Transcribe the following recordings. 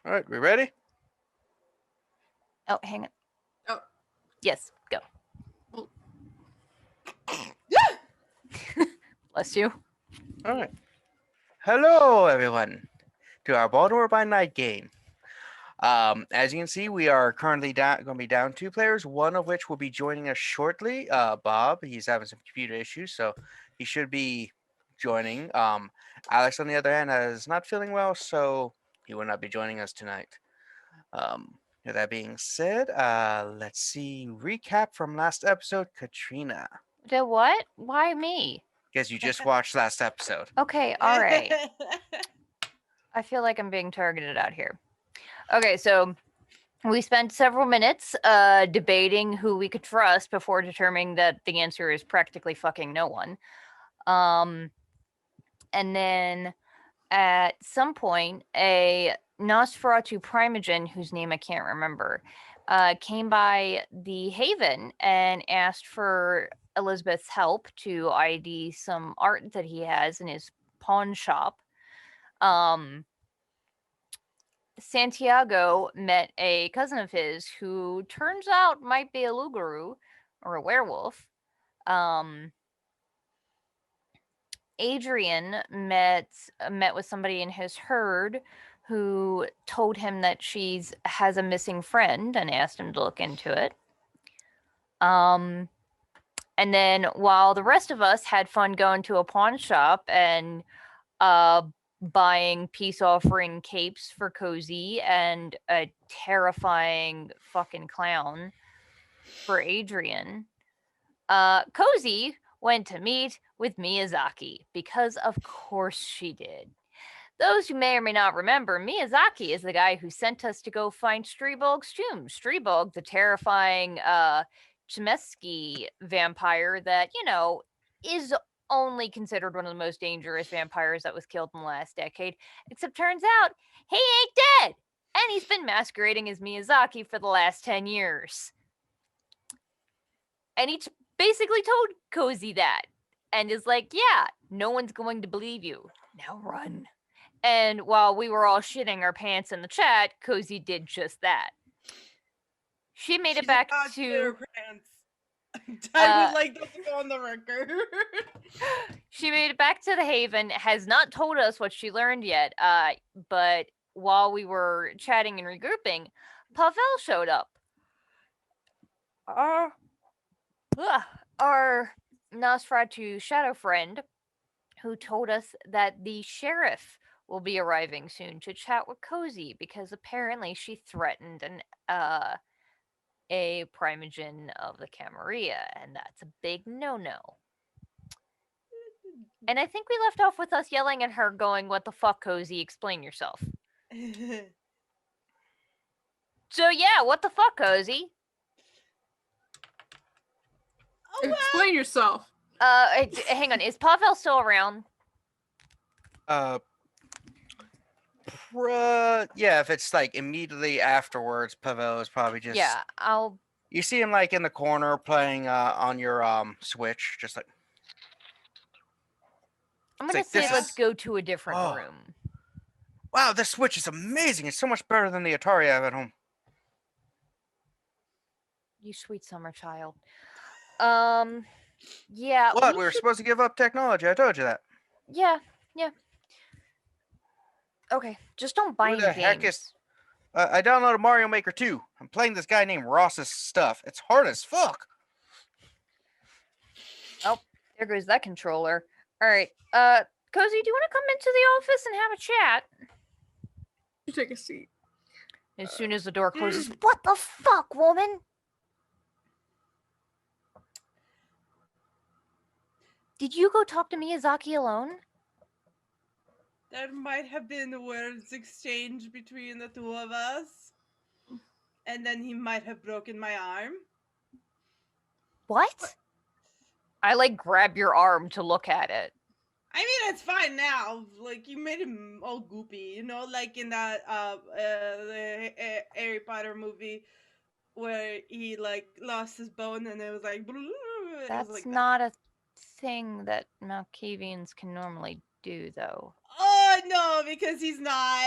All right, we ready? Oh, hang on. Oh. Yes, go. Well, Bless you. All right. Hello, everyone, to our Baltimore by Night game. As you can see, we are currently going to be down 2 players, one of which will be joining us shortly. Bob, he's having some computer issues, so he should be joining. Alex, on the other hand, is not feeling well, so he will not be joining us tonight. With that being said, let's see. Recap from last episode, Katrina. The what? Why me? Guess you just watched last episode. Okay, all right. I feel like I'm being targeted out here. Okay, so we spent several minutes debating who we could trust before determining that the answer is practically fucking no one. And then at some point, a Nosferatu primogen, whose name I can't remember, came by the Haven and asked for Elizabeth's help to ID some art that he has in his pawn shop. Santiago met a cousin of his who turns out might be a Lugaru or a werewolf. Adrian met with somebody in his herd who told him that she's has a missing friend and asked him to look into it. And then while the rest of us had fun going to a pawn shop and buying peace offering capes for Cozy and a terrifying fucking clown for Adrian, Cozy went to meet with Miyazaki because of course she did. Those who may or may not remember, Miyazaki is the guy who sent us to go find Strebolg's tomb. Strebolg, the terrifying Chmeski vampire that, is only considered one of the most dangerous vampires that was killed in the last decade. Except turns out he ain't dead. And he's been masquerading as Miyazaki for the last 10 years. And he basically told Cozy that. And is like, yeah, no one's going to believe you. Now run. And while we were all shitting our pants in the chat, Cozy did just that. She made it back to... I would like that to go on the record. She made it back to the Haven, has not told us what she learned yet, but while we were chatting and regrouping, Pavel showed up. Our Nosferatu shadow friend, who told us that the sheriff will be arriving soon to chat with Cozy because apparently she threatened a primogen of the Camarilla, and that's a big no-no. And I think we left off with us yelling at her going, "What the fuck, Cozy? Explain yourself." So yeah, what the fuck, Cozy? Explain yourself. Hang on, is Pavel still around? Yeah, if it's like immediately afterwards, Pavel is probably just... Yeah, I'll... You see him like in the corner playing on your Switch, just like... I'm gonna say let's go to a different room. Wow, this Switch is amazing. It's so much better than the Atari I have at home. You sweet summer child. Yeah. What? We were supposed to give up technology. I told you that. Yeah. Okay, just don't buy any games. I downloaded Mario Maker 2. I'm playing this guy named Ross's stuff. It's hard as fuck. Oh, there goes that controller. All right. Cozy, do you want to come into the office and have a chat? You take a seat. As soon as the door closes. What the fuck, woman? Did you go talk to Miyazaki alone? There might have been words exchanged between the two of us. And then he might have broken my arm. What? I grab your arm to look at it. I mean, it's fine now. Like, you made him all goopy, like in that the Harry Potter movie where he lost his bone and it was like... That's not a thing that Malkavians can normally do, though. Oh, no, because he's not.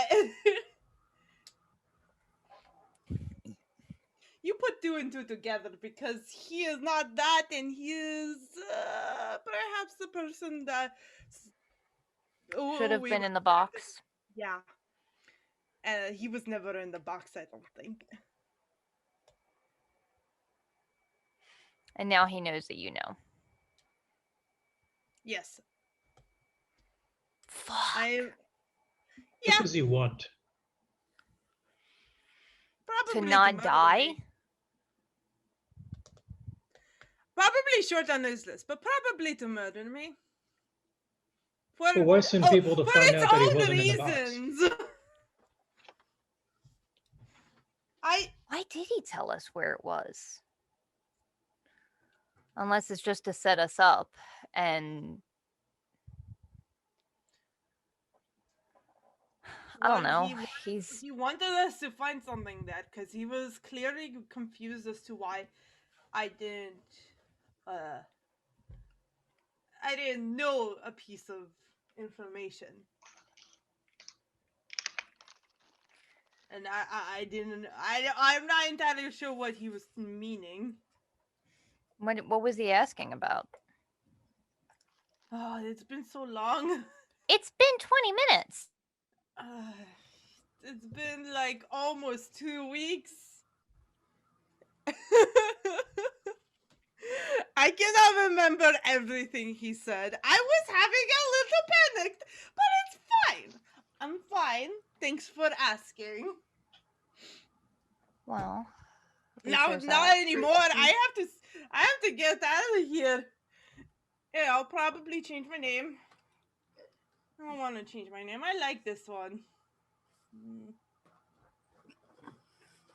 two and two together because he is not that, and he is perhaps the person that Should have we been were in the trying to- box. Yeah. He was never in the box, I don't think. And now he knows that you know. Yes. Fuck. What Yeah, does he want? probably To not murder die? me. Probably short on his list, but probably to murder me. For, Well, why send people to for find its out that he own wasn't in the box? reasons. Why did he tell us where it was? Unless it's just to set us up and I don't know. He wanted us to find something that, because he was clearly confused as to why I didn't know a piece of information. And I'm not entirely sure what he was meaning. What was he asking about? Oh, it's been so long. It's been 20 minutes. It's been like almost 2 weeks. I cannot remember everything he said. I was having a little panicked, but it's fine. I'm fine. Thanks for asking. Well, at least Now, there's not that. anymore. I have to get out of here. Yeah, I'll probably change my name. I don't want to change my name. I like this one.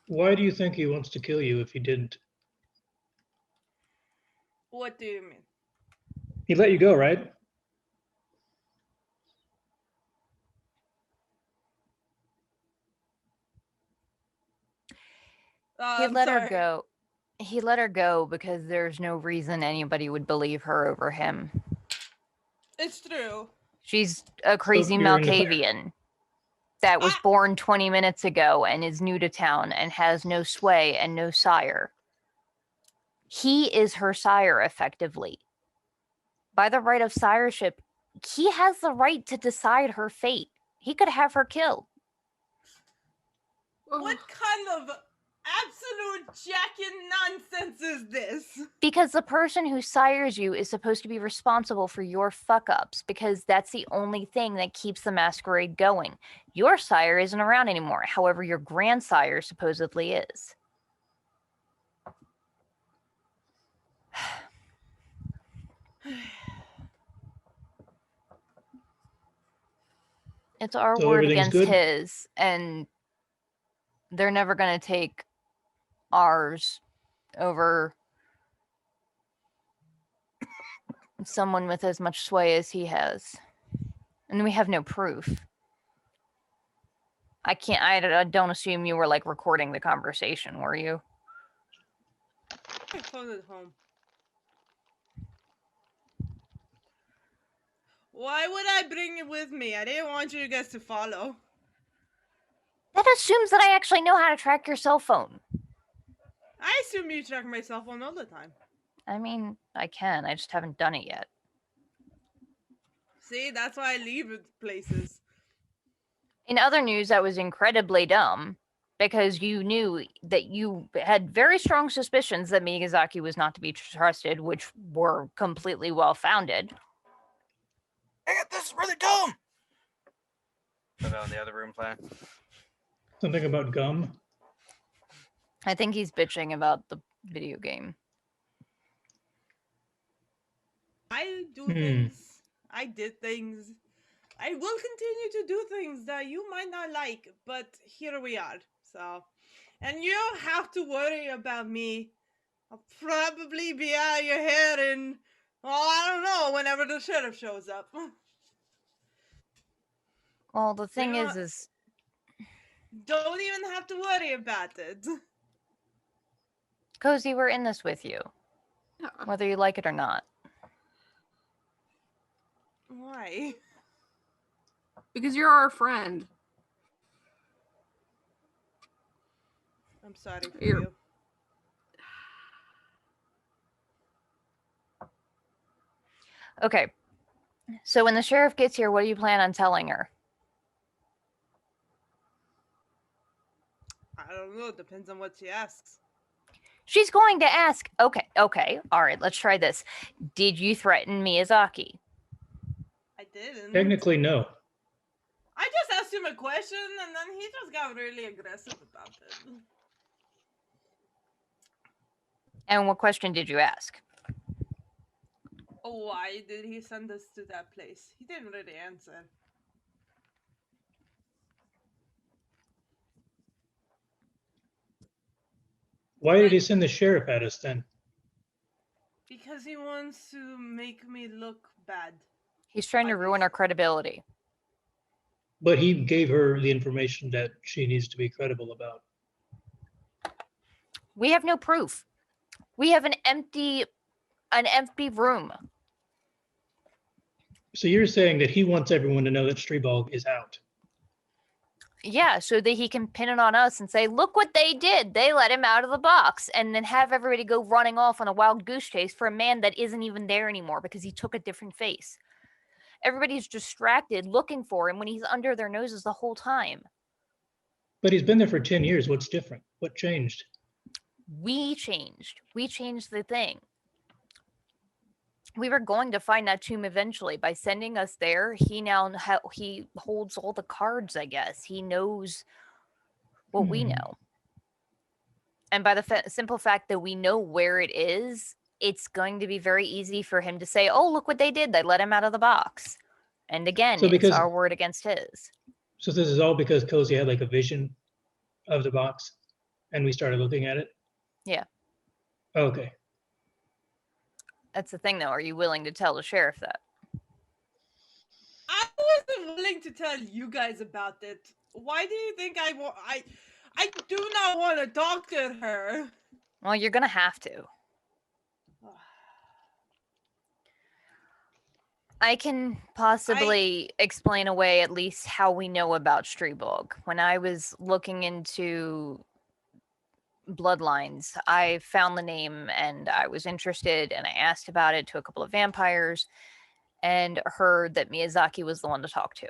Why do you think he wants to kill you if he didn't? What do you mean? He let you go, right? He I'm let her sorry. go. He let her go because there's no reason anybody would believe her over him. It's true. She's a crazy you're in the fire. Malkavian that was born 20 minutes ago and is new to town and has no sway and no sire. He is her sire, effectively. By the right of sireship, he has the right to decide her fate. He could have her killed. What kind of absolute jackin' nonsense is this? Because the person who sires you is supposed to be responsible for your fuck-ups, because that's the only thing that keeps the masquerade going. Your sire isn't around anymore. However, your grandsire supposedly is. It's our So word everything's against good? his, and they're never going to take ours over someone with as much sway as he has. And we have no proof. I don't assume you were like recording the conversation, were you? My phone is home. Why would I bring it with me? I didn't want you guys to follow. That assumes that I actually know how to track your cell phone. I assume you track my cell phone all the time. I mean, I can. I just haven't done it yet. See, that's why I leave it places. In other news, that was incredibly dumb because you knew that you had very strong suspicions that Miyazaki was not to be trusted, which were completely well-founded. This is really dumb. Put that in the other room plan. Something about gum? I think he's bitching about the video game. I do things. I did things. I will continue to do things that you might not like, but here we are. So, and you don't have to worry about me. I'll probably be out of your hair in, well, I don't know, whenever the sheriff shows up. Well, the thing don't- is Don't even have to worry about it. Cozy, we're in this with you, Yeah. whether you like it or not. Why? Because you're our friend. I'm sorry for You're- you. Okay. So when the sheriff gets here, what do you plan on telling her? I don't know. Depends on what she asks. She's going to ask, okay, all right, let's try this. Did you threaten Miyazaki? I didn't. Technically, no. I just asked him a question, and then he just got really aggressive about it. And what question did you ask? Oh, why did he send us to that place? He didn't really answer. Why did he send the sheriff at us then? Because he wants to make me look bad. He's trying to ruin our credibility. But he gave her the information that she needs to be credible about. We have no proof. We have an empty room. So you're saying that he wants everyone to know that Streebog is out. Yeah, so that he can pin it on us and say, look what they did. They let him out of the box, and then have everybody go running off on a wild goose chase for a man that isn't even there anymore because he took a different face. Everybody's distracted looking for him when he's under their noses the whole time. But he's been there for 10 years. What's different? What changed? We changed. We changed the thing. We were going to find that tomb eventually. By sending us there, he now he holds all the cards, I guess. He knows what we know. And by the simple fact that we know where it is, it's going to be very easy for him to say, oh, look what they did. They let him out of the box. And again, it's our word against his. So this is all because Cozy had like a vision of the box and we started looking at it? Yeah. Okay. That's the thing, though. Are you willing to tell the sheriff that? I wasn't willing to tell you guys about it. Why do you think I do not want to talk to her. Well, you're going to have to. I can possibly explain away at least how we know about Streebog. When I was looking into bloodlines, I found the name and I was interested and I asked about it to a couple of vampires and heard that Miyazaki was the one to talk to.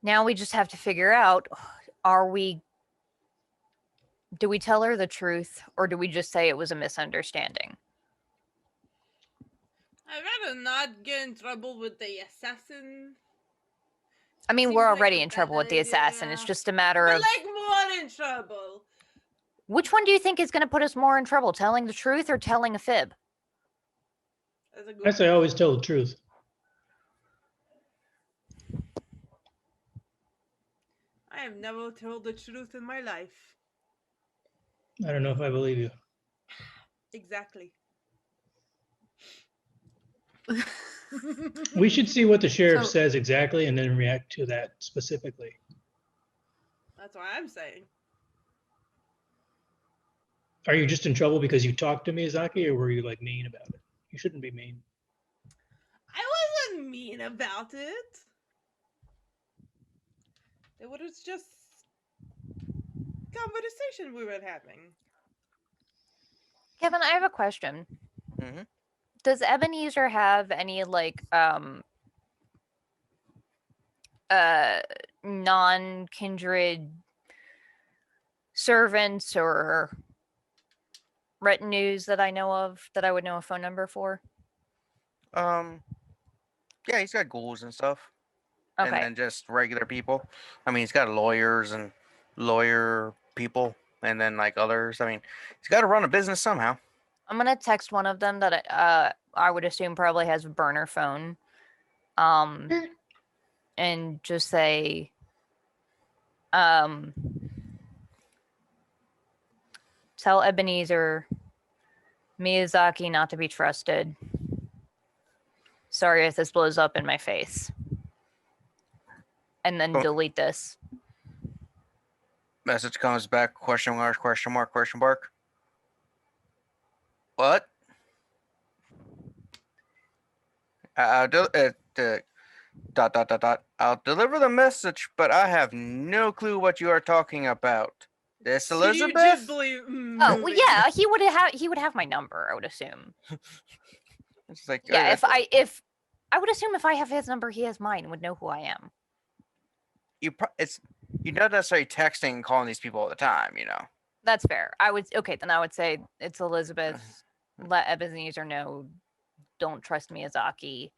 Now we just have to figure out, do we tell her the truth or do we just say it was a misunderstanding? I'd rather not get in trouble with the assassin. I mean, we're already in trouble with the assassin. It's just a matter of... like, more in trouble. Which one do you think is going to put us more in trouble? Telling the truth or telling a fib? I say always tell the truth. I have never told the truth in my life. I don't know if I believe you. Exactly. We should see what the sheriff says exactly and then react to that specifically. That's what I'm saying. Are you just in trouble because you talked to Miyazaki, or were you like mean about it? You shouldn't be mean. I wasn't mean about it. It was just conversation we were having. Kevin, I have a question. Mm-hmm. Does Ebenezer have any like non-kindred servants or retinues that I know of that I would know a phone number for? Yeah, he's got ghouls and stuff. Okay. And then just regular people. I mean, he's got lawyers and lawyer people, and then like others. I mean, he's got to run a business somehow. I'm gonna text one of them that I would assume probably has a burner phone, and just say, tell Ebenezer Miyazaki not to be trusted. Sorry if this blows up in my face. And then delete this. Message comes back, question mark, question mark, question mark. What? I'll dot. I'll deliver the message, but I have no clue what you are talking about. This So you Elizabeth? just believe. Oh well, yeah, he would have my number. I would assume. It's like, Yeah, that's- if I would assume if I have his number, he has mine and would know who I am. you're not necessarily texting and calling these people all the time, you know. That's fair. Then I would say it's Elizabeth. Let Ebenezer know. Don't trust me, Azaki.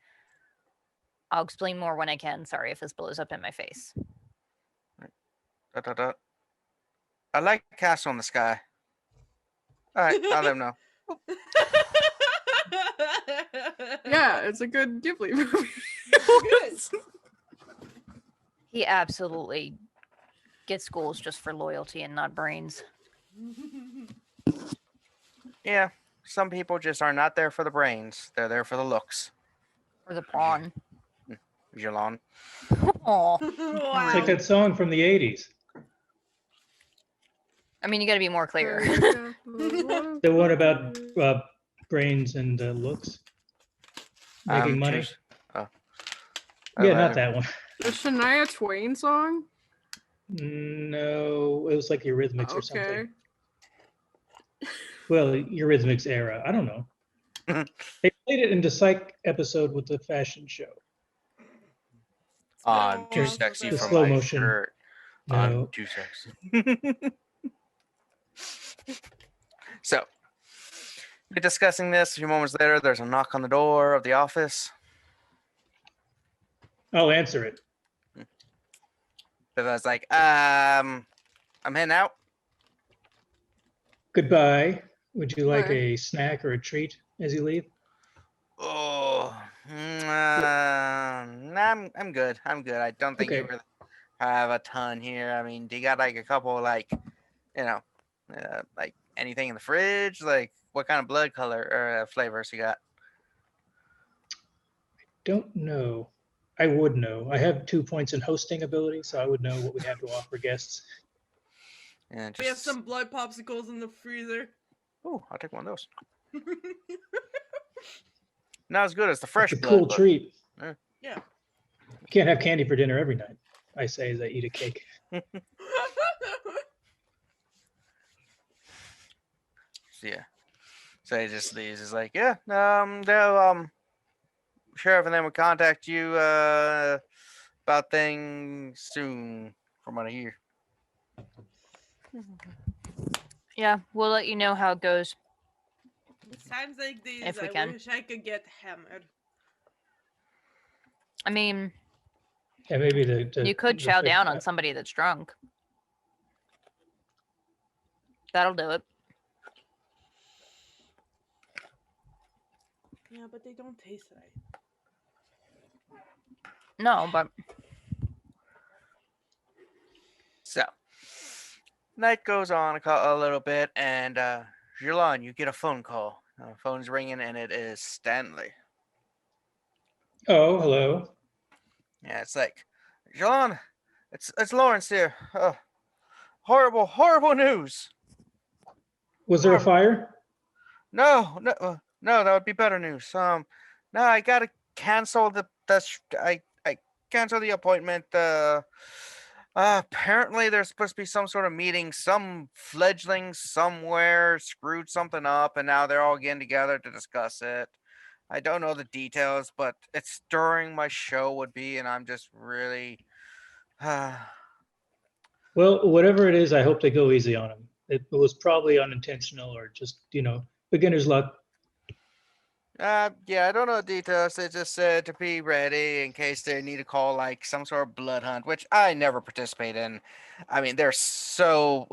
I'll explain more when I can. Sorry if this blows up in my face. Da, da, da. I like Castle in the Sky. All right, I'll let him know. Yeah, it's a good Ghibli movie. Good. He absolutely gets goals just for loyalty and not brains. Yeah, some people just are not there for the brains. They're there for the looks. Or the pawn. Jilon. Aw. It's Wow. like that song from the 80s. I mean, you got to be more clear. The one about brains and looks. Making money. Yeah, not that one. The Shania Twain song? No, it was like Eurythmics or Okay. something. Well, Eurythmics era. I don't know. They played it in the Psych episode with the fashion show. I'm too Here's sexy the for slow my motion. shirt. No. I'm too sexy. So, we're discussing this. A few moments later, there's a knock on the door of the office. I'll answer it. But I was like, I'm heading out. Goodbye. Would you like Bye. a snack or a treat as you leave? Oh, nah, I'm good. I'm good. I don't think you Okay. really have a ton here. I mean, do you got like a couple, like, like anything in the fridge? Like, what kind of blood color or flavors you got? Don't know. I would know. I have 2 points in hosting ability, so I would know what we have to offer guests. And We have just, some blood popsicles in the freezer. oh, I'll take one of those. Not as good as the fresh It's a blood. cool but- treat. Yeah. You can't have candy for dinner every night. I say as I eat a cake. Yeah. So he just leaves. He's like, yeah, sheriff and them will contact you about things soon, from what I hear. Yeah, we'll let you know how it goes. Times like these, If we I can. wish I could get hammered. I mean, Yeah, maybe the you could the chow fifth- down on somebody that's drunk. That'll do it. Yeah, but they don't taste right. No, but So, night goes on a little bit, and Jilon, you get a phone call. Phone's ringing, and it is Stanley. Oh, hello. Yeah, it's like, Jilon, it's Lawrence here. Horrible news. Was there a fire? No, that would be better news. No, I gotta cancel I cancel the appointment. Apparently there's supposed to be some sort of meeting. Some fledgling somewhere screwed something up, and now they're all getting together to discuss it. I don't know the details, but it's during my show would be, and I'm just really. Well, whatever it is, I hope they go easy on him. It was probably unintentional or just, beginner's luck. Yeah, I don't know the details. They just said to be ready in case they need to call like some sort of blood hunt, which I never participate in. I mean, they're so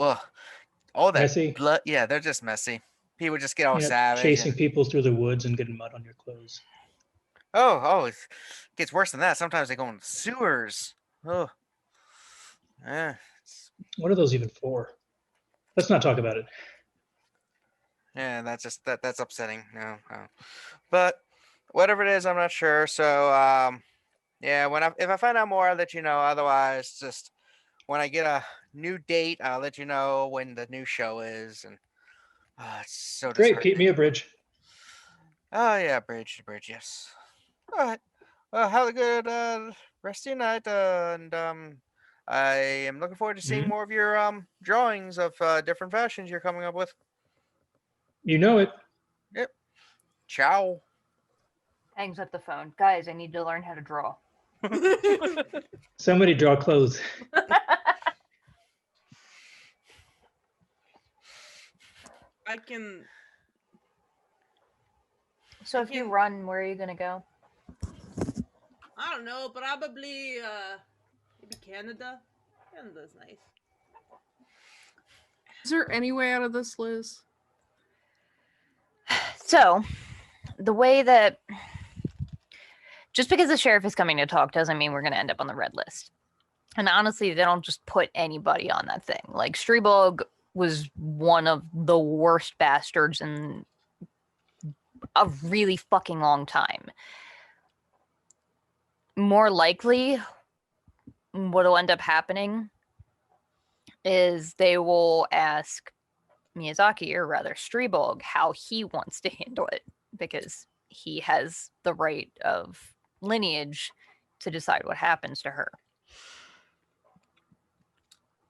all that Messy? blood. Yeah, they're just messy. People just get all You know, savage. chasing and- people through the woods and getting mud on your clothes. it gets worse than that. Sometimes they go in the sewers. Oh, yeah. What are those even for? Let's not talk about it. Yeah, that's upsetting. No. But whatever it is, I'm not sure. So yeah, if I find out more, I'll let you know. Otherwise, just when I get a new date, I'll let you know when the new show is. And it's so Great, keep me disheartening. a bridge. Oh yeah, bridge, yes. All right. Well, have a good rest of your night, and I am looking forward to seeing Mhm. more of your drawings of different fashions you're coming up with. You know it. Ciao. Hangs up the phone. Guys, I need to learn how to draw. Somebody draw clothes. I can. So if you run, where are you gonna go? I don't know. Probably maybe Canada. Canada's nice. Is there any way out of this, Liz? So, the way that just because the sheriff is coming to talk doesn't mean we're going to end up on the red list. And honestly, they don't just put anybody on that thing. Like, Streebog was one of the worst bastards in a really fucking long time. More likely, what'll end up happening is they will ask Miyazaki, or rather Streebog, how he wants to handle it, because he has the right of lineage to decide what happens to her.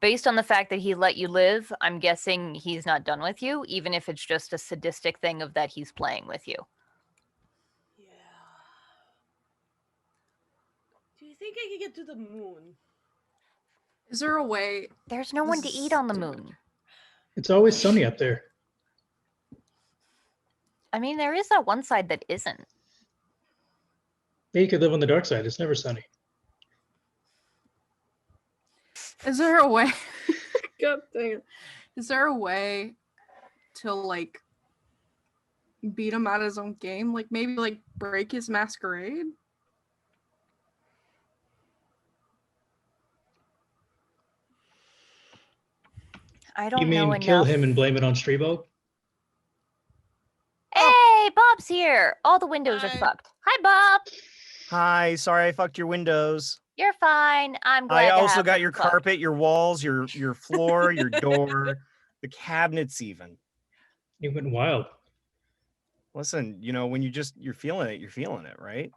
Based on the fact that he let you live, I'm guessing he's not done with you, even if it's just a sadistic thing of that he's playing with you. Yeah. Do you think I can get to the moon? Is there a way? There's no one to eat on the moon. It's always sunny up there. I mean, there is that one side that isn't. Yeah, you could live on the dark side. It's never sunny. Is there a way? God dang it! Is there a way to like beat him at his own game? Like maybe like break his masquerade? I don't You know mean enough. kill him and blame it on Streebog? Hey, Bob's here. All the windows are Hi. fucked. Hi, Bob. Hi, sorry I fucked your windows. You're fine. I'm glad I to also have got them your fucked. carpet, your walls, your floor, your door, the cabinets even. You went wild. Listen, when you're feeling it, right?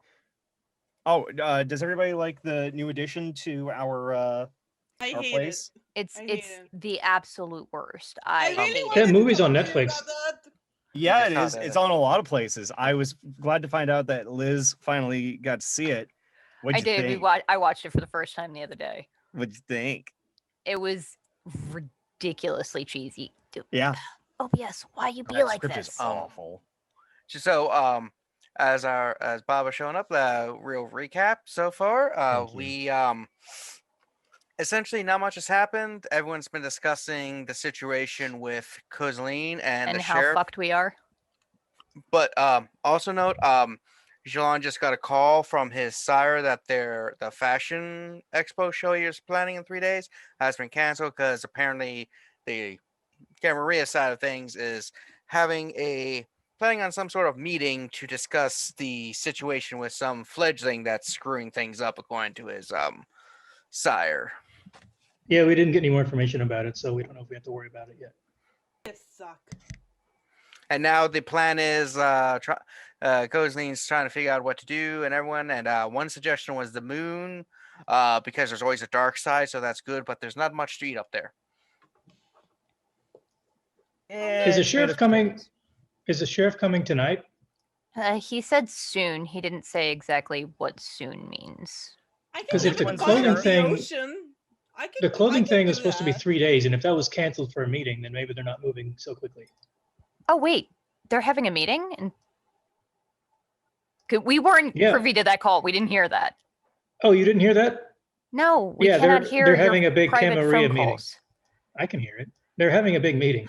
Oh, does everybody like the new addition to our I our hate place? It's I hate it's it. the absolute worst. it. I I really hate wanted it. That movie's to on talk to you Netflix. about that. Yeah, it just is. saw It's that. on a lot of places. I was glad to find out that Liz finally got to see it. I What'd you did. think? I watched it for the first time the other day. What'd you think? It was ridiculously cheesy. Dude, Yeah, OBS, why you be that like script this? is awful. So, as Bob was showing up, real recap so far. Thank you. We essentially not much has happened. Everyone's been discussing the situation with Kozaline and the And how sheriff. fucked we are. But also note, Jilon just got a call from his sire that the fashion expo show he was planning in 3 days has been canceled because apparently the Camarilla side of things is planning on some sort of meeting to discuss the situation with some fledgling that's screwing things up, according to his sire. Yeah, we didn't get any more information about it, so we don't know if we have to worry about it yet. You suck. And now the plan is Kozline's trying to figure out what to do and everyone. And one suggestion was the moon, because there's always a dark side, so that's good. But there's not much to eat up there. Is the sheriff coming? Is the sheriff coming tonight? He said soon. He didn't say exactly what soon means. I can 'Cause live if in the the clothing bottom of the thing- ocean. The clothing thing do is supposed to be that. 3 days, and if that was canceled for a meeting, then maybe they're not moving so quickly. Oh wait, they're having a meeting, and we weren't Yeah. privy to that call. We didn't hear that. Oh, you didn't hear that? No, we Yeah, cannot they're- hear they're your having a big private Camarilla phone meeting. calls. I can hear it. They're having a big meeting.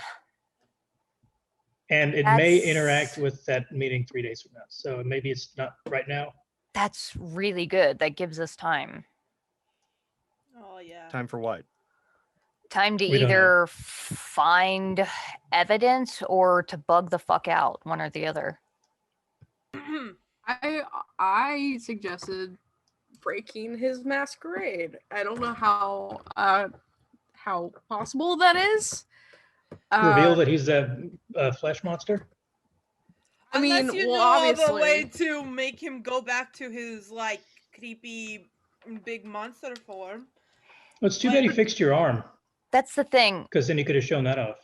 And it may That's- interact with that meeting 3 days from now. So maybe it's not right now. That's really good. That gives us time. Oh yeah. Time for what? Time to We don't know. either find evidence or to bug the fuck out, one or the other. I suggested breaking his masquerade. I don't know how possible that is. Reveal that he's a flesh monster. I mean, Unless you well, know all the obviously. way to make him go back to his like creepy big monster form. Well, it's too bad he fixed your arm, That's the thing. because then he could have shown that off.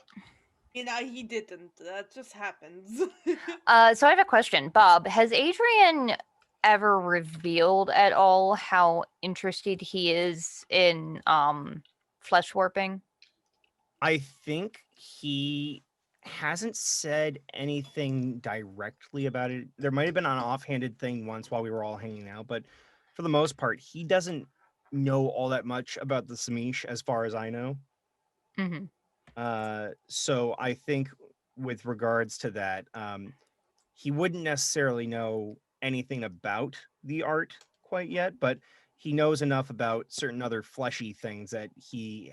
You know, he didn't. That just happens. So I have a question, Bob. Has Adrian ever revealed at all how interested he is in flesh warping? I think he hasn't said anything directly about it. There might have been an offhanded thing once while we were all hanging out, but for the most part, he doesn't know all that much about the Samish as far as I know. Mm-hmm. So I think with regards to that, he wouldn't necessarily know anything about the art quite yet, but he knows enough about certain other fleshy things that he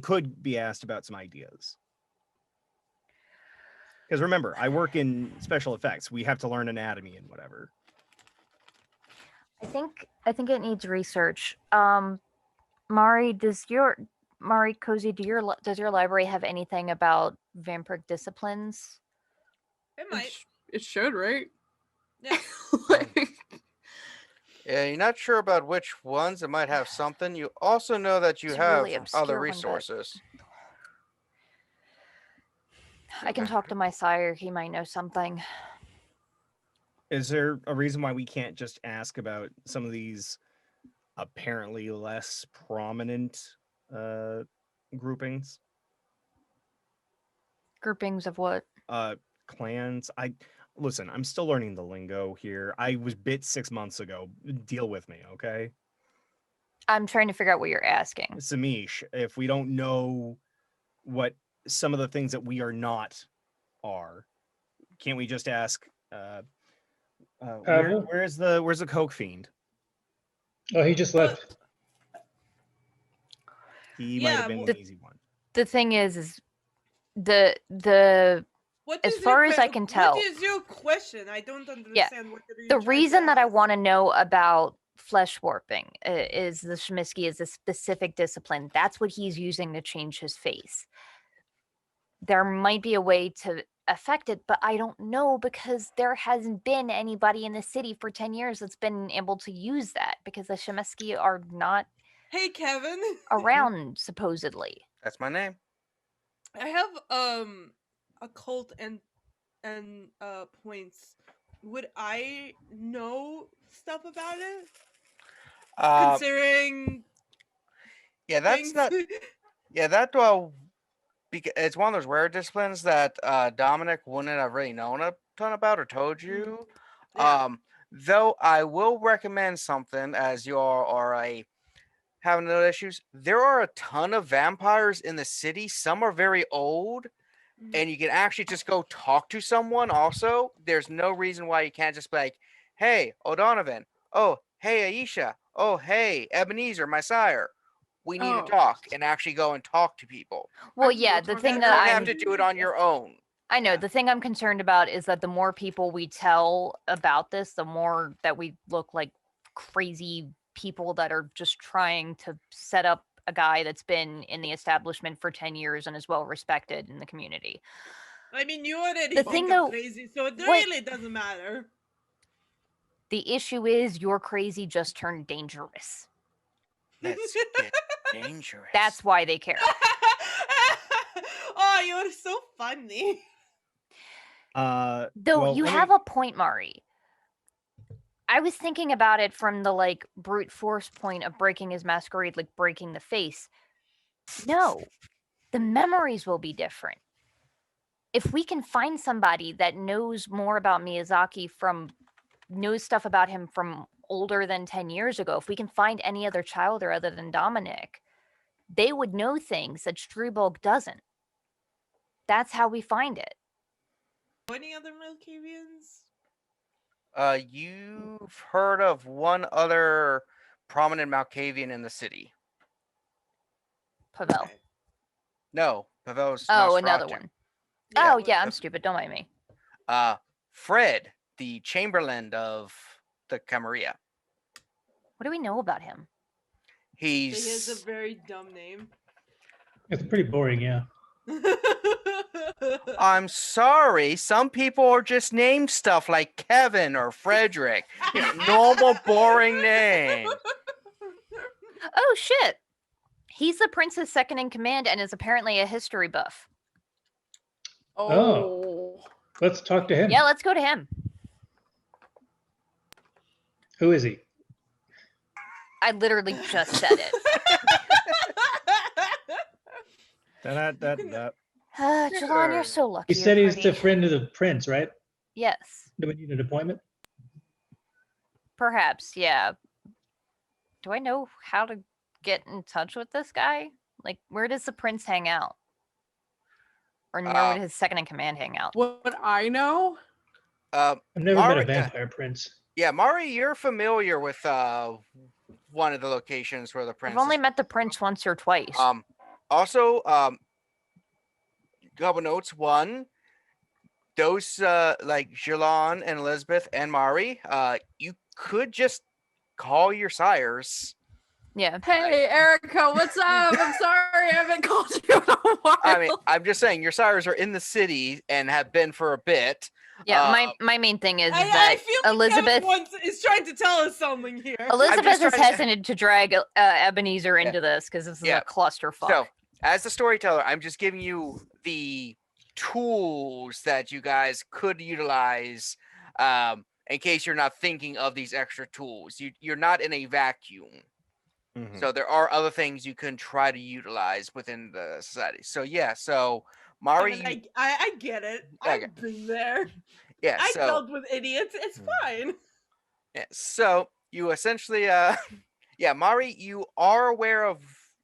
could be asked about some ideas. Because remember, I work in special effects. We have to learn anatomy and whatever. I think it needs research. Mari, does your library have anything about vampiric disciplines? It might. It should, right? Yeah. Yeah, you're not sure about which ones. It might have something. You also know that you It's have really obscure other one, but- resources. I can talk to my sire. He might know something. Is there a reason why we can't just ask about some of these apparently less prominent groupings? Groupings of what? Clans. Listen, I'm still learning the lingo here. I was bit 6 months ago. Deal with me, okay? I'm trying to figure out what you're asking. Samish, if we don't know what some of the things that we are not are, can't we just ask where's the Coke Fiend? Oh, he just left. He might have been the- an easy one. The thing is the What As is your far as I que- can tell- What is your question? I don't understand what you're the trying to reason that I ask. want to know about flesh warping is the Shmisky is a specific discipline. That's what he's using to change his face. There might be a way to affect it, but I don't know because there hasn't been anybody in the city for 10 years that's been able to use that because the Shmisky are not Hey, Kevin. around supposedly. That's my name. I have occult and points. Would I know stuff about it? Considering Yeah, that's things? not. Yeah, that because it's one of those rare disciplines that Dominic wouldn't have really known a ton about or told you. Yeah. Though I will recommend something as you are having no issues. There are a ton of vampires in the city. Some are very old, and you can actually just go talk to someone. Also, there's no reason why you can't just be like, "Hey, O'Donovan. Oh, hey, Aisha. Oh, hey, Ebenezer, my sire. We need Oh. to talk," and actually go and talk to people. Well, I can yeah, go the talk thing You to that don't I'm have to do it on your own. I know Yeah. the thing I'm concerned about is that the more people we tell about this, the more that we look like crazy people that are just trying to set up a guy that's been in the establishment for 10 years and is well respected in the community. I mean, you already The think thing, I'm though- crazy, so it what- really doesn't matter. The issue is your crazy just turned dangerous. Let's get dangerous. That's why they care. Oh, you're so funny. Though well, you let have me- a point, Mari. I was thinking about it from the like brute force point of breaking his masquerade, like breaking the face. No, the memories will be different. If we can find somebody that knows more about Miyazaki knows stuff about him from older than 10 years ago, if we can find any other child or other than Dominic, they would know things that Strubog doesn't. That's how we find it. Any other Malkavians? You've heard of one other prominent Malkavian in the city? Pavel. Okay. No, Pavel's. Oh, another Nosferatu. one. Yeah, Oh, yeah, I'm that's- stupid. Don't mind me. Fred, the Chamberlain of the Camarilla. What do we know about him? He has a He's very dumb name. It's pretty boring, yeah. I'm sorry, some people are just named stuff like Kevin or Frederick. You know, normal, boring names. Oh, shit. He's the prince's second in command and is apparently a history buff. Oh. Let's talk to him. Yeah, let's go to him. Who is he? I literally just said it. Jilon, you're so lucky. He said you're he's the pretty. friend of the prince, right? Yes, Do we need an appointment? perhaps. Yeah. Do I know how to get in touch with this guy? Like, where does the prince hang out? Or where would his second in command hang out? What I know? I've never Mari- met a vampire prince. Yeah, Mari, you're familiar with one of the locations where the prince. I've only is. met the prince once or twice. Also, couple notes. One, those like Jilon and Elizabeth and Mari, you could just call your sires. Yeah. Hey, Erica, what's up? I'm sorry I haven't called you in a while. I mean, I'm just saying your sires are in the city and have been for a bit. Yeah, my main thing is I that feel like Elizabeth is trying to tell us something here. Elizabeth is trying to- hesitant to drag Ebenezer into this because this is Yeah. a clusterfuck. So, as the storyteller, I'm just giving you the tools that you guys could utilize in case you're not thinking of these extra tools. You're not in a vacuum. Mhm. So there are other things you can try to utilize within the society. So yeah, so Mari, I mean, I get it. Okay. I've been there. yeah, I so dealt with idiots. It's fine. yeah, so you essentially yeah, Mari, you are aware of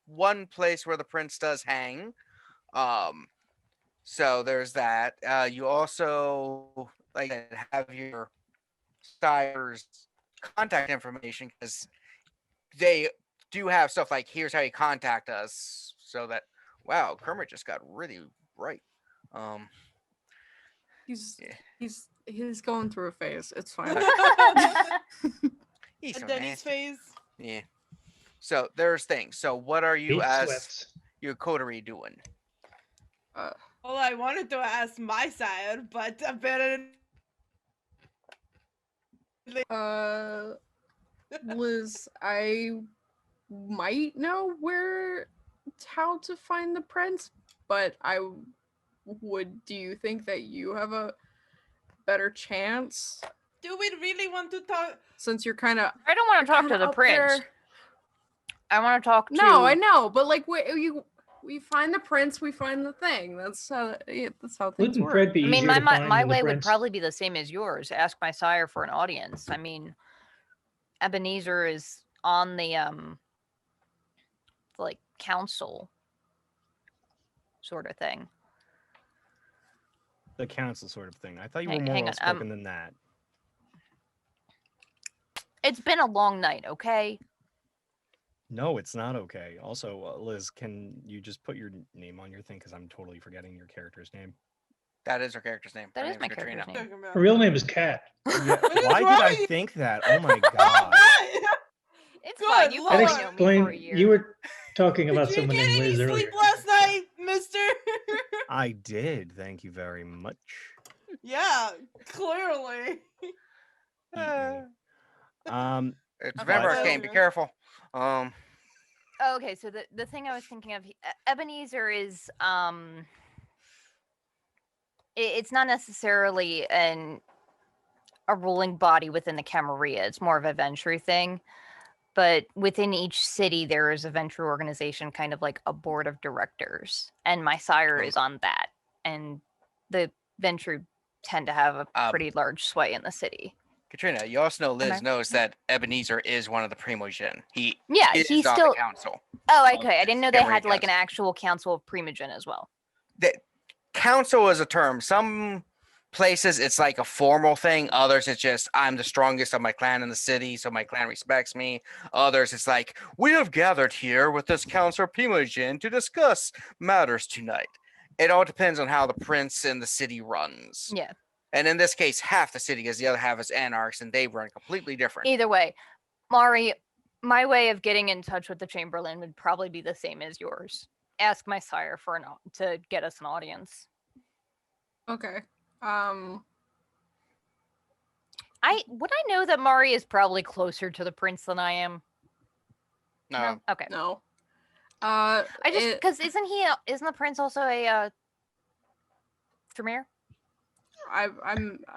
one place where the prince does hang. So there's that. You also like have your sire's contact information because they do have stuff like here's how you contact us. So that wow, Kermit just got really bright. He's Yeah. he's going through a phase. It's fine. He's so And Denny's nasty. phase. Yeah. So there's things. So what are you Pete as sweats. your coterie doing? Well, I wanted to ask my sire, but apparently Liz, I might know how to find the prince, but do you think that you have a better chance do we really want to talk? since you're kind of I don't want to talk to the prince. I want to talk to. No, I know, but like we find the prince, we find the thing. That's how things Wouldn't work. Fred be I mean, easier to find my than the way would prince? probably be the same as yours. Ask my sire for an audience. I mean, Ebenezer is on the like council sort of thing. The council sort of thing. I thought you were Hang- more hang on, outspoken than that. It's been a long night, okay? No, it's not okay. Also, Liz, can you just put your name on your thing? Because I'm totally forgetting your character's name. That is her character's name. That Her is name's my Katrina. character's name. Her real name is Kat. Yeah, What is why did wrong I with you? think that? Oh my god. It's Good fine. You've lord. only That known me for a explains. year. You were talking about Did you someone get named any Liz sleep earlier. last night, mister? I did. Thank you very much. Yeah, clearly. Um, It's Okay, Vampire so- Arcane. Be careful. Oh, okay, so the thing I was thinking of, Ebenezer is it's not necessarily a ruling body within the Camarilla. It's more of a Ventrue thing. But within each city, there is a Ventrue organization, kind of like a board of directors, and my sire is on that. And the Ventrue tend to have a pretty large sway in the city. Katrina, you also know Liz I- knows that Ebenezer is one of the Primogen. He Yeah, is he's on still. the council. Oh, okay. I didn't know they Camarilla had like an Council. actual council of Primogen as well. The council is a term. Some places it's like a formal thing. Others it's just I'm the strongest of my clan in the city, so my clan respects me. Others it's like we have gathered here with this council of Primogen to discuss matters tonight. It all depends on how the prince in the city runs. Yeah. And in this case, half the city is the other half is anarchs, and they run completely different. Either way, Mari, my way of getting in touch with the Chamberlain would probably be the same as yours. Ask my sire for to get us an audience. Okay. Would I know that Mari is probably closer to the prince than I am? No, Okay. No. I just because isn't the prince also a Tremere? I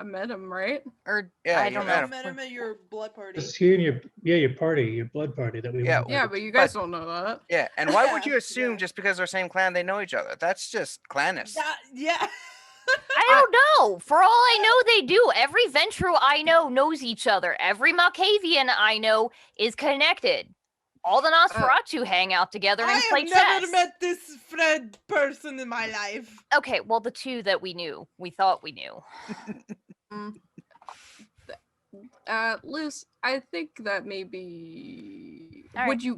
met him, right? Or Yeah, I you don't met know. him. met him at your blood party. It's you and your party, your blood party that we Yeah, went. Yeah, but you guys don't know that. Yeah, and why would Yeah, you assume yeah. just because they're same clan they know each other? That's just clannis. Yeah. I don't know. For all I know, they do. Every Ventrue I know knows each other. Every Malkavian I know is connected. All the Nosferatu hang out together and I play have chess. never met this Fred person in my life. Okay, well, the two that we thought we knew. Liz, I think that maybe All right. would you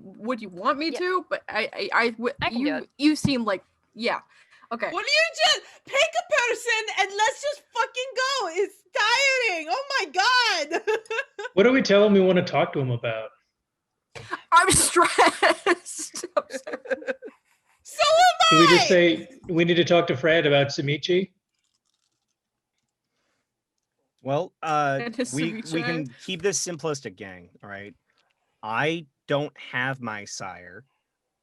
want me Yeah. to? But I can do it. you seem like okay. Will you just pick a person and let's just fucking go? It's tiring. Oh my god. What do we tell him we want to talk to him about? I'm stressed. So am Do we just I. say we need to talk to Fred about Samichi? Well, And his we ceviche. can keep this simplistic, gang. All right. I don't have my sire.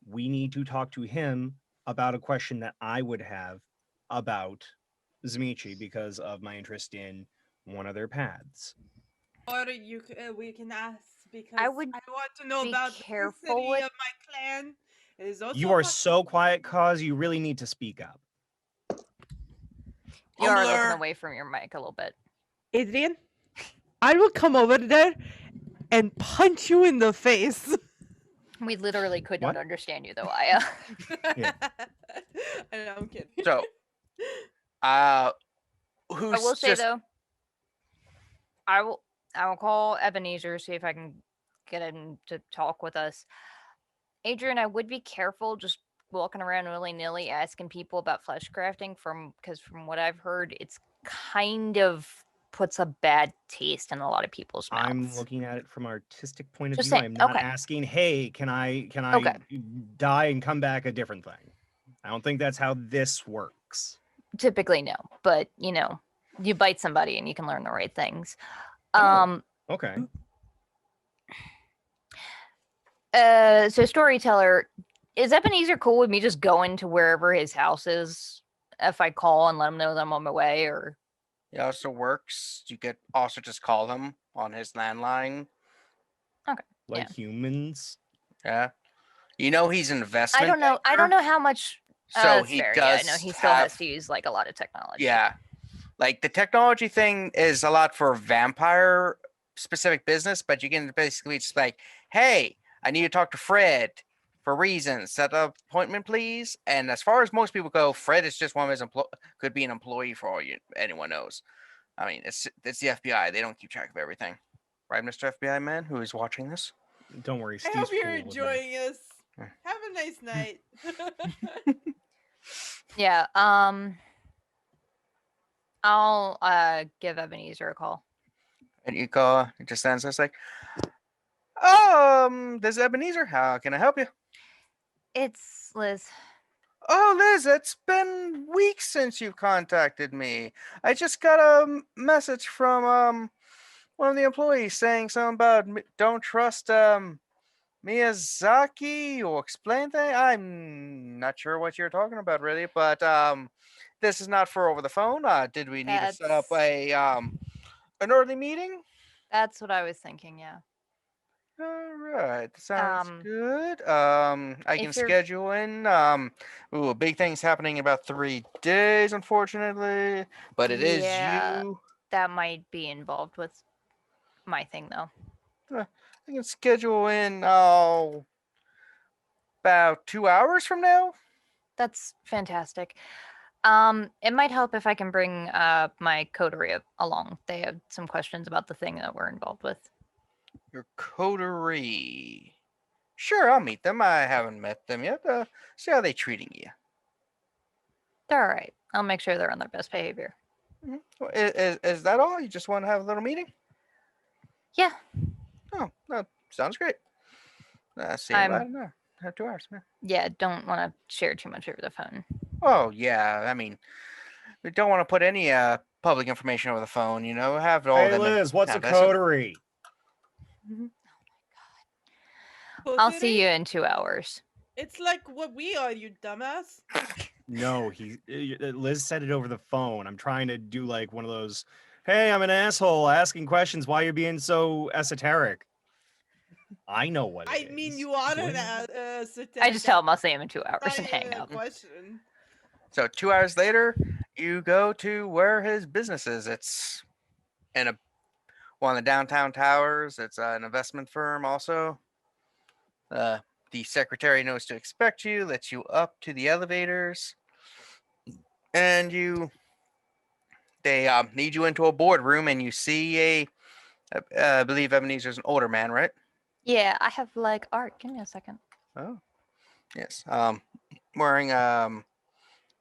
We need to talk to him about a question that I would have about Zamichi because of my interest in one of their paths. Or we can ask because I would want to know be about careful the history with- of my clan. It is also You are fucking- so quiet, Cause. You really need to speak up. You are looking Humbler. away from your mic a little bit. Adrian, I will come over there and punch you in the face. We literally could What? not understand you, though, Aya. Yeah. I know, I'm kidding. So, who's I will say just though, I will call Ebenezer, see if I can get him to talk with us. Adrian, I would be careful just walking around willy-nilly asking people about flesh crafting because from what I've heard, it's kind of puts a bad taste in a lot of people's mouths. I'm looking at it from an artistic point of Just view. saying, I'm not okay. asking, hey, can I Okay. die and come back a different thing? I don't think that's how this works. Typically, no, but you bite somebody and you can learn the right things. Oh. Okay. So Storyteller, is Ebenezer cool with me just going to wherever his house is if I call and let him know that I'm on my way, or? It also works. You could also just call him on his landline. Like humans. Yeah. He's an investment. I don't know. I don't know how much. So that's he fair, does. Yeah, I know he still has to use like a lot of technology. Yeah. Like the technology thing is a lot for vampire specific business, but you can basically just like, hey, I need to talk to Fred for reasons. Set an appointment, please. And as far as most people go, Fred is just one of his could be an employee for all anyone knows. I mean, it's the FBI. They don't keep track of everything, right, Mr. FBI man, who is watching this? Don't worry, I Steve's hope you're cool with me. enjoying us. Yeah. Have a nice night. Yeah. I'll give Ebenezer a call. And you call, it just stands there, it's like, this is Ebenezer. How can I help you? It's Liz. Oh, Liz, it's been weeks since you've contacted me. I just got a message from one of the employees saying something about don't trust Miyazaki or explain things. I'm not sure what you're talking about, really, but this is not for over the phone. Did we need to set up a an early meeting? That's what I was thinking. Yeah. All right, sounds Um, good. I can if you're- schedule in. A big thing's happening in about 3 days, unfortunately, but it is Yeah. you. That might be involved with my thing, though. I can schedule in about 2 hours from now. That's fantastic. It might help if I can bring my coterie along. They have some questions about the thing that we're involved with. Your coterie. Sure, I'll meet them. I haven't met them yet. See how they treating you. They're all right. I'll make sure they're on their best behavior. Well, is that all? You just want to have a little meeting? Yeah. Oh, no, sounds great. See you I'm- about an hour. Have 2 hours. Yeah. Yeah, don't want to share too much over the phone. Oh, yeah. I mean, we don't want to put any public information over the phone, have all Hey them. Liz, what's a have this- coterie? I'll see you in 2 hours. It's like what we are, you dumbass. No, Liz said it over the phone. I'm trying to do like one of those, hey, I'm an asshole asking questions. Why are you being so esoteric? I know what it is. I mean, you are an I just tell him I'll see him in 2 hours and hang up. Question. So 2 hours later, you go to where his business is. It's in one of the downtown towers. It's an investment firm also. The secretary knows to expect you, lets you up to the elevators, and they need you into a boardroom, and you see I believe Ebenezer's an older man, right? Yeah, I have like art. Give me a second. Oh, yes. Wearing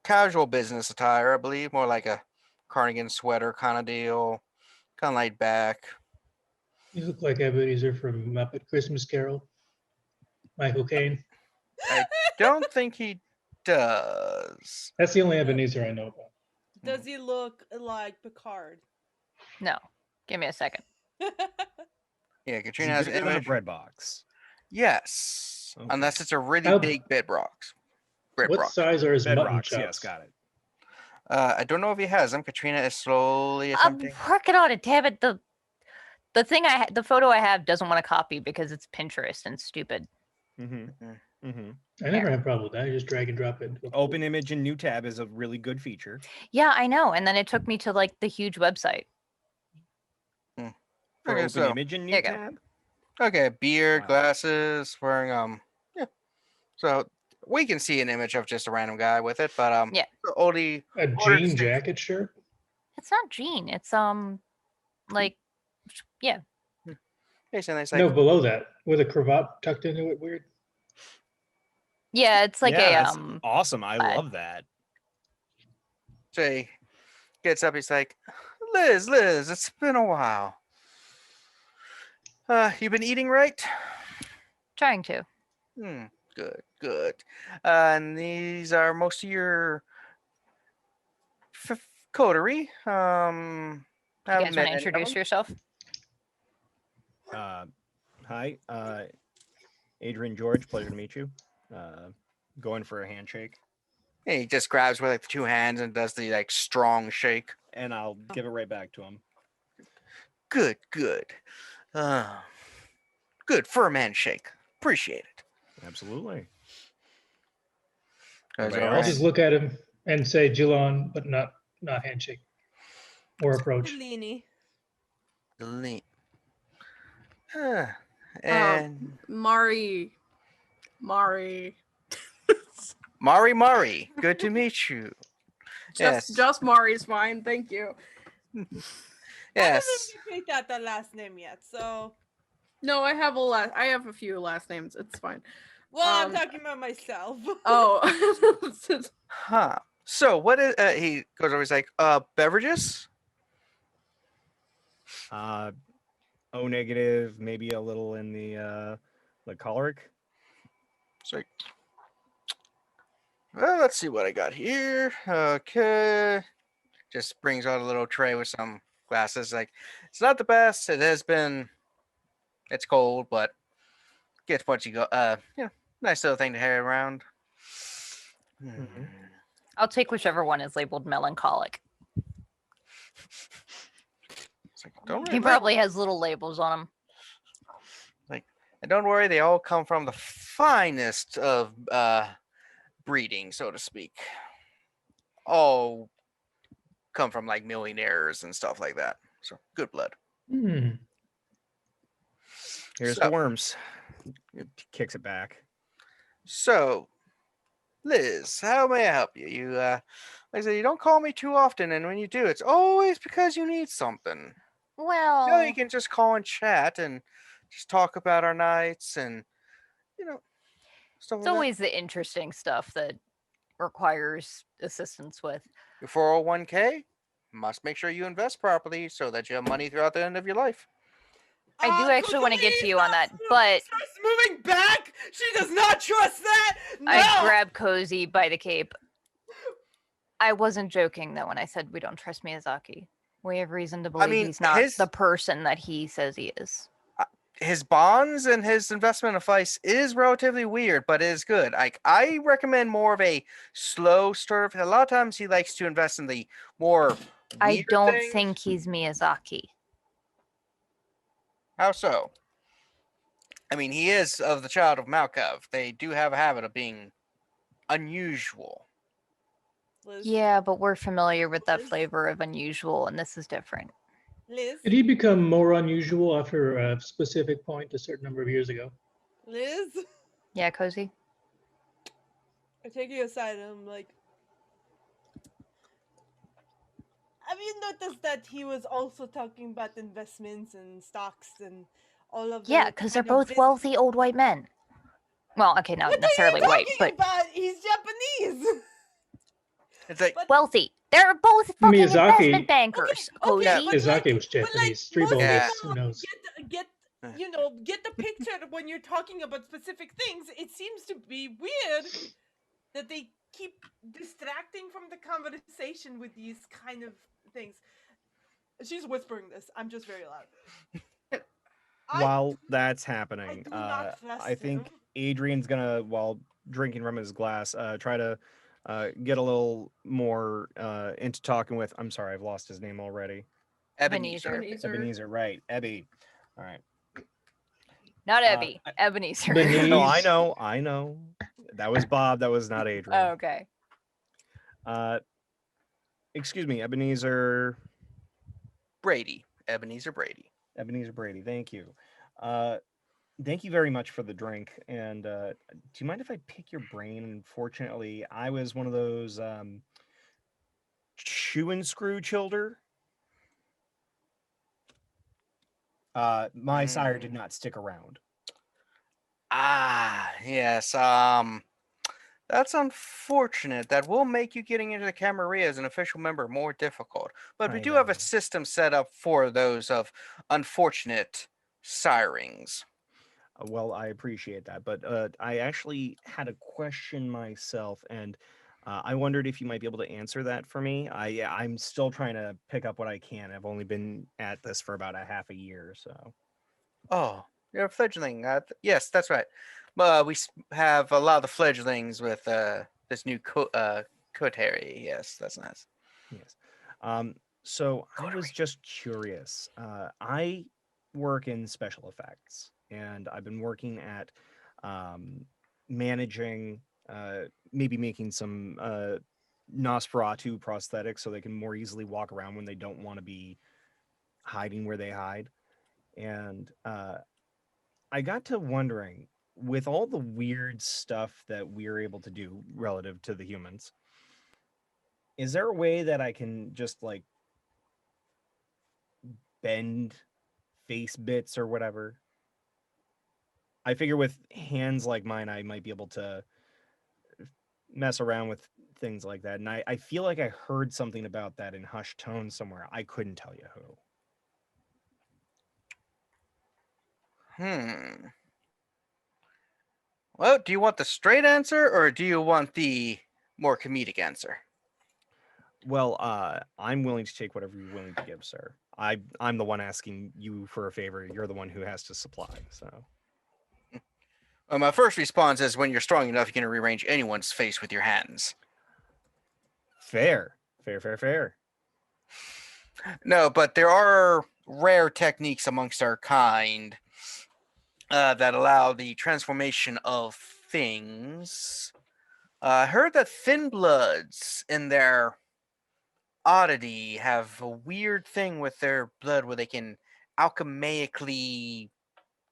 casual business attire, I believe, more like a cardigan sweater kind of deal, kind of laid back. You look like Ebenezer from Muppet Christmas Carol. Michael Caine. I don't think he does. That's the only Ebenezer I know about. Does he look like Picard? No, give me a second. Yeah, Is Katrina he has an bigger than a image. bread box? Yes, Okay. unless it's a really How- big bread box. Bread What box. size are his mutton Bedrocks, chops? yes, got it. I don't know if he has them. Katrina is slowly I'm attempting. working on it. Damn it! The thing the photo I have doesn't want to copy because it's Pinterest and stupid. Mm-hmm. Mm-hmm. I never have a problem with that. I just drag and drop it. into a Open image and new tab is a really good feature. Yeah, I know. And then it took me to like the huge website. For Okay, open so- image and new There you go. tab. Okay, beard, Wow. glasses, wearing yeah. So we can see an image of just a random guy with it, but Yeah. the oldie A order jean distinct- jacket shirt? It's not jean. It's like yeah. Basically, it's like No, below that, with a cravat tucked into it. Weird. Yeah, it's like yeah, a that's awesome. I plaid. love that. so he gets up. He's like, Liz, it's been a while. You been eating right? Trying to. Good. And these are most of your coterie. You haven't guys met want to any of introduce them. yourself? Hi, Adrian George. Pleasure to meet you. Going for a handshake, Yeah, he just grabs with like the two hands and does the like strong shake. and I'll give it right back to him. Good. Good firm handshake. Appreciate it. Absolutely. Guys, Anybody all I'll right. just look at him and say Jilon, but not handshake or approach. Bellini. Delete. And Mari. Mari, good to meet you. Yes. Just Mari is fine. Thank you. Yes. I haven't picked out the last name yet, so. No, I have a few last names. It's fine. Well, I'm Um, talking about myself. Oh. Huh. So what is he goes over, he's like, beverages? O negative, maybe a little in the choleric. It's like, well, let's see what I got here. Okay. Just brings out a little tray with some glasses. Like, it's not the best. It's cold, but gets what you go. Nice little thing to carry around. Mhm. I'll take whichever one is labeled melancholic. It's like, don't He worry, probably has little labels on him. and don't worry, they all come from the finest of breeding, so to speak. All come from like millionaires and stuff like that. So good blood. Here's So- the worms. It kicks it back. So, Liz, how may I help you? You, like I said, you don't call me too often, and when you do, it's always because you need something. Well, No, you can just call and chat and just talk about our nights and, stuff it's like always the interesting stuff that requires assistance with. that. Your 401k, must make sure you invest properly so that you have money throughout the end of your life. I do actually want to get to you on that, but Starts moving back. She does not trust that. No. I grab Cozy by the cape. I wasn't joking though when I said we don't trust Miyazaki. We have reason to believe mean, he's not his- the person that he says he is. his bonds and his investment of Vice is relatively weird, but it is good. Like I recommend more of a slow start. A lot of times he likes to invest in the more I weird don't things. think he's Miyazaki. How so? I mean, he is of the child of Malkav. They do have a habit of being unusual. Liz, Yeah, but we're familiar with that Liz? flavor of unusual, and this is different. Liz, Did he become more unusual after a specific point a certain number of years ago? Liz, Yeah, Cozy? I take you aside and I'm like, have you noticed that he was also talking about investments and stocks and all of the Yeah, because they're kind of both wealthy old white men. Well, okay, not What necessarily are you white, talking but about? He's Japanese. It's like But wealthy. They're both fucking Miyazaki- investment bankers, okay, Cozy. but like, Miyazaki was but like, Japanese. Three most Yeah. Who knows? get get the picture when you're talking about specific things. It seems to be weird that they keep distracting from the conversation with these kind of things. She's whispering this. I'm just very loud. While that's I happening, do not trust I think him. Adrian's gonna, while drinking from his glass, try to get a little more into talking with. I'm sorry, I've lost his name already. Ebenezer. Ebenezer. Ebenezer, right? Ebby. All right. Not Ebby, I- Ebenezer. No, I Beniz. know, I know. That was Bob. That was not Adrian. Oh, okay. Excuse me, Ebenezer. Brady. Ebenezer Brady. Ebenezer Brady. Thank you. Thank you very much for the drink. And do you mind if I pick your brain? Unfortunately, I was one of those chew and screw children. My sire did not stick around. Ah, yes. That's unfortunate. That will make you getting into the Camarilla as an official member more difficult. But we I do have know. a system set up for those of unfortunate sirings. Well, I appreciate that, but I actually had a question myself, and I wondered if you might be able to answer that for me. I'm still trying to pick up what I can. I've only been at this for about a half a year, so. Oh, you're a fledgling. Yes, that's right. We have a lot of the fledglings with this new coterie. Yes, that's nice. Yes. So I was just curious. I work in special effects, and I've been working at managing, maybe making some Nosferatu prosthetics so they can more easily walk around when they don't want to be hiding where they hide. And I got to wondering, with all the weird stuff that we're able to do relative to the humans, is there a way that I can just like bend face bits or whatever? I figure with hands like mine, I might be able to mess around with things like that. And I feel like I heard something about that in hushed tones somewhere. I couldn't tell you who. Well, do you want the straight answer or do you want the more comedic answer? Well, I'm willing to take whatever you're willing to give, sir. I'm the one asking you for a favor. You're the one who has to supply. So. Well, my first response is when you're strong enough, you can rearrange anyone's face with your hands. Fair. No, but there are rare techniques amongst our kind that allow the transformation of things. I heard that Thin Bloods in their oddity have a weird thing with their blood where they can alchemically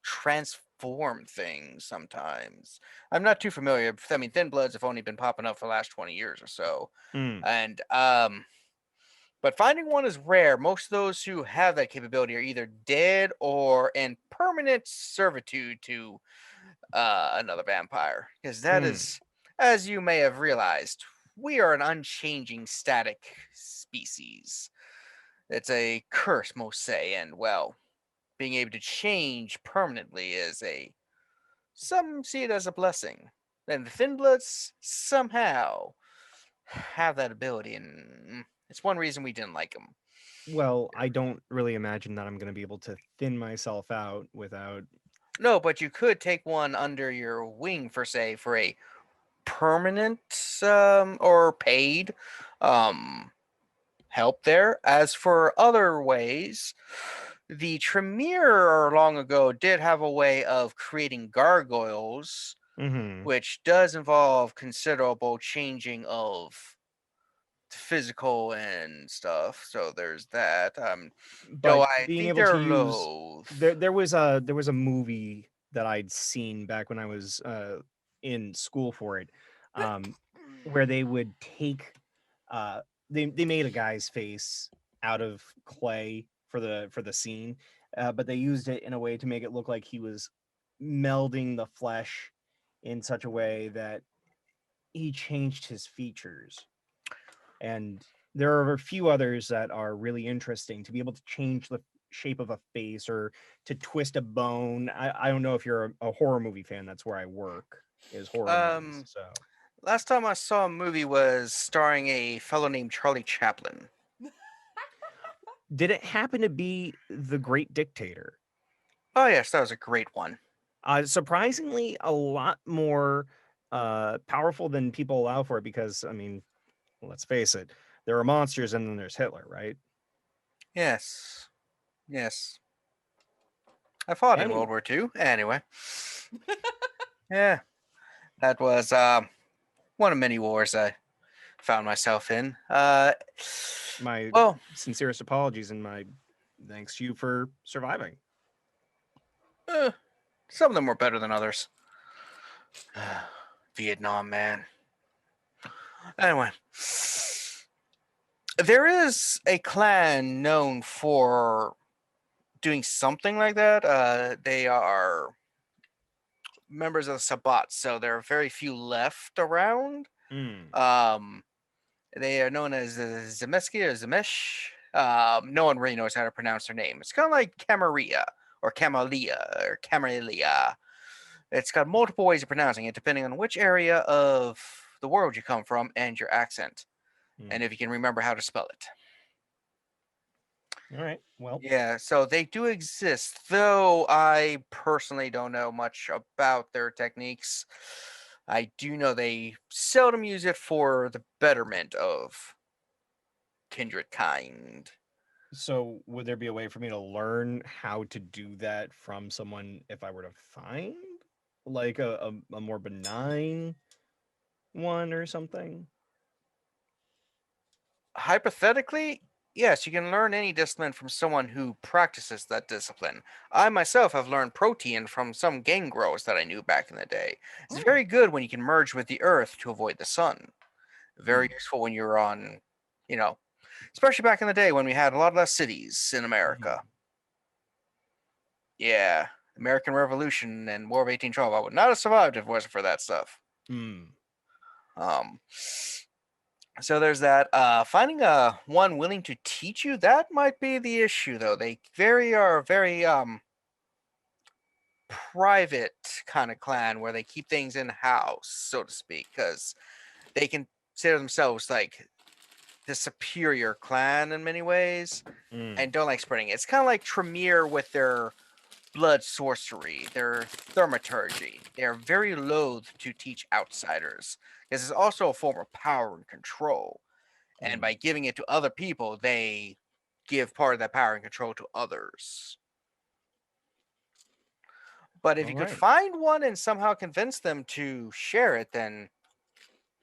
transform things sometimes. I'm not too familiar. I mean, Thin Bloods have only been popping up for the last 20 years or so. And but finding one is rare. Most of those who have that capability are either dead or in permanent servitude to another vampire. Because that is, as you may have realized, we are an unchanging, static species. It's a curse, most say, and well, being able to change permanently is some see it as a blessing. And the Thin Bloods somehow have that ability, and it's one reason we didn't like them. Well, I don't really imagine that I'm going to be able to thin myself out without. No, but you could take one under your wing for say for a permanent or paid um help there. As for other ways, the Tremere long ago did have a way of creating gargoyles, Mhm. which does involve considerable changing of physical and stuff. So there's that. Though But I being think able to they're use loath. there was a movie that I'd seen back when I was in school for it, where they would take uh they made a guy's face out of clay for the scene, but they used it in a way to make it look like he was melding the flesh in such a way that he changed his features. And there are a few others that are really interesting to be able to change the shape of a face or to twist a bone. I don't know if you're a horror movie fan. That's where I work, is horror movies. Um, So Last time I saw a movie was starring a fellow named Charlie Chaplin. did it happen to be The Great Dictator? Oh yes, that was a great one. Surprisingly, a lot more powerful than people allow for it, because I mean, let's face it, there are monsters and then there's Hitler, right? Yes, yes. I fought in Any World War II. Anyway, yeah, that was one of many wars I found myself in. my Well, sincerest apologies and my thanks to you for surviving. eh, some of them were better than others. Vietnam, man. Anyway, there is a clan known for doing something like that. They are members of the Sabbat, so there are very few left around. Mm. They are known as the Zemeski or Zemesh. No one really knows how to pronounce their name. It's kind of like Camarilla or Camalia or Camalia. It's got multiple ways of pronouncing it depending on which area of the world you come from and your accent, and if you can remember how to spell it. All right. Well, Yeah, so they do exist, though I personally don't know much about their techniques. I do know they seldom use it for the betterment of kindred kind. so would there be a way for me to learn how to do that from someone if I were to find like a more benign one or something? Hypothetically, yes, you can learn any discipline from someone who practices that discipline. I myself have learned protean from some gangrels that I knew back in the day. It's very good when you can merge with the earth to avoid the sun. Very useful when you're on, you know, especially back in the day when we had a lot less cities in America. Yeah, American Revolution and War of 1812. I would not have survived if it wasn't for that stuff. Mm. Um, so there's that. Finding one willing to teach you, that might be the issue, though. They are very private kind of clan where they keep things in house, so to speak, because they consider themselves like the superior clan in many ways Mm. and don't like spreading it. It's kind of like Tremere with their blood sorcery, their thaumaturgy. They are very loath to teach outsiders because it's also a form of power and control. And by giving it to other people, they give part of that power and control to others. But if you could find one and somehow convince them to share it, then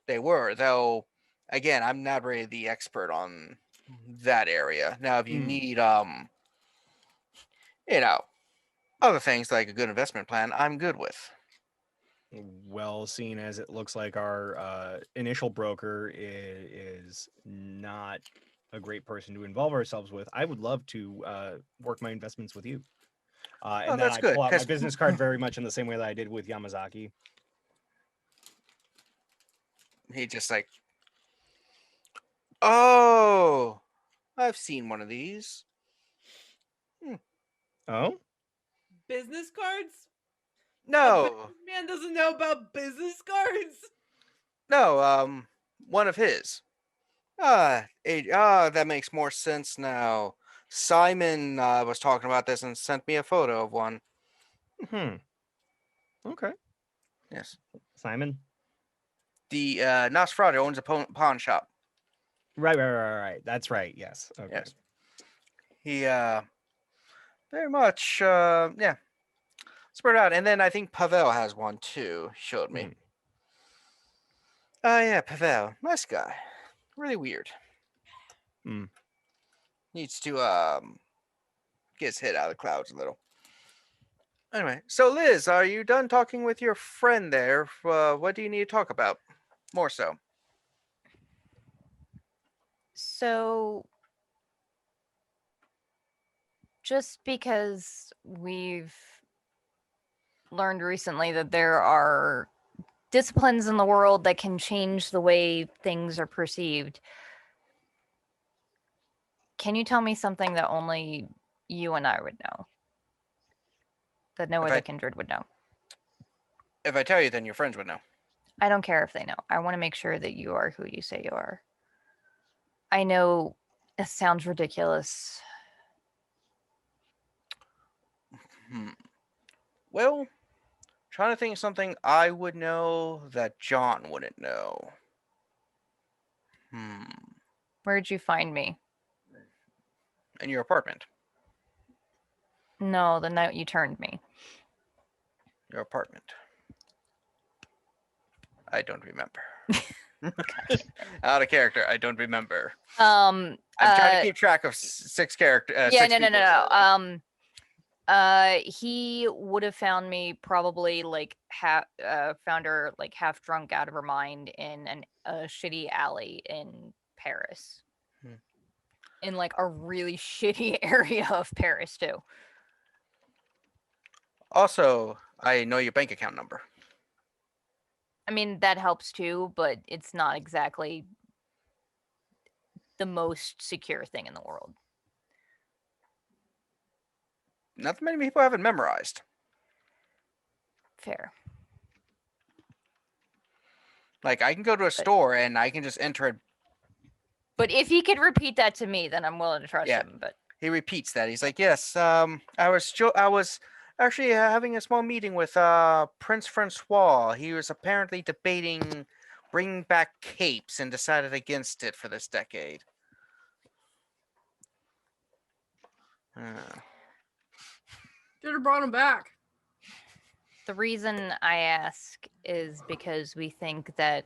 they were. Though, again, I'm not really the expert on that area. Now, if you need, you know, other things like a good investment plan, I'm good with. Well, seeing as it looks like our initial broker is not a great person to involve ourselves with, I would love to work my investments with you. And then that's I good, pull out my 'cause- business card very much in the same way that I did with Yamazaki. He just like, oh, I've seen one of these. Oh? Business cards? No, Man doesn't know about business cards. no, one of his. That makes more sense now. Simon was talking about this and sent me a photo of one. Hmm. Okay. Yes. Simon. The Nosferatu owns a pawn shop. Right. That's right. Yes. Okay. Yes. He very much spread out. And then I think Pavel has one too. He showed me. Oh yeah, Pavel. Nice guy. Really weird. Needs to get his head out of the clouds a little. Anyway, so Liz, are you done talking with your friend there? What do you need to talk about? More so. So, just because we've learned recently that there are disciplines in the world that can change the way things are perceived, can you tell me something that only you and I would know? That no other kindred would know? If I tell you, then your friends would know. I don't care if they know. I want to make sure that you are who you say you are. I know it sounds ridiculous. Well, trying to think of something I would know that John wouldn't know. Where'd you find me? In your apartment. No, the night you turned me. Your apartment. I don't remember. Out of character. I don't remember. I'm trying to keep track of 6 characters. Yeah, no. He would have found me probably like found her like half drunk out of her mind in a shitty alley in Paris. In like a really shitty area of Paris too. Also, I know your bank account number. I mean, that helps too, but it's not exactly the most secure thing in the world. Not that many people have it memorized. Fair. Like, I can go to a store and I can just enter it. But if he could repeat that to me, then I'm willing to trust him. But he repeats that. He's like, yes, I was actually having a small meeting with Prince Francois. He was apparently debating bringing back capes and decided against it for this decade. Should have brought him back. The reason I ask is because we think that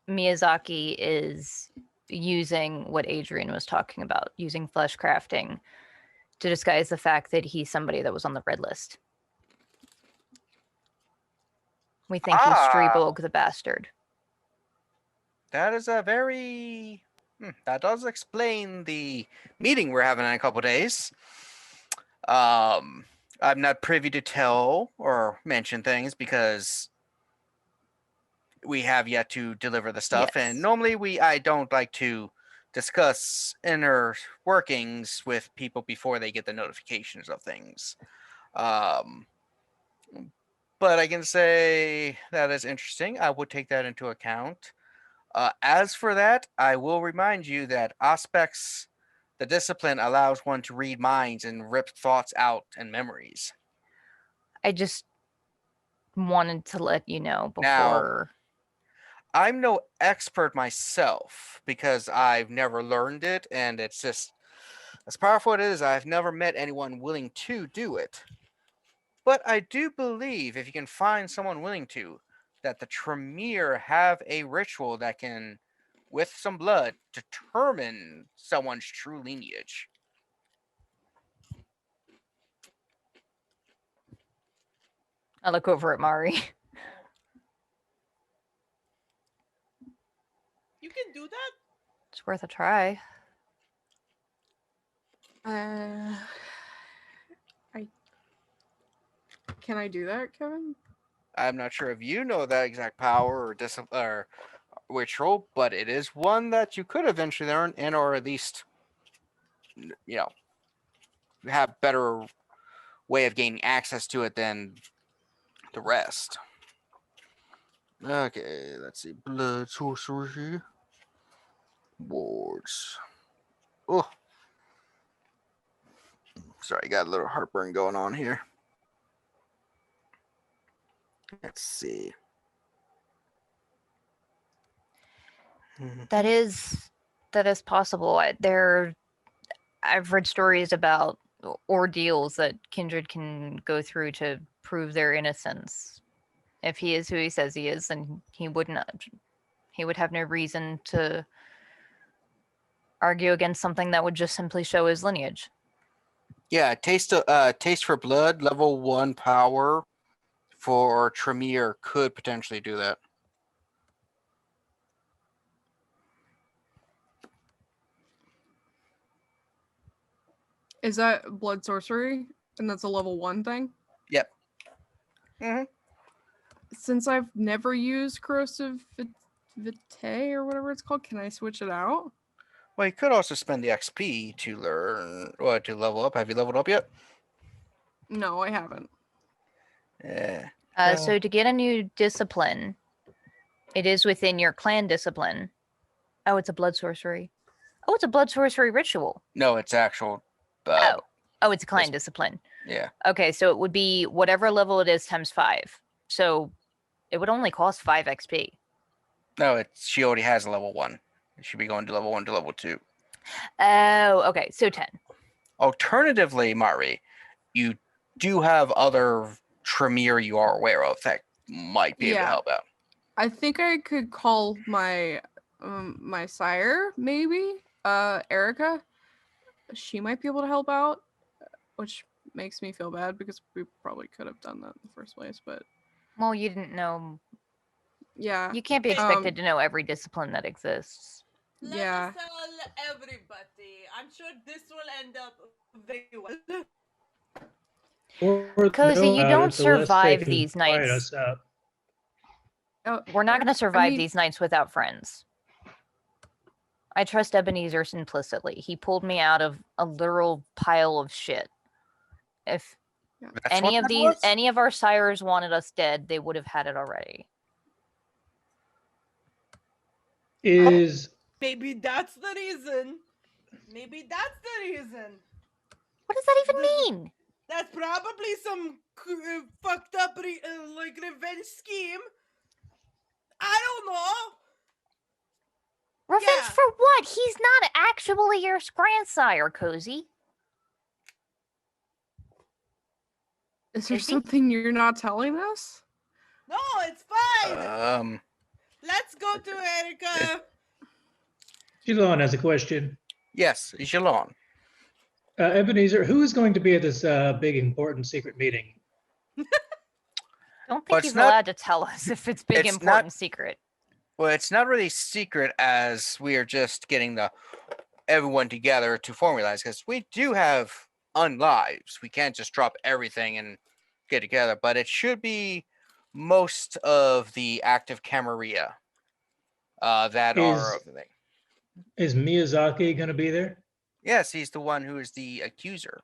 Miyazaki is using what Adrian was talking about, using flesh crafting to disguise the fact that he's somebody that was on the red list. We think he's Streebog the bastard. That is a very... that does explain the meeting we're having in a couple days. I'm not privy to tell or mention things because we have yet to deliver the stuff. Yes. And normally I don't like to discuss inner workings with people before they get the notifications of things. But I can say that is interesting. I would take that into account. As for that, I will remind you that aspects, the discipline allows one to read minds and rip thoughts out and memories. I just wanted to let you know before. Now, I'm no expert myself because I've never learned it, and it's just as powerful as it is. I've never met anyone willing to do it. But I do believe if you can find someone willing to, that the Tremere have a ritual that can, with some blood, determine someone's true lineage. I look over at Mari. You can do that? It's worth a try. Can I do that, Kevin? I'm not sure if you know that exact power or ritual, but it is one that you could eventually learn and or at least, have better way of gaining access to it than the rest. Okay, let's see. Blood sorcery. Wards. Oh, sorry, got a little heartburn going on here. Let's see. That is possible. I've read stories about ordeals that Kindred can go through to prove their innocence. If he is who he says he is, then he would have no reason to argue against something that would just simply show his lineage. Yeah, taste for blood, level 1 power for Tremere could potentially do that. Is that blood sorcery? And that's a level 1 thing? Yep. Mm-hmm. Since I've never used corrosive vitae or whatever it's called, can I switch it out? Well, you could also spend the XP to learn or to level up. Have you leveled up yet? No, I haven't. Yeah. So to get a new discipline, it is within your clan discipline. Oh, it's a blood sorcery. Oh, it's a blood sorcery ritual. No, it's actual. Oh, it's a clan discipline. Yeah. Okay, so it would be whatever level it is times 5. So it would only cost 5 XP. No, she already has a level 1. It should be going to level 1 to level 2. Oh, okay, so 10. Alternatively, Mari, you do have other Tremere you are aware of that might be able to help out. I think I could call my my sire, maybe, Erica. She might be able to help out, which makes me feel bad because we probably could have done that in the first place, but Well, you didn't know. yeah. You can't be expected to know every discipline that exists. Yeah. Let us tell everybody. I'm sure this will end up very well. Cozy, you don't the less they survive can these quiet nights. us out. Oh, We're not going to survive mean- these nights without friends. I trust Ebenezer implicitly. He pulled me out of a literal pile of shit. If That's any what of that these, was? any of our sires wanted us dead, they would have had it already. Is Maybe that's the reason. Maybe that's the reason. What does that even This- mean? That's probably some fucked up like revenge scheme. I don't know. Revenge Yeah. for what? He's not actually your grandsire, Cozy. Is there Is he? something you're not telling us? No, it's fine. Let's go to Erica. Jilon has a question. Yes, Jilon. Ebenezer, who is going to be at this big important secret meeting? Don't Well, think it's he's not- allowed to tell us if it's big, it's important not- secret. Well, it's not really secret as we are just getting everyone together to formalize because we do have unlives. We can't just drop everything and get together, but it should be most of the active Camarilla that are of the thing. Is Miyazaki going to be there? Yes, he's the one who is the accuser.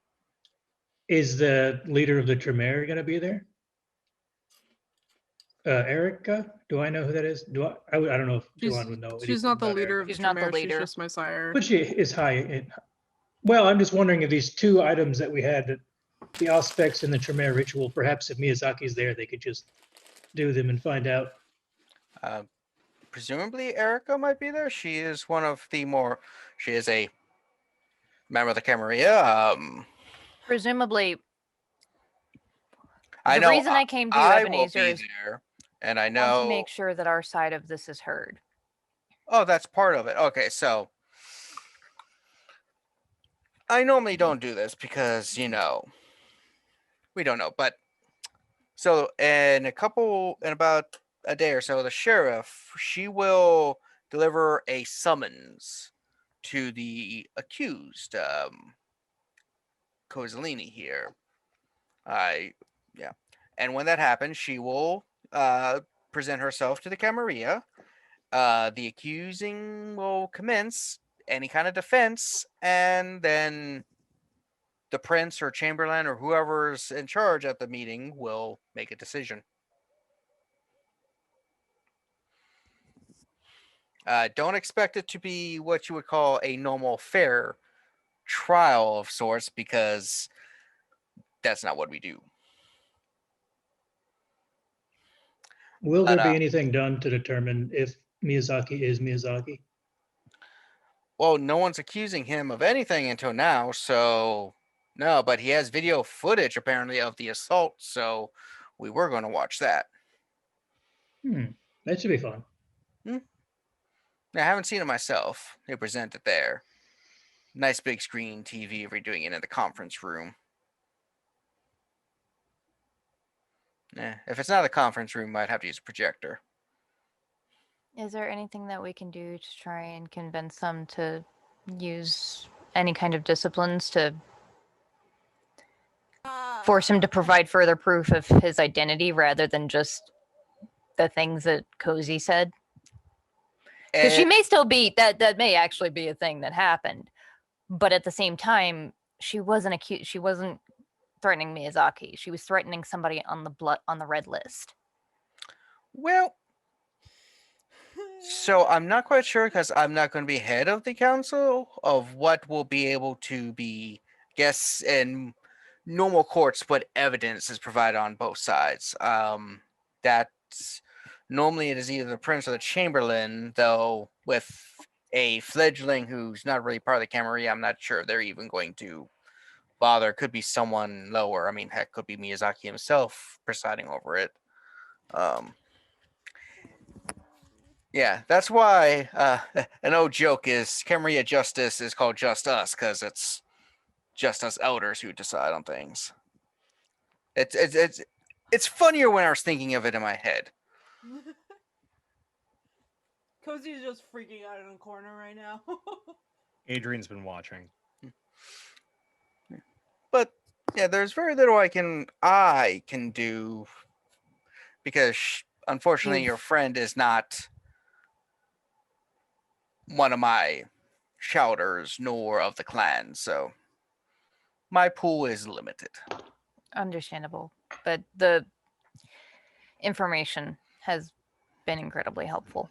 Is the leader of the Tremere going to be there? Erica? Do I know who that is? I don't know if Jilon would know. She's not the anything about leader Erica. of the She's not the Tremere, leader. She's just my sire. But she is high. Well, I'm just wondering if these 2 items that we had, the Auspex and the Tremere ritual, perhaps if Miyazaki's there, they could just do them and find out. Presumably, Erica might be there. She is one of the more. She is a member of the Camarilla. Presumably, I the know. reason I came to you, I will Ebenezer, be is there, and I want know. to make sure that our side of this is heard. Oh, that's part of it. Okay, so I normally don't do this because we don't know. But so in about a day or so, the sheriff, she will deliver a summons to the accused, Kozaline here. And when that happens, she will present herself to the Camarilla. The accusing will commence any kind of defense, and then the prince or chamberlain or whoever's in charge at the meeting will make a decision. Don't expect it to be what you would call a normal fair trial of sorts, because that's not what we do. Will But there be anything done to determine if Miyazaki is Miyazaki? well, no one's accusing him of anything until now, so no. But he has video footage apparently of the assault, so we were going to watch that. That should be fun. I haven't seen it myself. They present it there. Nice big screen TV if you're doing it in the conference room. If it's not a conference room, I'd have to use a projector. Is there anything that we can do to try and convince them to use any kind of disciplines to force him to provide further proof of his identity rather than just the things that Cozy said? Because she may still be that may actually be a thing that happened, but at the same time, she wasn't threatening Miyazaki. She was threatening somebody on the red list. Well, so I'm not quite sure, because I'm not going to be head of the council, of what will be able to be, guess, in normal courts, what evidence is provided on both sides. That's normally it is either the prince or the chamberlain, though with a fledgling who's not really part of the Camarilla, I'm not sure they're even going to bother. Could be someone lower. I mean, heck, could be Miyazaki himself presiding over it. Yeah, that's why an old joke is Camarilla justice is called just us, because it's just us elders who decide on things. It's funnier when I was thinking of it in my head. Cozy's just freaking out in a corner right now. Adrian's been watching. But yeah, there's very little I can do, because unfortunately your friend is not one of my shouters nor of the clan, so my pool is limited. Understandable, but the information has been incredibly helpful.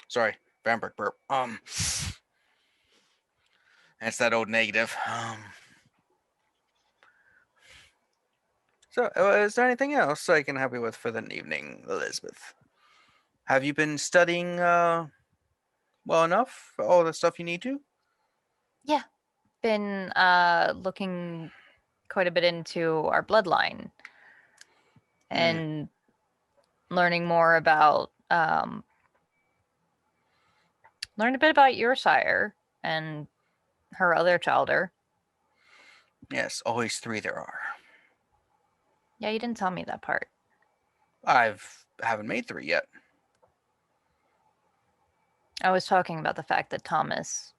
Sorry, vampire burp. That's that old negative. So, is there anything else I can help you with for the evening, Elizabeth? Have you been studying well enough for all the stuff you need to? Yeah, been looking quite a bit into our bloodline and learning more about learned a bit about your sire and her other childer. Yes, always 3 there are. Yeah, you didn't tell me that part. Haven't made 3 yet. I was talking about the fact that Thomas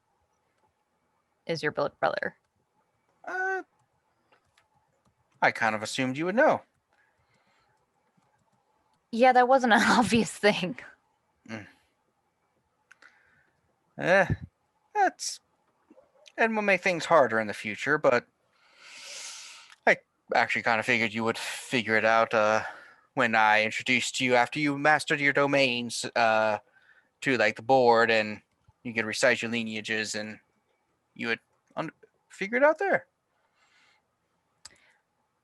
is your brother. I kind of assumed you would know. Yeah, that wasn't an obvious thing. It will make things harder in the future, but I actually kind of figured you would figure it out when I introduced you after you mastered your domains to like the board, and you could recite your lineages, and you would figure it out there.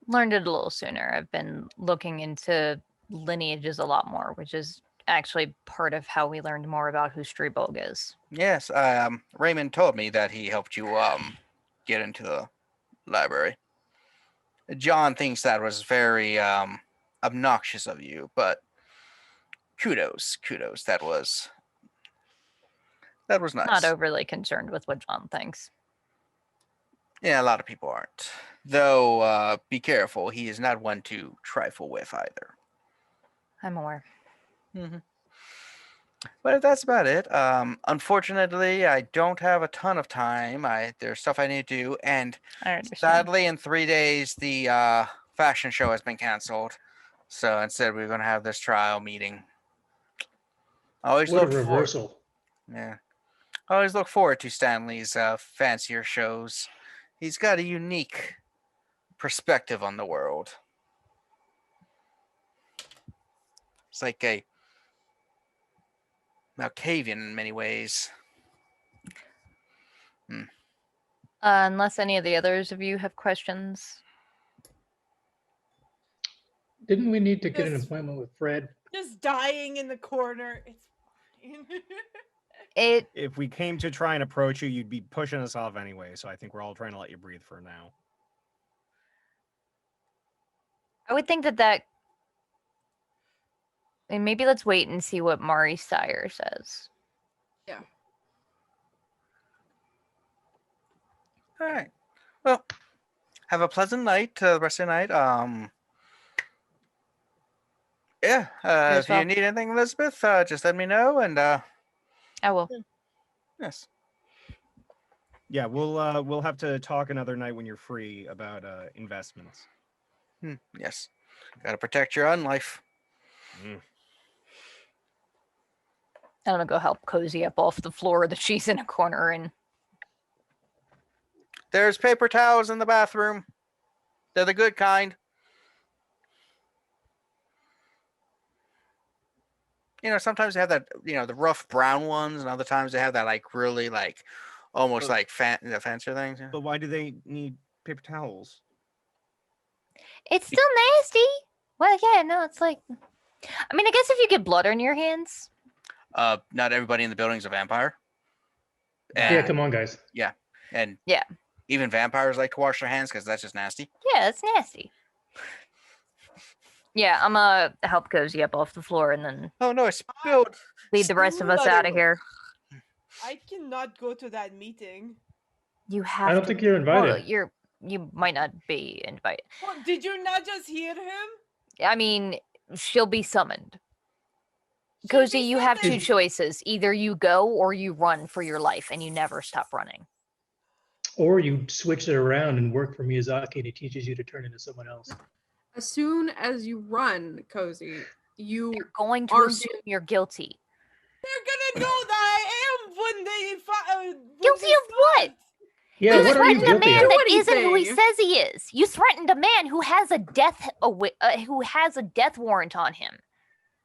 Learned it a little sooner. I've been looking into lineages a lot more, which is actually part of how we learned more about who Strebolg is. Yes, Raymond told me that he helped you get into the library. John thinks that was very obnoxious of you, but kudos. That was nice. Not overly concerned with what John thinks. Yeah, a lot of people aren't. Though, be careful. He is not one to trifle with either. I'm aware. But if that's about it, unfortunately, I don't have a ton of time. There's stuff I need to do, and sadly, in 3 days, the fashion show has been canceled. So instead, we're going to have this trial meeting. What a reversal. Yeah. I always look forward to Stanley's fancier shows. He's got a unique perspective on the world. It's like a Malkavian in many ways. Unless any of the others of you have questions. Didn't we need to get an Yes. appointment with Fred? Just dying in the corner. It's fine. If we came to try and approach you, you'd be pushing us off anyway. So I think we're all trying to let you breathe for now. I would think that and maybe let's wait and see what Mari Sire says. All right. Well, have a pleasant night. The rest of the night. Yeah. as If well. you need anything, Elizabeth, just let me know. And I will. yes. Yeah, we'll have to talk another night when you're free about investments. Yes. Got to protect your own life. I'm gonna go help Cozy up off the floor that she's in a corner in. There's paper towels in the bathroom. They're the good kind. You know, sometimes they have that, the rough brown ones, and other times they have that, like, really, like, almost Oh. like fancier things. Yeah. But why do they need paper towels? It's still nasty. Well, yeah, no, it's like. I mean, I guess if you get blood on your hands. Not everybody in the building's a vampire. Yeah, And, come on, guys. and Yeah. even vampires like to wash their hands because that's just nasty. Yeah, that's nasty. Yeah, I'm gonna help Cozy up off the floor and then Oh no, I spilled. lead the rest of us out of here. I cannot go to that meeting. You have. I don't think you're invited. Well, you might not be invited. What, did you not just hear him? I mean, she'll be summoned. She'll Cozy, be you have two summoned. choices: either you go or you run for your life, and you never stop running. Or you switch it around and work for Miyazaki and he teaches you to turn into someone else. As soon as you run, Cozy, you You're going to Are assume you're guilty. They're gonna know that I am when they Guilty of what? Yeah, You what are you threatened a guilty man of? that isn't who he Anything. says he is. You threatened a man who has a death warrant on him.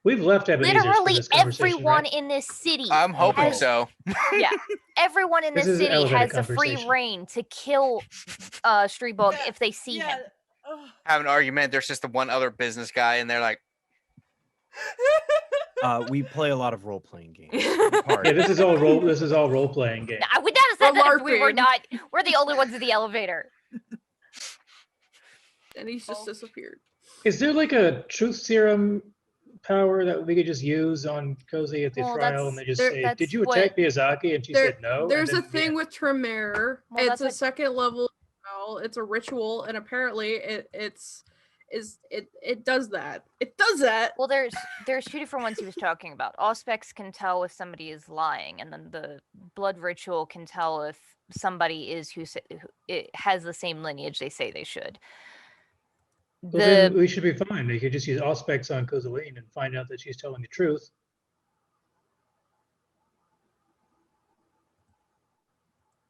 We've left Ebenezer for Literally this conversation, everyone right? in this city. I'm hoping has- so. Yeah, everyone in This this is an city elevated has a free conversation. reign to kill Streetbog Yeah, if they see him. ugh. Have an argument. There's just the one other business guy, and they're like, We play a lot of role playing games. Yeah, this is all role playing game. I would not have said We're that if we were LARPing. not. We're the only ones in the elevator. and he's just Oh. disappeared. Is there like a truth serum power that we could just use on Cozy at the Well, trial and they just there- say, that's "Did you what- attack Miyazaki?" And she There- said no. There's and a then, thing yeah. with Tremere. Well, It's that's a what- second level spell. It's a ritual, and apparently it does that. It does that. Well, there's two different ones he was talking about. Auspex can tell if somebody is lying, and then the blood ritual can tell if somebody is who it has the same lineage they say they should. Well, then we should be fine. We could just use Auspex on Kozaline and find out that she's telling the truth.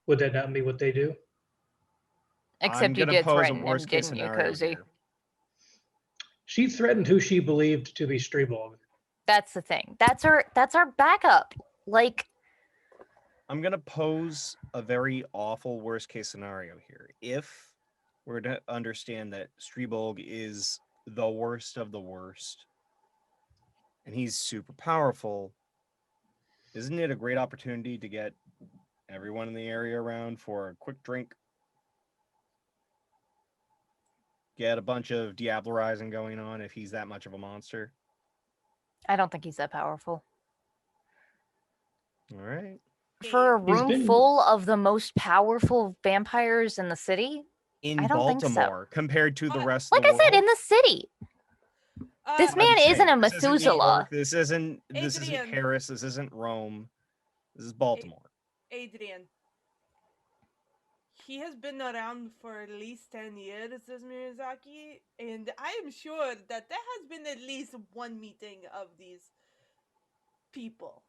Would that not be what they do? Except you gonna did pose a threaten him, worst case didn't you, scenario Cozy? here. She threatened who she believed to be Streebog. That's the thing. That's our backup. Like, I'm gonna pose a very awful worst case scenario here. If we're to understand that Strebolg is the worst of the worst, and he's super powerful, isn't it a great opportunity to get everyone in the area around for a quick drink? Get a bunch of Diablerizing going on if he's that much of a monster. I don't think he's that powerful. All right. For a He's room been- full of the most powerful vampires in the city, In I don't think so. Baltimore, compared to the rest like of I the said, world. in the city, this Uh, man I'm saying, isn't a this New Methuselah. York, This isn't Adrian. Paris. This isn't Rome. This is Baltimore. Adrian. He has been around for at least 10 years, this Miyazaki, and I am sure that there has been at least one meeting of these people.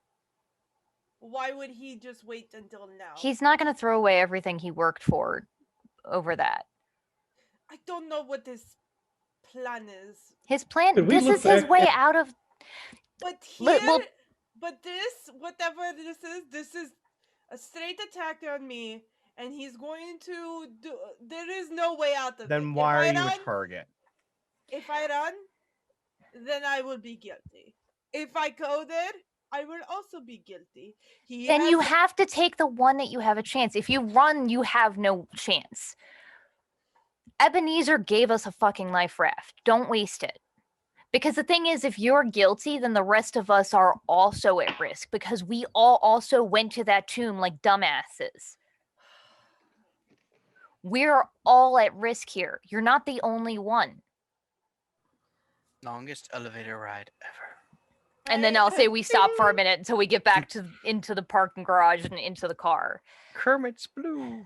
Why would he just wait until now? He's not going to throw away everything he worked for over that. I don't know what his plan is. His plan. Could we This look is his back way at- out of. But Li- here, well- but this, whatever this is a straight attack on me, and he's going to do. There is no way out of it. Then why are you a target? If I run, then I will be guilty. If I go there, I will also be guilty. Then you have to take the one that you have a chance. If you run, you have no chance. Ebenezer gave us a fucking life raft. Don't waste it. Because the thing is, if you're guilty, then the rest of us are also at risk because we all also went to that tomb like dumbasses. We're all at risk here. You're not the only one. Longest elevator ride ever. And then I'll say we stop for a minute until we get back into the parking garage and into the car. Kermit's blue.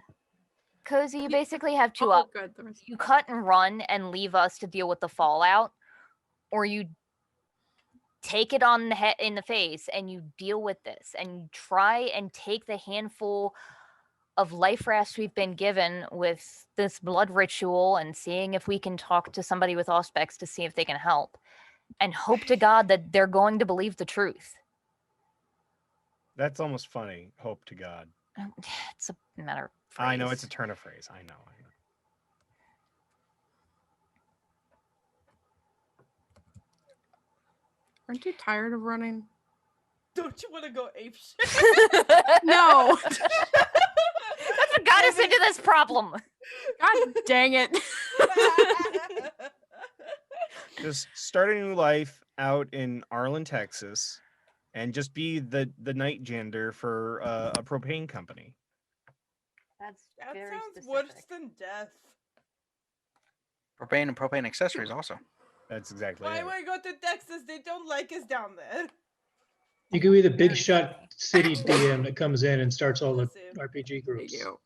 Cozy, you basically have two Oh, up. good. There was- You cut and run and leave us to deal with the fallout, or you take it on the head in the face and you deal with this and you try and take the handful of life rafts we've been given with this blood ritual and seeing if we can talk to somebody with Auspex to see if they can help and hope to God that they're going to believe the truth. That's almost funny. Hope to God. It's a matter of I know phrase. it's a turn of phrase. I know. Aren't you tired of running? Don't you want to go ape shit? No. That's what got us into this problem. God dang it. Just start a new life out in Arlen, Texas, and just be the night janitor for a propane company. That's That very sounds specific. worse than death. Propane and propane accessories also. That's exactly Why it. would I go to Texas? They don't like us down there. You could be the big Very shot city DM that comes in and starts all the Pussy. RPG Thank groups. you.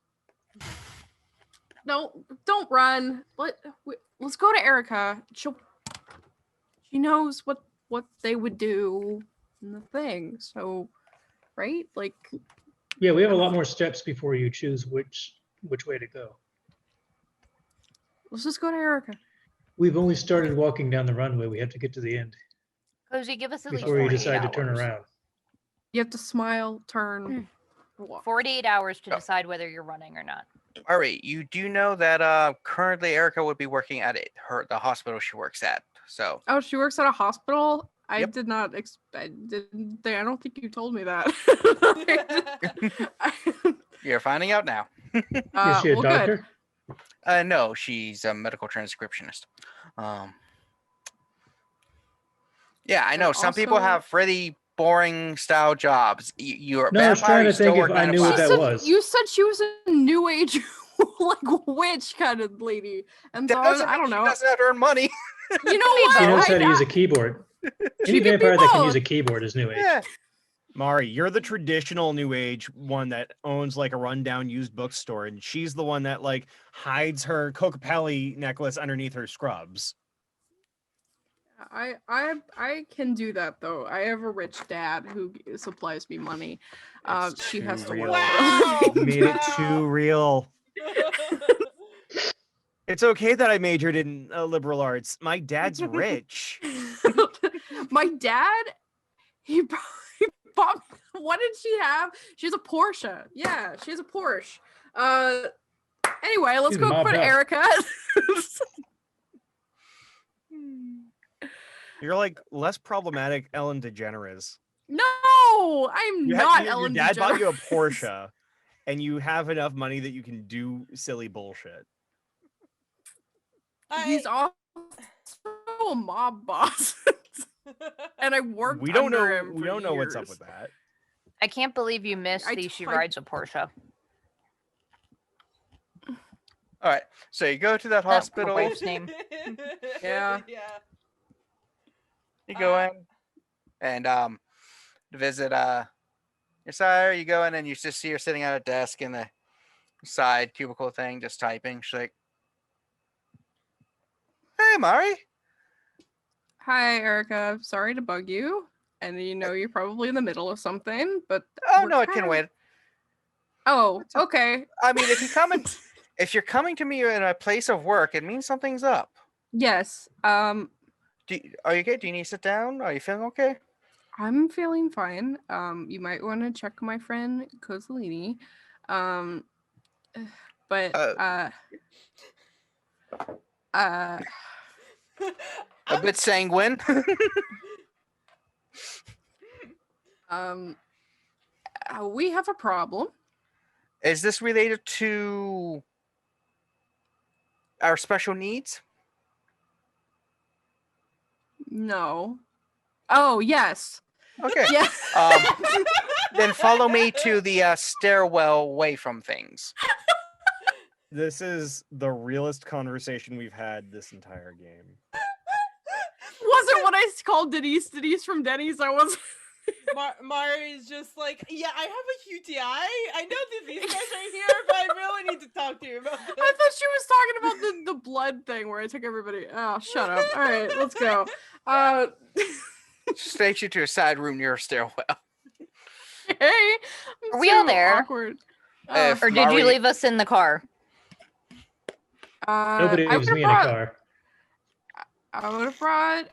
No, don't run. Let's go to Erica. She knows what they would do in the thing. So, right? Like, Yeah, we have a lot more steps before you choose which way to go. let's just go to Erica. We've only started walking down the runway. We have to get to the end Cozy, give us at least before you 48 decide to turn hours. around. You have to smile, turn, walk. 48 hours to Oh. decide whether you're running or not. All right, you do know that currently Erica would be working at the hospital she works at. So Oh, she works at a hospital. I Yep. did not expect. I don't think you told me that. you're finding out now. Is she a well, doctor? No, she's a medical transcriptionist. Yeah, I know. And Some people also- have really boring style jobs. You're a No, I was vampire, trying to you still think if work I 9 to knew what 5. that was. You said she was a new age, like witch kind of lady, and so That doesn't I don't mean know. She doesn't have to earn money. You know what? She knows how to I- use a keyboard. She Any could be vampire that can use both. a keyboard is new age. Yeah. Mari, you're the traditional new age one that owns like a rundown used bookstore, and she's the one that like hides her Kokapelli necklace underneath her scrubs. I can do that though. I have a rich dad who supplies me money. It's She has too to real. work. Wow. You made it too real. It's okay that I majored in liberal arts. My dad's rich. My dad, he bought. What did she have? She has a Porsche. Yeah, she has a Porsche. Anyway, let's She's go mobbed put up. Erica. You're like less problematic Ellen DeGeneres. No, I'm not your Ellen dad bought you a DeGeneres. Porsche, and you have enough money that you can do silly bullshit. He's also a mob boss, and I worked. We don't under know. him We for don't know what's up years. with that. I can't believe you missed I the she typed- rides a Porsche. All right. So you go to that That poor hospital. wife's name. Yeah. Yeah. You go in and to visit your sire. You go in and you just see her sitting at a desk in the side cubicle thing, just typing. She's like, "Hey, Mari." Hi, Erica. Sorry to bug you, and you know you're probably in the middle of something, but Oh we're no, it can kinda- wait. Oh, okay. I mean, if you're coming to me in a place of work, it means something's up. Yes. Do Are you okay? Do you need to sit down? Are you feeling okay? I'm feeling fine. You might want to check my friend Kozaline. Um, but A bit sanguine. We have a problem. Is this related to our special needs? No. Oh, yes. Okay. Yeah. Then follow me to the stairwell away from things. This is the realest conversation we've had this entire game. Wasn't what I called Denise from Denny's. I was. Mari's just like, yeah, I have a UTI. I know that these guys are here, but I really need to talk to you about this. I thought she was talking about the blood thing where I took everybody. Oh, shut up. All right, let's go. Just takes you to a side room near a stairwell. Hey, Are we all there? Awkward. If Or did you Mari- leave us in the car? Nobody I was would've me in a brought- car. I would have brought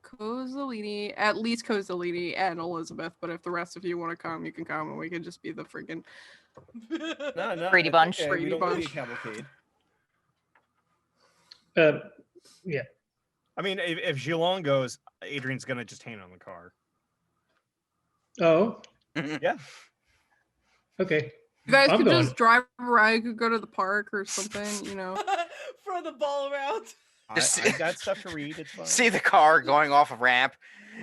Kozaline, at least Kozaline and Elizabeth. But if the rest of you want to come, you can come, and we can just be the freaking. No, Brady it's Bunch. Okay. Brady We don't want to be a Bunch. cavalcade. Yeah. I mean, if Jilon goes, Adrian's gonna just hang on the car. Oh, Yeah. okay. You guys I'm could going. just drive around. You could go to the park or something. Throw the ball around. Just- I got stuff to read. It's fine. See the car going off a ramp,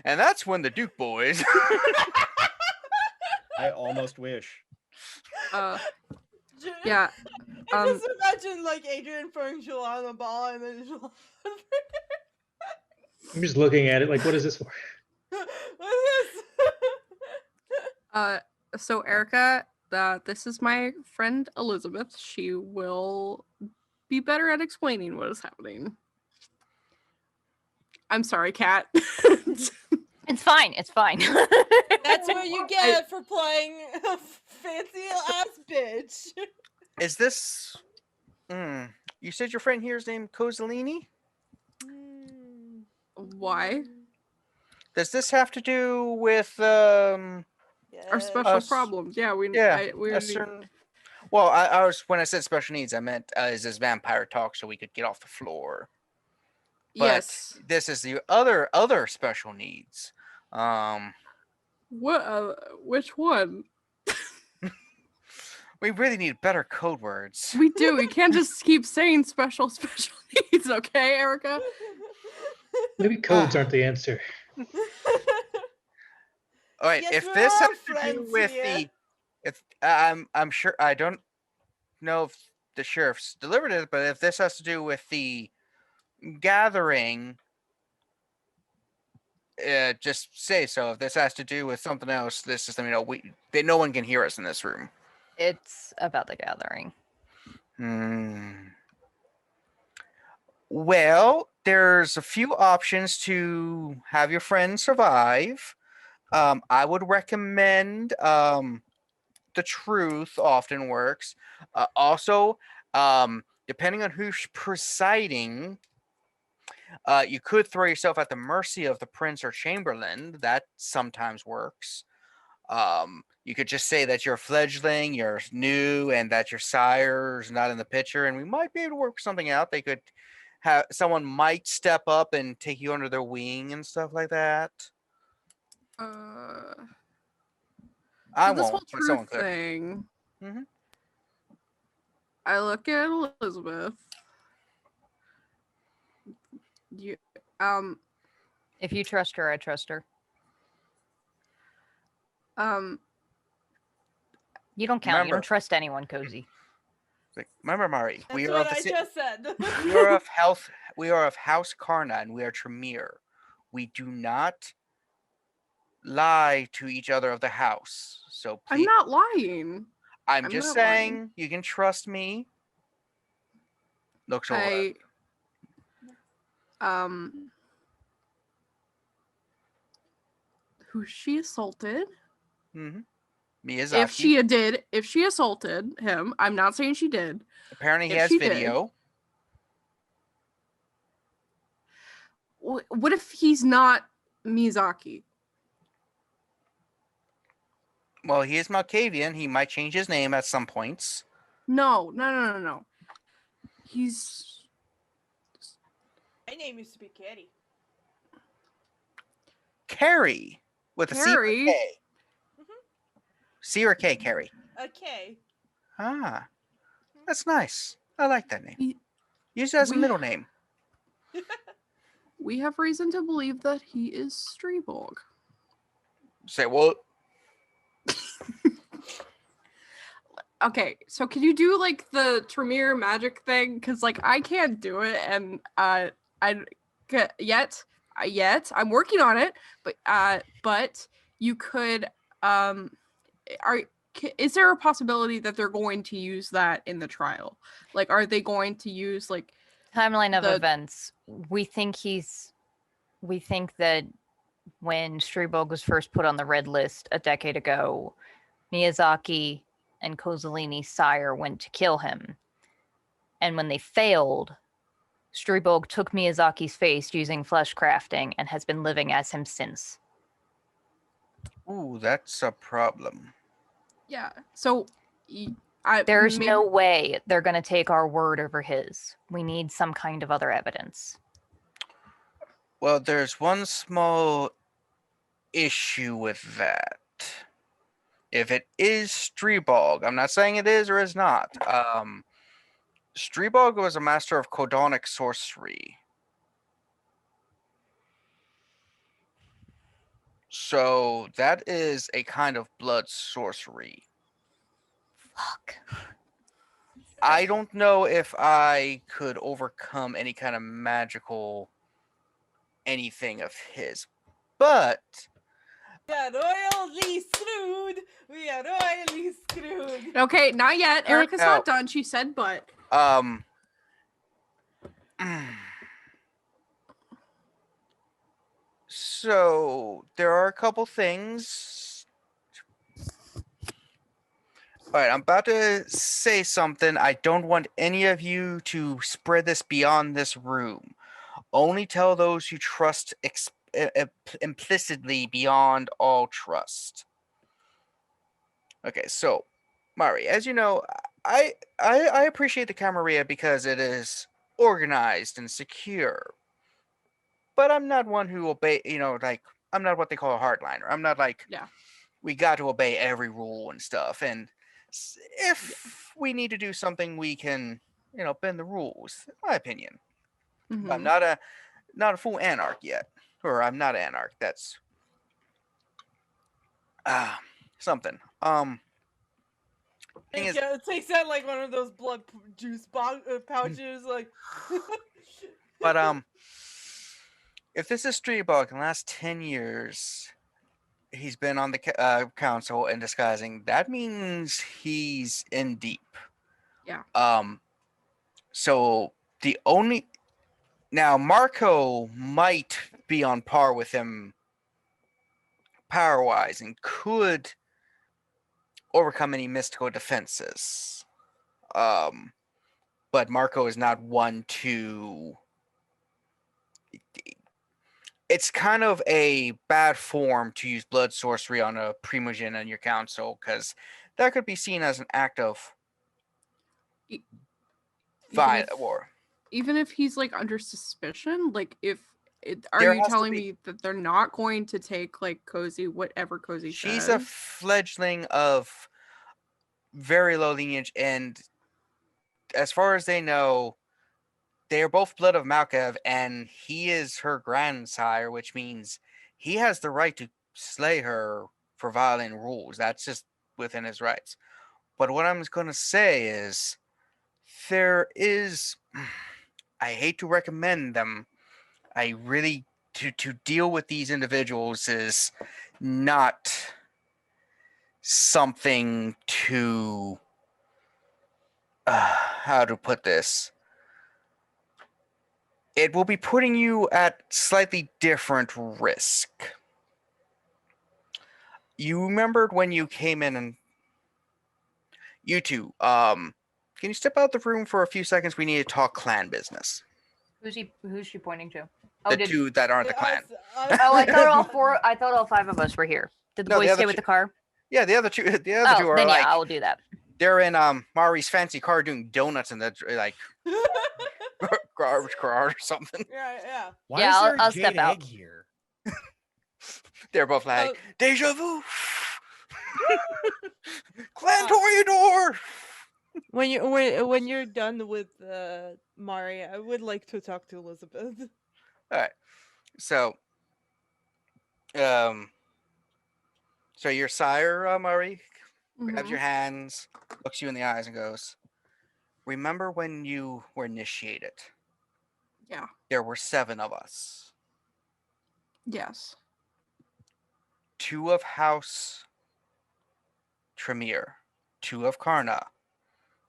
and that's when the Duke boys. I almost wish. Yeah. I just imagine like Adrian throwing Jilon a ball and then Jilon. I'm just looking at it like, what is this for? What is this? So Erica, this is my friend Elizabeth. She will be better at explaining what is happening. I'm sorry, Kat. It's fine. It's fine. That's what you get for playing a fancy ass bitch. Is this? You said your friend here is named Kozaline? Why? Does this have to do with Our special Us- problems. Yeah, we a already- certain? Well, I was when I said special needs, I meant is this vampire talk so we could get off the floor. But yes. this is the other special needs. What? Which one? We really need better code words. We do. We can't just keep saying special needs, okay, Erica? Maybe codes aren't the answer. All right, Yes, if we're this all has to do friends with here. I'm sure I don't know if the sheriff's delivered it, but if this has to do with the gathering, just say so. If this has to do with something else, this is no one can hear us in this room. It's about the gathering. Well, there's a few options to have your friend survive. I would recommend the truth often works. Also, depending on who's presiding, you could throw yourself at the mercy of the prince or chamberlain. That sometimes works. You could just say that you're a fledgling, you're new, and that your sire's not in the picture, and we might be able to work something out. They could have someone might step up and take you under their wing and stuff like that. I So this won't, whole but someone truth could. thing. Mhm. I look at Elizabeth. You, If you trust her, I trust her. You don't count. You Remember- don't trust anyone, Cozy. Remember, Mari, That's we are what of the I ci- just said. we are of health. We are of House Karna, and we are Tremere. We do not lie to each other of the house. So I'm please, not lying. I'm I'm just not saying lying. you can trust me. Looks over. Who she assaulted? Mm-hmm. Miyazaki. If she assaulted him, I'm not saying she did. Apparently he if has she did- video. what if he's not Miyazaki? Well, he is Malkavian. He might change his name at some points. No. He's My name used to be Kitty. Carrie with a C or a Carrie. K. C or a K, Carrie. Okay. Ah, that's nice. I like that name. He- Use it as a we- middle name. We have reason to believe that he is Streeborg. Say what? Okay, so can you do like the Tremere magic thing? Because like I can't do it, and yet I'm working on it. But you could is there a possibility that they're going to use that in the trial? Like, are they going to use like Timeline of the- events. We think that when Streeborg was first put on the red list a decade ago, Miyazaki and Kozalini's sire went to kill him. And when they failed, Streeborg took Miyazaki's face using flesh crafting and has been living as him since. Ooh, that's a problem. Yeah. So There's maybe- no way they're going to take our word over his. We need some kind of other evidence. Well, there's one small issue with that. If it is Streeborg, I'm not saying it is or is not. Streeborg was a master of codonic sorcery. So that is a kind of blood sorcery. Fuck. I don't know if I could overcome any kind of magical anything of his, but We are royally screwed. We are royally screwed. Okay, not yet. Erica's No. not done. She said, but so there are a couple things. All right, I'm about to say something. I don't want any of you to spread this beyond this room. Only tell those you trust implicitly beyond all trust. Okay, so Mari, as you know, I appreciate the Camarilla because it is organized and secure. But I'm not one who obey. Like I'm not what they call a hardliner. I'm not like Yeah. we got to obey every rule and stuff. And if we need to do something, we can bend the rules. In my opinion. mhm. I'm not a full anarch yet, or I'm not anarch. That's something. Thing is, It takes out like one of those blood juice pouches, like. but if this is Streeborg in the last 10 years, he's been on the council and disguising. That means he's in deep. Yeah. So the only now Marco might be on par with him power-wise and could overcome any mystical defenses. But Marco is not one to. It's kind of a bad form to use blood sorcery on a primogen in your council because that could be seen as an act of violence. Even if he's like under suspicion, like are There you has to telling be- me that they're not going to take like Cozy, whatever Cozy She's says? a fledgling of very low lineage, and as far as they know, they are both blood of Malkav, and he is her grandsire, which means he has the right to slay her for violating rules. That's just within his rights. But what I'm going to say is, there is, I hate to recommend them. I really, to deal with these individuals is not something to, how to put this. It will be putting you at slightly different risk. You remembered when you came in and you two, can you step out the room for a few seconds? We need to talk clan business. Who's she pointing to? The two that aren't the clan. Oh, I thought all four. I thought all five of us were here. Did the No, the boys other stay with two- the car? Yeah, the other two. The other two Oh, are then like yeah, I will do that. they're in Mari's fancy car doing donuts in the like garbage car or something. Yeah. Why Yeah, is there I'll a step jade out. egg here? They're both like Oh. deja vu. Clan Toreador. When you're done with Mari, I would like to talk to Elizabeth. All right. So, so your sire, Murray, grabs Mhm. your hands, looks you in the eyes, and goes, "Remember when you were initiated? Yeah. There were 7 of us. Yes. 2 of House Tremere, 2 of Karna,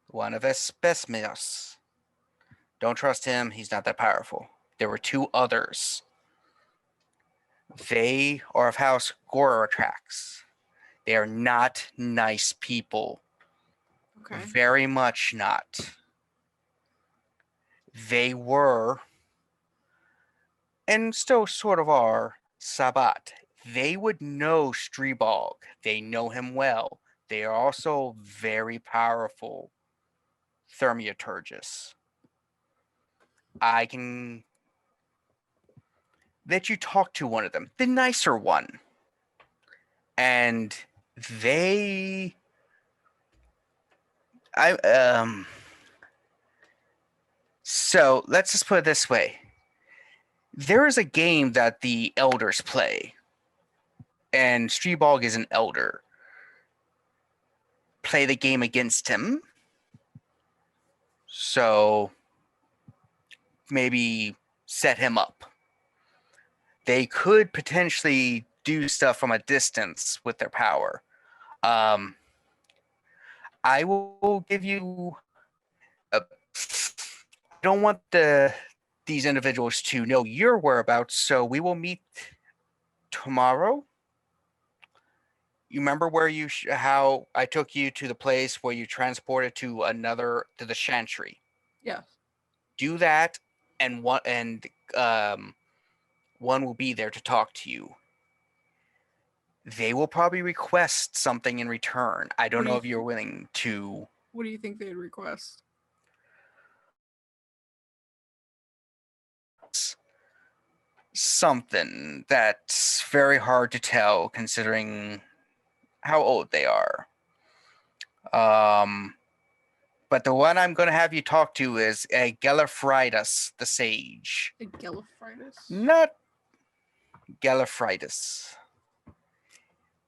1 of Espesmios. Don't trust him; he's not that powerful. There were 2 others. They are of House Goratrax. They are not nice people. Okay. Very much not. They were, and still sort of are, Sabat. They would know Streebog. They know him well. They are also very powerful Thermiaturgists. I can let you talk to one of them, the nicer one. And they so let's just put it this way. There is a game that the elders play, and Streebog is an elder. Play the game against him. So maybe set him up. They could potentially do stuff from a distance with their power. I will give you I don't want these individuals to know your whereabouts, so we will meet tomorrow. You remember where how I took you to the place where you transported to the Chantry? Yes. Do that, and one will be there to talk to you. They will probably request something in return. I don't What do know you if you're willing to. What do you think they'd request? Something that's very hard to tell considering how old they are. But the one I'm going to have you talk to is a Gallifridus, the Sage. A Gallifridus? Not Gallifridus.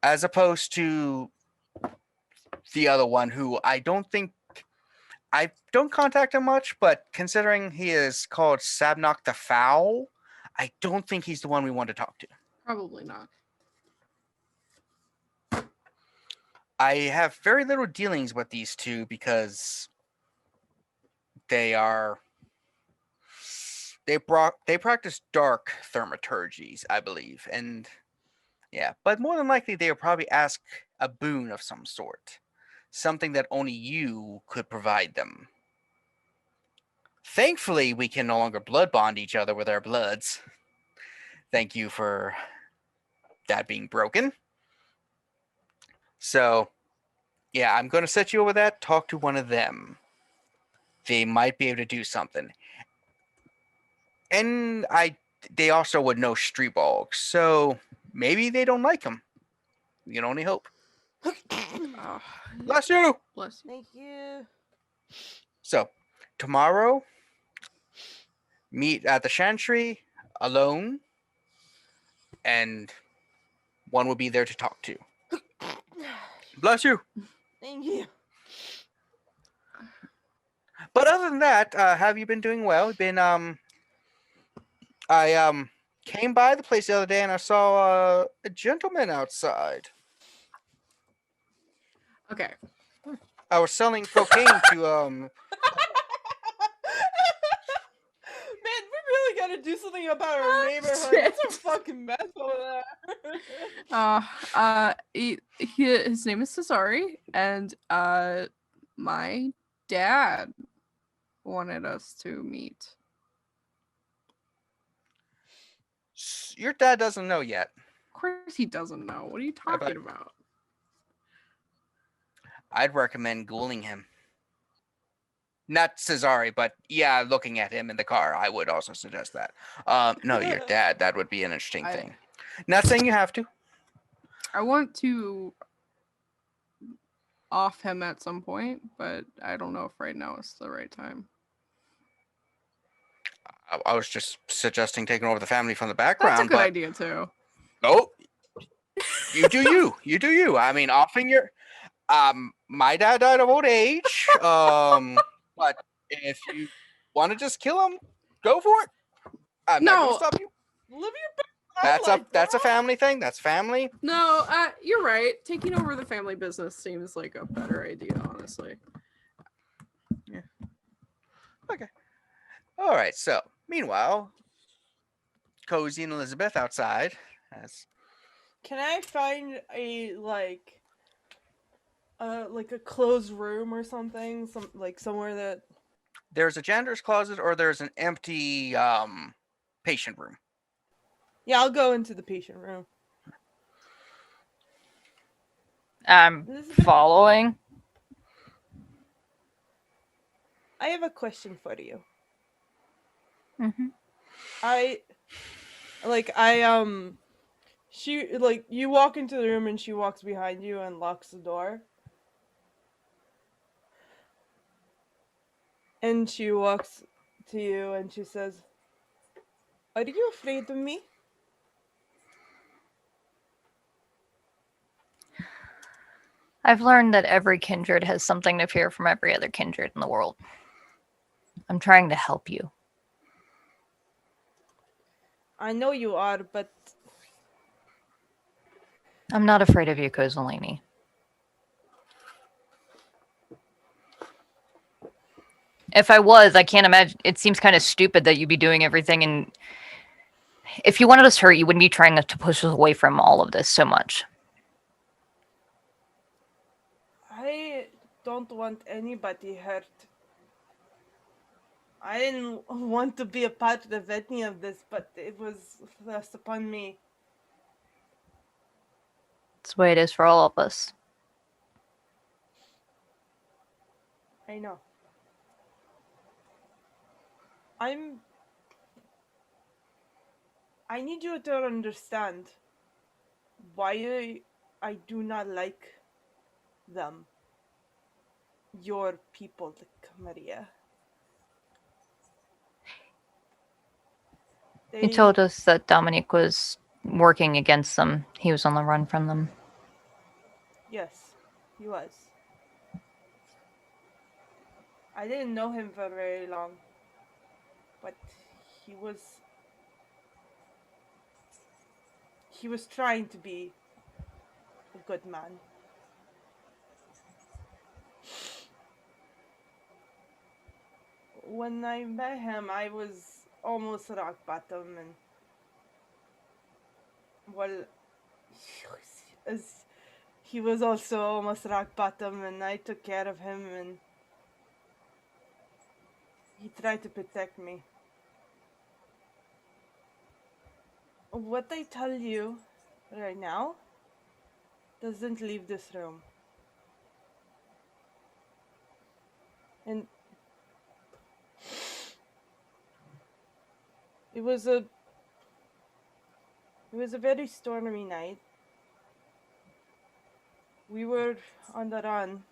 As opposed to the other one, who I don't contact him much, but considering he is called Sabnok the Foul, I don't think he's the one we want to talk to. Probably not. I have very little dealings with these two because they practice dark thaumaturgies, I believe, and yeah, but more than likely they will probably ask a boon of some sort, something that only you could provide them. Thankfully, we can no longer blood bond each other with our bloods. Thank you for that being broken. So, yeah, I'm going to set you over that. Talk to one of them. They might be able to do something. And they also would know Streebog, so maybe they don't like him. We can only hope. Oh, Bless you! bless you. Thank you. So, tomorrow, meet at the Chantry alone, and one will be there to talk to. Bless you! Thank you. But other than that, have you been doing well? I came by the place the other day and I saw a gentleman outside. Okay. I was selling cocaine to Man, we really gotta do something about our neighborhood. It's a fucking mess over there. His name is Cesari, and my dad wanted us to meet. Your dad doesn't know yet. Of course he doesn't know. What are you I bet. talking about? I'd recommend ghouling him. Not Cesare, but yeah, looking at him in the car, I would also suggest that. No, your dad. That would be an interesting thing. Not saying you have to. I want to off him at some point, but I don't know if right now is the right time. I was just suggesting taking over the family from the That's background. a good idea too. Oh, you do you. You do you. I mean, offing your. My dad died of old age. But if you want to just kill him, go for it. I'm not going to No. stop you. Live your best life, That's a bro. family thing. That's family. No, you're right. Taking over the family business seems like a better idea, honestly. Okay. All right. So, meanwhile, Cozy and Elizabeth outside. Can I find a like a closed room or something? Somewhere that. There's a janitor's closet or there's an empty patient room. Yeah, I'll go into the patient room. I'm Elizabeth? following. I have a question for you. Mm-hmm. You walk into the room and she walks behind you and locks the door. And she walks to you and she says, "Are you afraid of me?" I've learned that every kindred has something to fear from every other kindred in the world. I'm trying to help you. I know you are, but I'm not afraid of you, Kozaline. If I was, I can't imagine. It seems kind of stupid that you'd be doing everything. And if you wanted us hurt, you wouldn't be trying to push us away from all of this so much. I don't want anybody hurt. I didn't want to be a part of any of this, but it was thrust upon me. It's the way it is for all of us. I know. I need you to understand why I do not like them. Your people, Maria. He told us that Dominic was working against them. He was on the run from them. Yes, he was. I didn't know him for very long, but he was trying to be a good man. When I met him, I was almost rock bottom, and he was also almost rock bottom, and I took care of him, and he tried to protect me. What I tell you right now doesn't leave this room. And it was a very stormy night. We were on the run.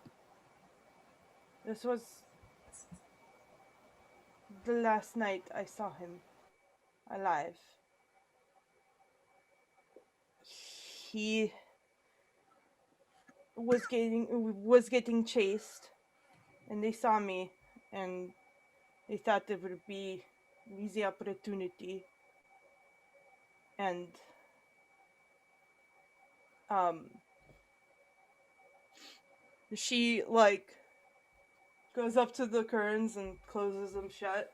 This was the last night I saw him alive. He was getting chased, and they saw me, and they thought it would be an easy opportunity. And she goes up to the curtains and closes them shut.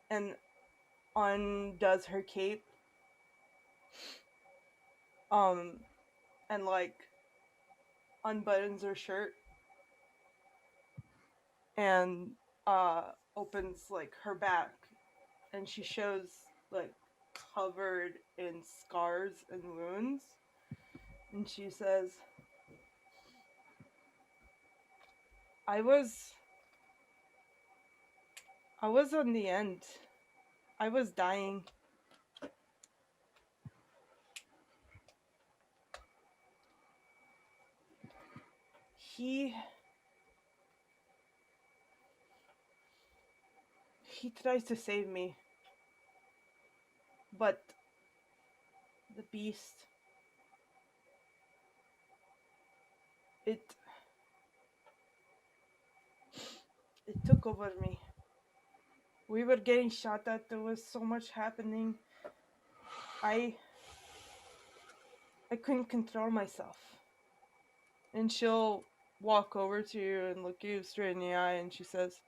And undoes her cape. And unbuttons her shirt. And opens her back and she shows like covered in scars and wounds, and she says, I was on the end. I was dying. He tries to save me, but the beast, it took over me. We were getting shot at. There was so much happening. I couldn't control myself. And she'll walk over to you and look you straight in the eye, and she says,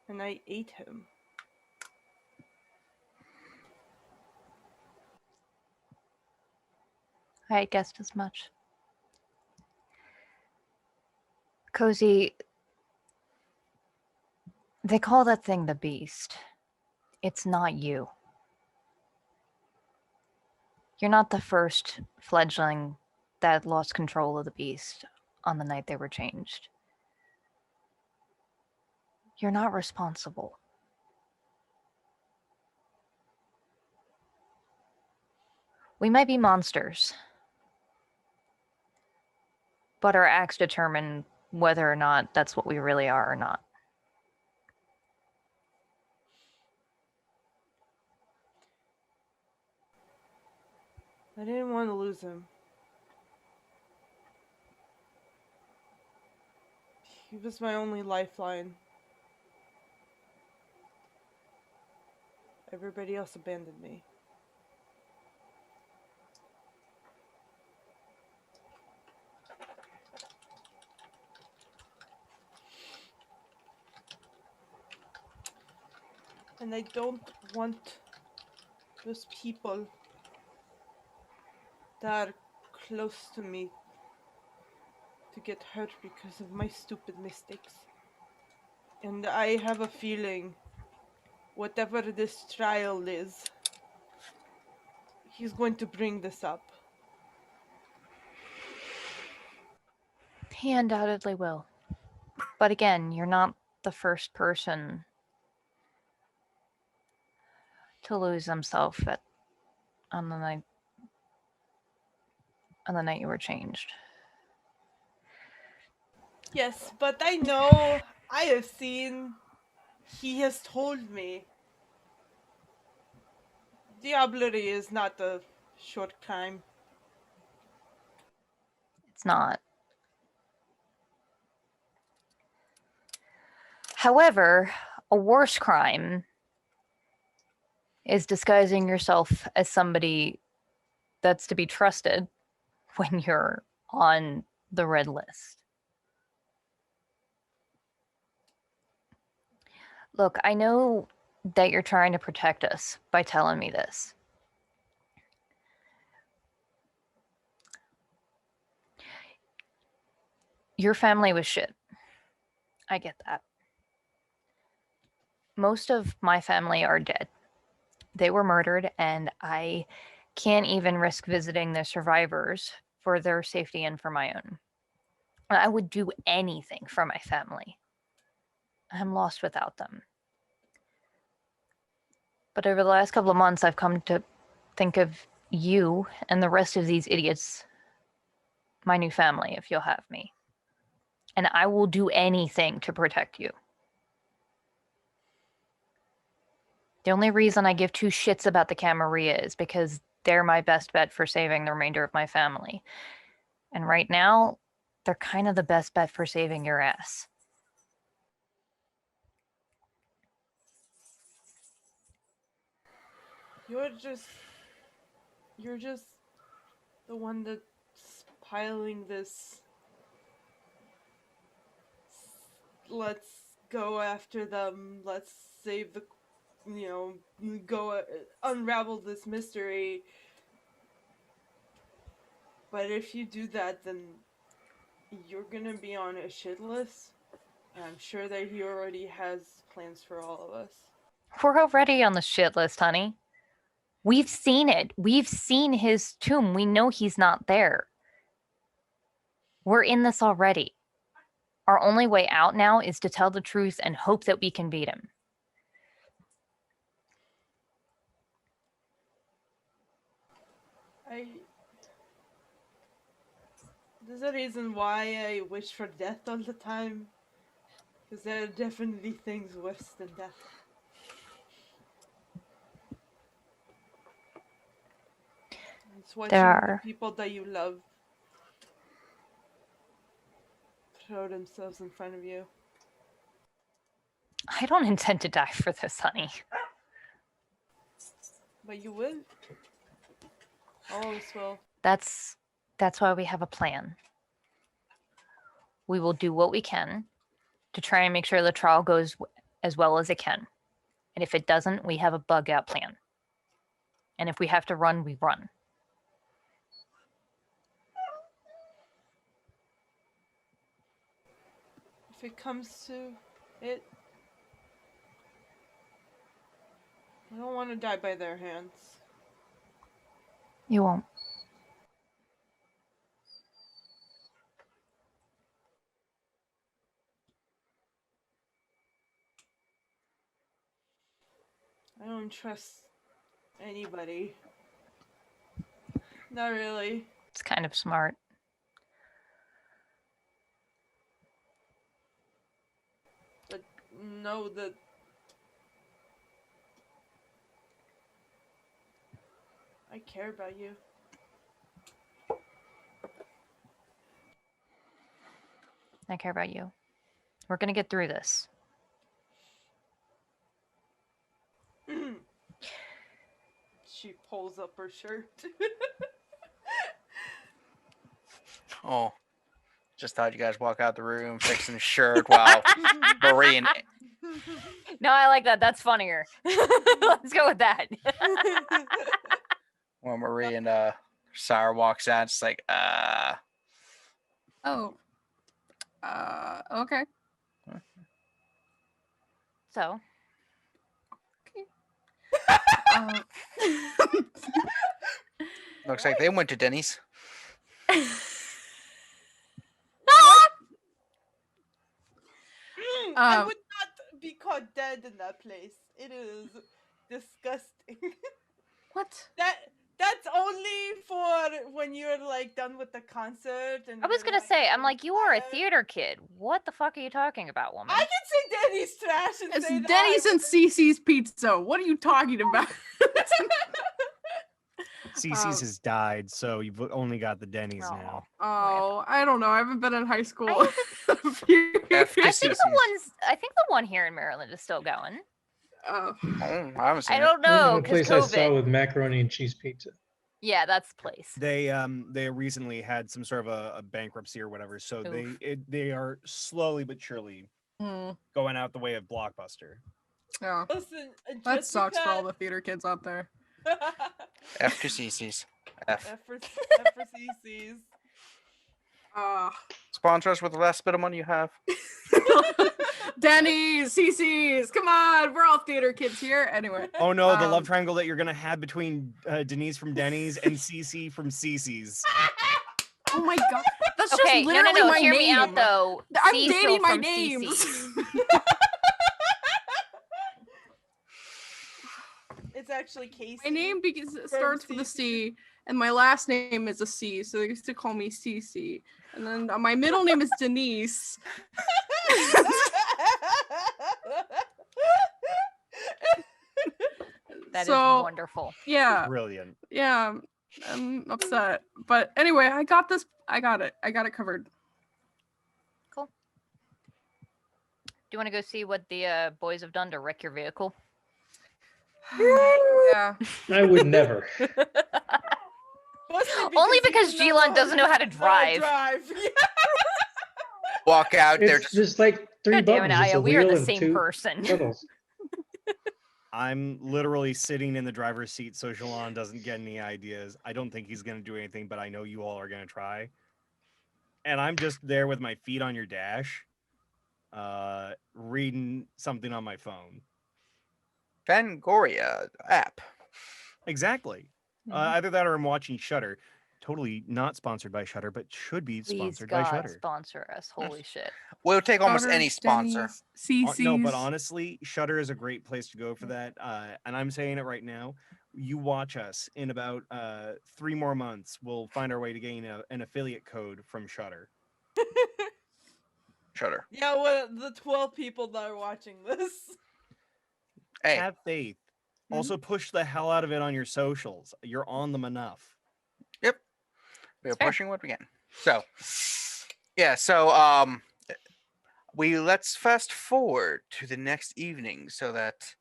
and I ate him. I guessed as much. Cozy, they call that thing the beast. It's not you. You're not the first fledgling that lost control of the beast on the night they were changed. You're not responsible. We might be monsters, but our acts determine whether or not that's what we really are or not. I didn't want to lose him. He was my only lifeline. Everybody else abandoned me. And I don't want those people that are close to me to get hurt because of my stupid mistakes. And I have a feeling, whatever this trial is, he's going to bring this up. He undoubtedly will. But again, you're not the first person to lose himself on the night you were changed. Yes, but I know, I have seen, he has told me. Diablerie is not a short crime. It's not. However, a worse crime is disguising yourself as somebody that's to be trusted when you're on the red list. Look, I know that you're trying to protect us by telling me this. Your family was shit. I get that. Most of my family are dead. They were murdered, and I can't even risk visiting the survivors for their safety and for my own. I would do anything for my family. I'm lost without them. But over the last couple of months, I've come to think of you and the rest of these idiots, my new family, if you'll have me. And I will do anything to protect you. The only reason I give two shits about the Camarilla is because they're my best bet for saving the remainder of my family. And right now, they're kind of the best bet for saving your ass. You're just the one that's piling this. Let's go after them. Let's save the, go unravel this mystery. But if you do that, then you're gonna be on a shit list. I'm sure that he already has plans for all of us. We're already on the shit list, honey. We've seen it. We've seen his tomb. We know he's not there. We're in this already. Our only way out now is to tell the truth and hope that we can beat him. There's a reason why I wish for death all the time. Because there are definitely things worse than death. It's watching the people that you love throw themselves in front of you. I don't intend to die for this, honey. But you will. Always will. That's why we have a plan. We will do what we can to try and make sure the trial goes as well as it can. And if it doesn't, we have a bug out plan. And if we have to run, we run. If it comes to it, I don't want to die by their hands. You won't. I don't trust anybody. Not really. It's kind of smart. But know that I care about you. I care about you. We're gonna get through this. She pulls up her shirt. Oh, just thought you guys walk out the room fixing the shirt while Marie and No, I like that. That's funnier. Let's go with that. Sarah walks out. It's like, Oh. Okay. So, looks like they went to Denny's. I would not be caught dead in that place. It is disgusting. What? That's only for when you're like done with the concert. And I was you're, gonna like, say, I'm like, you are a tired. theater kid. What the fuck are you talking about, woman? I can say Denny's trash and It's say that Denny's and Cece's Pizza. What are you talking about? CC's has died, so you've only got the Denny's Aw. now. Oh, I don't know. I haven't been in high school. I F to I think CC's. the one here in Maryland is still going. I haven't seen I it. don't The know only because place I saw COVID. with macaroni and cheese pizza. Yeah, that's the place. They recently had some sort of a bankruptcy or whatever, so Oof. they are slowly but surely going out the way of Blockbuster. Yeah, Listen, that just sucks for all because- the theater kids out there. F to CC's. F. F for CC's. Sponsor us with the last bit of money you have. Denny's, CC's, come on, we're all theater kids here. Anyway, Oh no, the love triangle that you're gonna have between Denise from Denny's and CC from CC's. oh my god, that's Okay, just no, literally no, my hear name. me out though. I'm Cecil dating my from names. CC. It's actually Casey. My name starts with a C, and my last name is a C, so they used to call me CC. And then my middle name is Denise. That is So- wonderful. Yeah, Brilliant. yeah, I'm upset. But anyway, I got this. I got it covered. Cool. Do you want to go see what the boys have done to wreck your vehicle? Yeah. I would never. Mostly Only he because doesn't Jilon doesn't know how to drive. Walk out there. It's just like three God damn it, buttons. It's Aya, a we are wheel the and same two person. pedals. I'm literally sitting in the driver's seat so Jilon doesn't get any ideas. I don't think he's gonna do anything, but I know you all are gonna try. And I'm just there with my feet on your dash. reading something on my phone. Fangoria app. Exactly. Either that or I'm watching Shudder. Totally not sponsored by Shudder, but should be Please, sponsored by God, Shudder. sponsor us. Holy shit. We'll take almost Butter, any sponsor. Denny's, No, but CC's. honestly, Shudder is a great place to go for that. And I'm saying it right now. You watch us in about 3 more months. We'll find our way to gain an affiliate code from Shudder. Shudder. Yeah, well, the 12 people that are watching this. Hey, Have faith. Also, push the hell out of it on your socials. You're on them enough. yep. We're It's fair. pushing what we can. So, yeah. So, let's fast forward to the next evening so that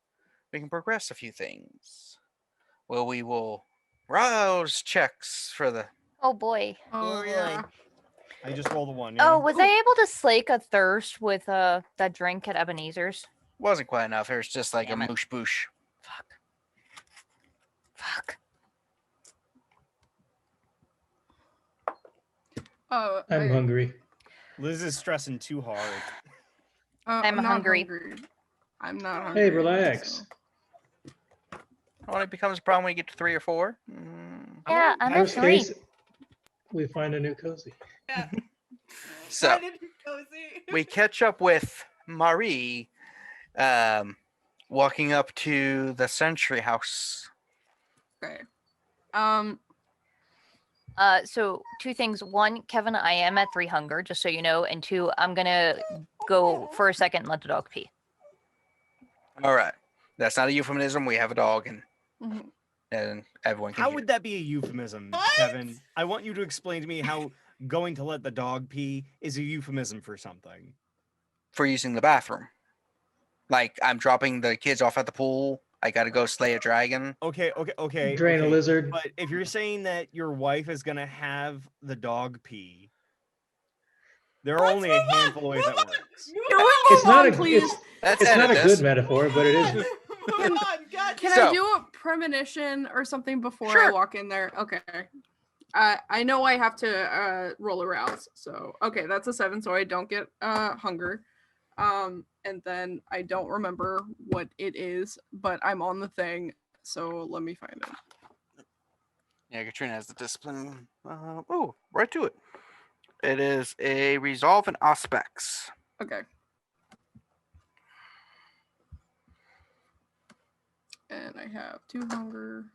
we can progress a few things. Well, we will rouse checks for the. Oh boy. Oh boy. yeah. I just rolled a 1. Oh, was I able to slake a thirst with that drink at Ebenezer's? Wasn't quite enough. It was just like Damn a it. moosh boosh. Fuck. Oh, I'm hungry. Liz is stressing too hard. I'm not hungry. I'm not hungry. Hey, relax. Only becomes a problem when you get to 3 or 4. Yeah, I'm at Worst 3. case, we find a new cozy. Yeah. So Find it cozy. we catch up with Marie, walking up to the Century House. Okay. So 2 things. 1, Kevin, I am at 3 hunger, just so you know. And 2, I'm gonna go for a second and let the dog pee. All right, that's not a euphemism. We have a dog, and Mhm. everyone can How hear. would that be a euphemism, What? Kevin? I want you to explain to me how going to let the dog pee is a euphemism for something. For using the bathroom. Like I'm dropping the kids off at the pool. I gotta go slay a dragon. Okay. Drain a lizard. But if you're saying that your wife is gonna have the dog pee, there are only a handful of ways that works. Can we It's move not on, a please? Let's it's not edit a this. good metaphor, but it is. Move on, God. Can So- I do a premonition or something before I Sure. walk in there? Okay. I know I have to roll a rouse. So okay, that's a 7, so I don't get hunger. And then I don't remember what it is, but I'm on the thing, so let me find it. Yeah, Katrina has the discipline. Right to it. It is a resolve and aspects. Okay. And I have 2 hunger.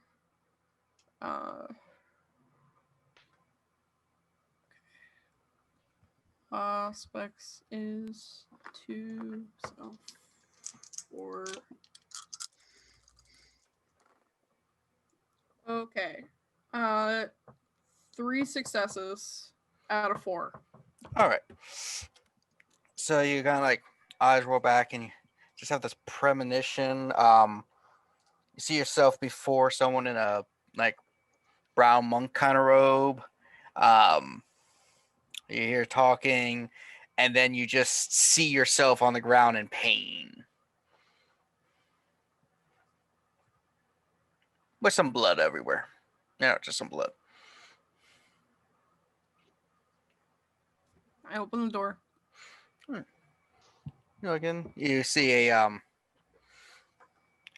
Specs is 2, so 4. Okay. 3 successes out of 4. All right. So you kind of like eyes roll back and you just have this premonition. You see yourself before someone in a like brown monk kind of robe. You hear talking, and then you just see yourself on the ground in pain. With some blood everywhere. Just some blood. I open the door. Again, you see a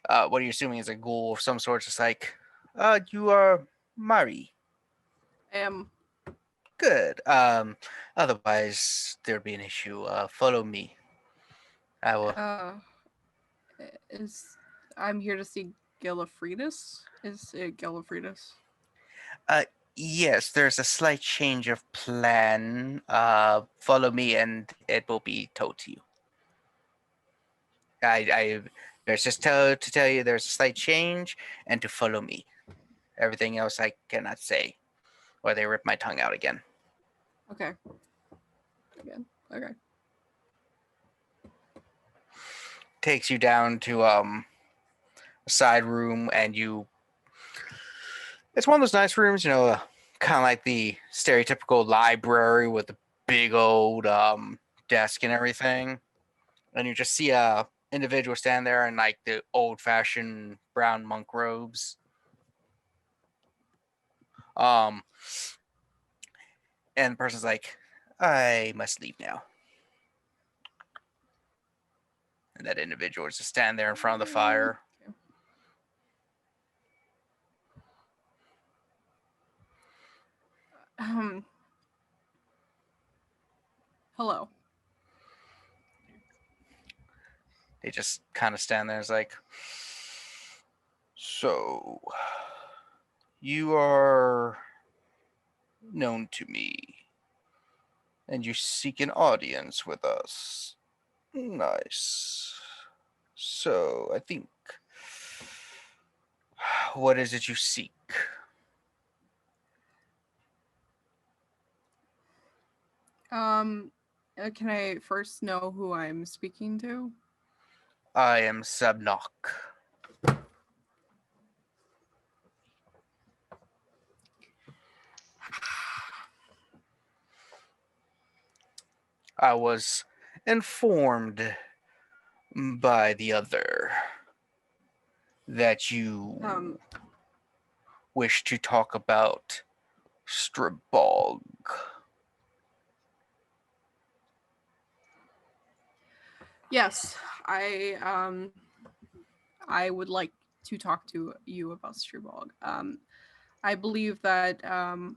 what are you assuming is a ghoul of some sort, just like, you are Mari. Good. Otherwise there'd be an issue. Follow me. I will. I'm here to see Gelafridis. Is it Gelafridis? Yes, there's a slight change of plan. Follow me and it will be told to you. There's just to tell you there's a slight change and to follow me. Everything else I cannot say, or they rip my tongue out again. Okay. Again. Okay. Takes you down to a side room, and it's one of those nice rooms, kind of like the stereotypical library with the big old desk and everything. And you just see a individual stand there in like the old-fashioned brown monk robes. And the person's like, I must leave now. And that individual is to stand there in front of the fire. Hello. They just kind of stand there. It's like, so you are known to me, and you seek an audience with us. Nice. So I think, what is it you seek? Can I first know who I'm speaking to? I am Sabnok. I was informed by the other that you wish to talk about Strabog. Yes, I would like to talk to you about Strabog. I believe that I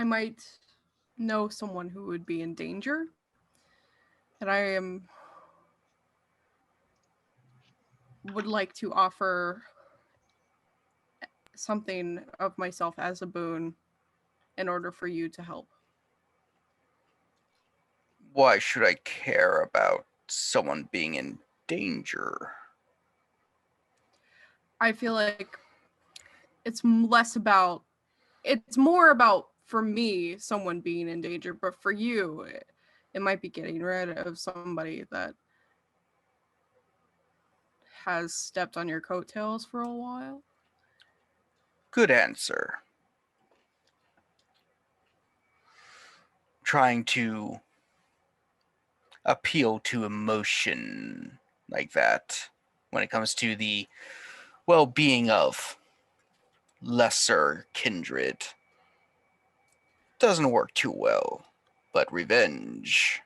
might know someone who would be in danger, and would like to offer something of myself as a boon in order for you to help. Why should I care about someone being in danger? I feel like it's more about, for me, someone being in danger, but for you, it might be getting rid of somebody that has stepped on your coattails for a while. Good answer. Trying to appeal to emotion like that when it comes to the well-being of lesser kindred doesn't work too well, but revenge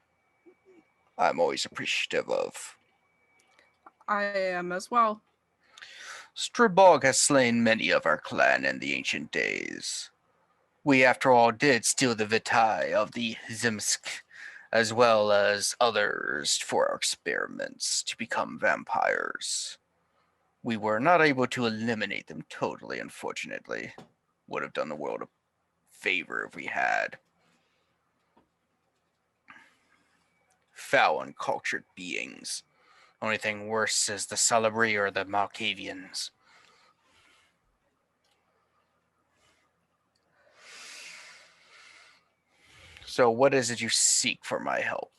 I'm always appreciative of. I am as well. Strabog has slain many of our clan in the ancient days. We, after all, did steal the vitae of the Zimsk, as well as others for our experiments to become vampires. We were not able to eliminate them totally, unfortunately. Would have done the world a favor if we had. Foul, uncultured beings. Only thing worse is the Celebri or the Malkavians. So what is it you seek for my help?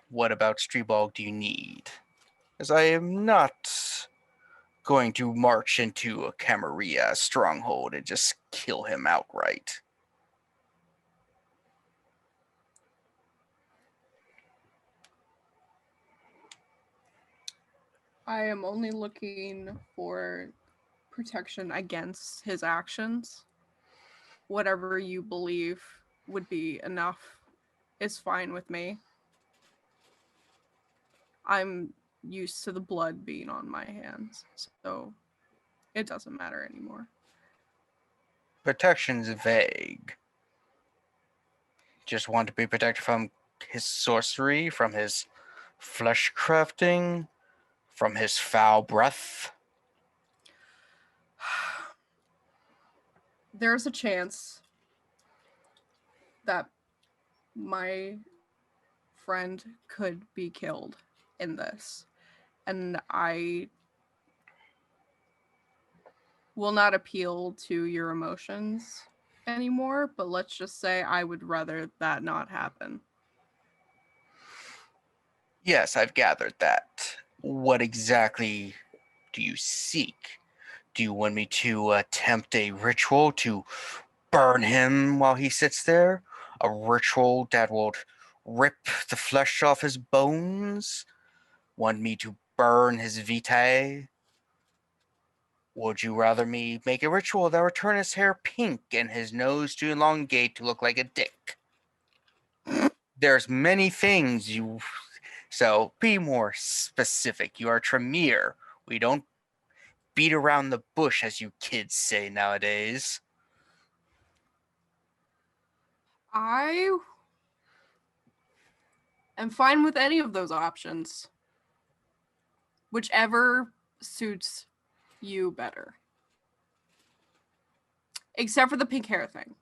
What about Strabog do you need? As I am not going to march into a Camarilla stronghold and just kill him outright. I am only looking for protection against his actions. Whatever you believe would be enough is fine with me. I'm used to the blood being on my hands, so it doesn't matter anymore. Protection's vague. Just want to be protected from his sorcery, from his flesh crafting, from his foul breath. There's a chance that my friend could be killed in this, and I will not appeal to your emotions anymore, but let's just say I would rather that not happen. Yes, I've gathered that. What exactly do you seek? Do you want me to attempt a ritual to burn him while he sits there? A ritual that will rip the flesh off his bones? Want me to burn his vitae? Would you rather me make a ritual that would turn his hair pink and his nose to elongate to look like a dick? There's many things you... So be more specific. You are Tremere. We don't beat around the bush, as you kids say nowadays. I am fine with any of those options. Whichever suits you better. Except for the pink hair thing.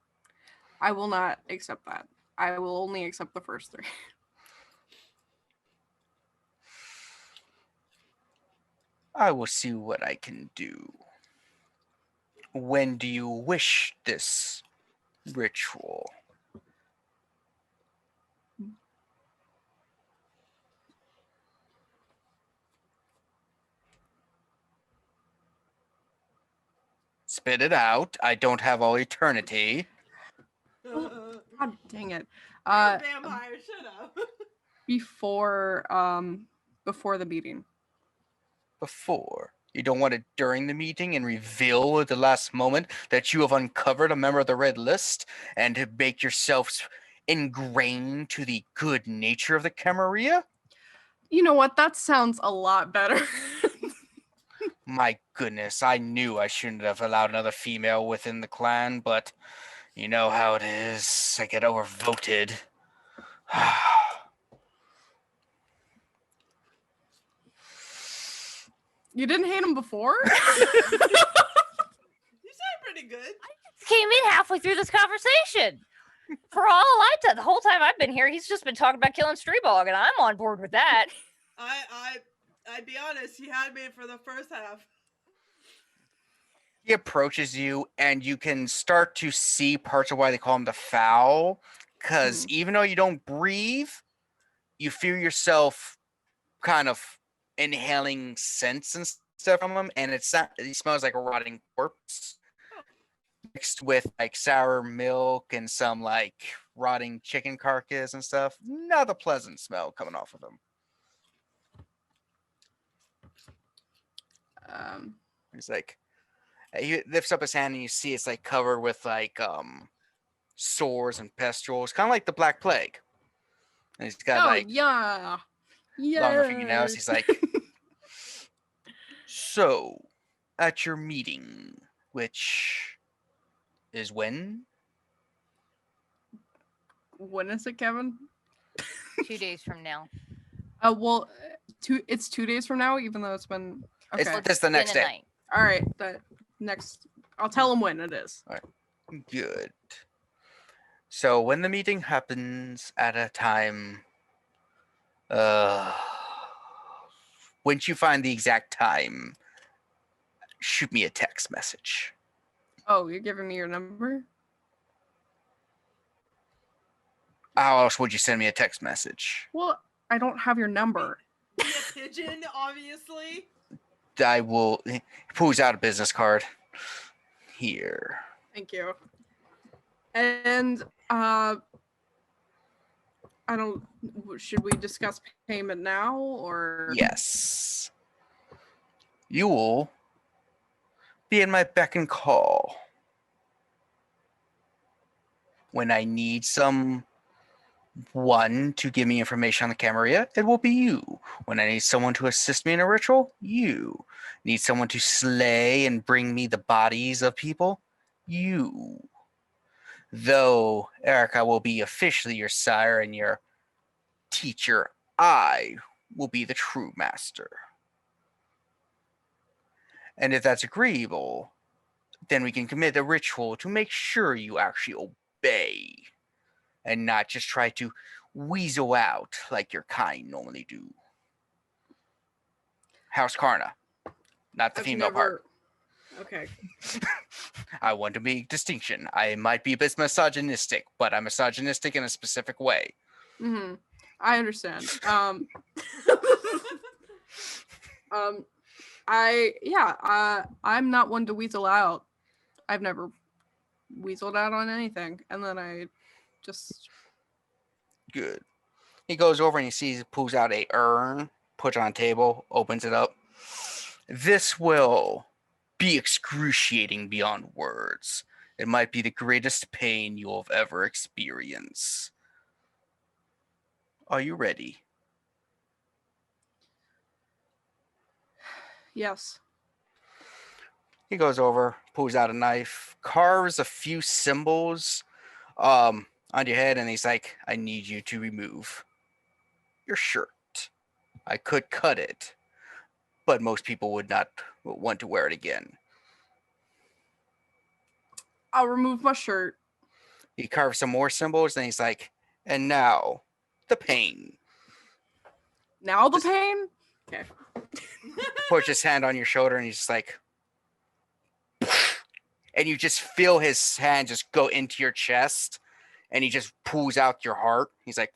I will not accept that. I will only accept the first three. I will see what I can do. When do you wish this ritual? Spit it out. I don't have all eternity. God dang it. Vampire, shut up. Before the meeting. Before. You don't want it during the meeting and reveal at the last moment that you have uncovered a member of the Red List and to make yourselves ingrained to the good nature of the Camarilla? You know what? That sounds a lot better. My goodness, I knew I shouldn't have allowed another female within the clan, but you know how it is. I get overvoted. You didn't hate him before? You sound pretty good. Came in halfway through this conversation. For all I tell, the whole time I've been here, he's just been talking about killing Streebog, and I'm on board with that. I'd be honest, he had me for the first half. He approaches you, and you can start to see parts of why they call him the Foul, because even though you don't breathe, you feel yourself kind of inhaling scents and stuff from him, and it smells like a rotting corpse mixed with like sour milk and some like rotting chicken carcass and stuff. Not a pleasant smell coming off of him. He's like, he lifts up his hand and you see it's like covered with like sores and pustules, kind of like the Black Plague. And he's got like longer fingernails. He's like, so at your meeting, which is when? When is it, Kevin? 2 days from now. Well, it's 2 days from now, even though it's been okay. It's the next day. Night. All right, the next. I'll tell him when it is. All right, good. So when the meeting happens at a time, once you find the exact time, shoot me a text message. Oh, you're giving me your number? How else would you send me a text message? Well, I don't have your number. Be a pigeon, obviously. I will. He pulls out a business card. Here. Thank you. And I don't. Should we discuss payment now or? Yes. You will be in my beck and call when I need someone to give me information on the Camarilla. It will be you. When I need someone to assist me in a ritual, you. Need someone to slay and bring me the bodies of people, you. Though Erica will be officially your sire and your teacher, I will be the true master. And if that's agreeable, then we can commit a ritual to make sure you actually obey and not just try to weasel out like your kind normally do. House Karna, not the female part. Okay. I want to make distinction. I might be a bit misogynistic, but I'm misogynistic in a specific way. Mm-hmm. I understand. I'm not one to weasel out. I've never weaseled out on anything, and then I just Good. He goes over and he sees, pulls out a urn, puts it on a table, opens it up. This will be excruciating beyond words. It might be the greatest pain you'll ever experience. Are you ready? Yes. He goes over, pulls out a knife, carves a few symbols on your head, and he's like, I need you to remove your shirt. I could cut it, but most people would not want to wear it again. I'll remove my shirt. He carves some more symbols, and he's like, and now, the pain. Now the pain? Okay. Puts his hand on your shoulder, and he's just like, and you just feel his hand just go into your chest, and he just pulls out your heart. He's like,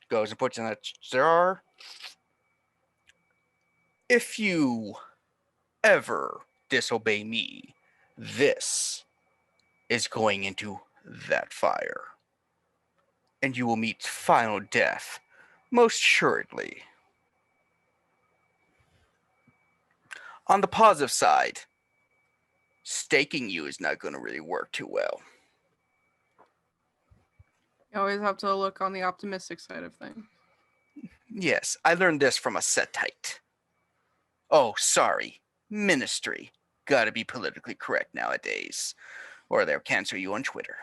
goes and puts it in a jar. If you ever disobey me, this is going into that fire. And you will meet final death, most assuredly. On the positive side, staking you is not going to really work too well. You always have to look on the optimistic side of things. Yes, I learned this from a Setite. Oh, sorry. Ministry. Gotta be politically correct nowadays, or they'll cancel you on Twitter.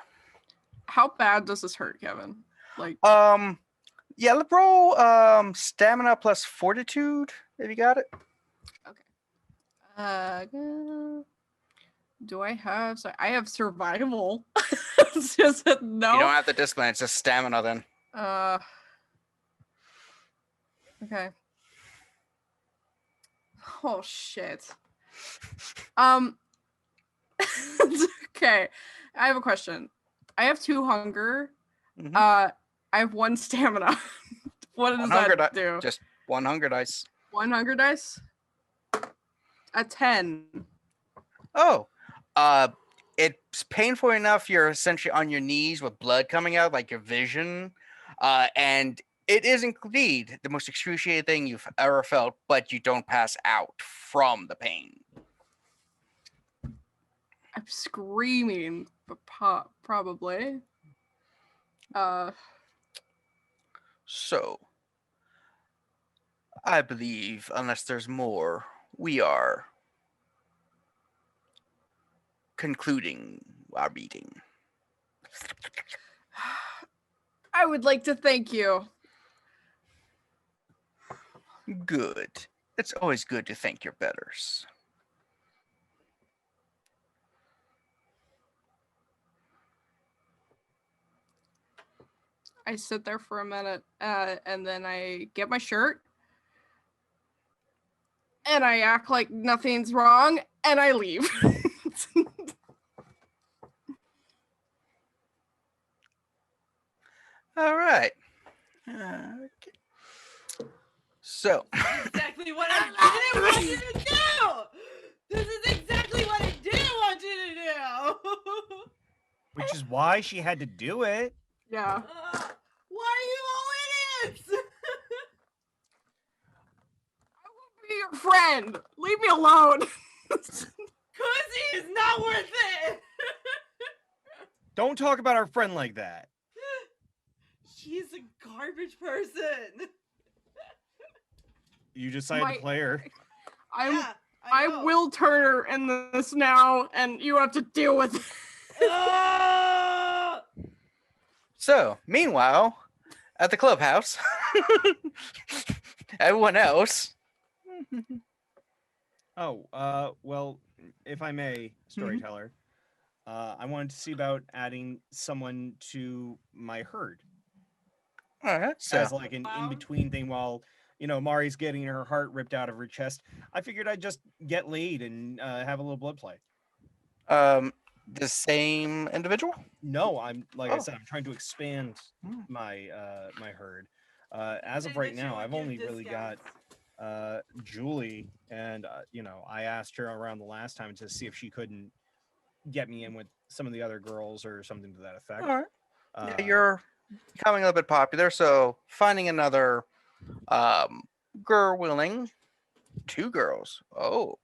How bad does this hurt, Kevin? Like, yeah, let's roll stamina plus fortitude, if you got it. do I have? So I have survival. It's just no. You don't have the discipline, it's just stamina then. Okay. Oh shit. Okay. I have a question. I have 2 hunger. Mhm. I have 1 stamina. What does that do? Just 1 hunger dice. 1 hunger dice? A 10. Oh. It's painful enough you're essentially on your knees with blood coming out, like your vision. And it is indeed the most excruciating thing you've ever felt, but you don't pass out from the pain. I'm screaming, but probably. So, I believe, unless there's more, we are concluding our meeting. I would like to thank you. Good. It's always good to thank your betters. I sit there for a minute, and then I get my shirt, and I act like nothing's wrong, and I leave. All right. Okay. So, Exactly what I didn't want you to do. This is exactly what I didn't want you to do. Which is why she had to do it. Yeah. Why are you all idiots? I will be your friend. Leave me alone. Cozy is not worth it. Don't talk about our friend like that. She's a garbage person. You decided to play her. I will turn her in this now, and you have to deal with it. So, meanwhile, at the clubhouse, everyone else. Oh, well, if I may, Storyteller, I wanted to see about adding someone to my herd. All right, so As like an in-between thing while, Mari's getting her heart ripped out of her chest. I figured I'd just get laid and have a little blood play. the same individual? No, I said, I'm trying to expand my my herd. As of right now, I've only really got Julie, and I asked her around the last time to see if she couldn't get me in with some of the other girls or something to that effect. All right. Yeah, you're becoming a little bit popular, so finding another girl willing, 2 girls. Oh,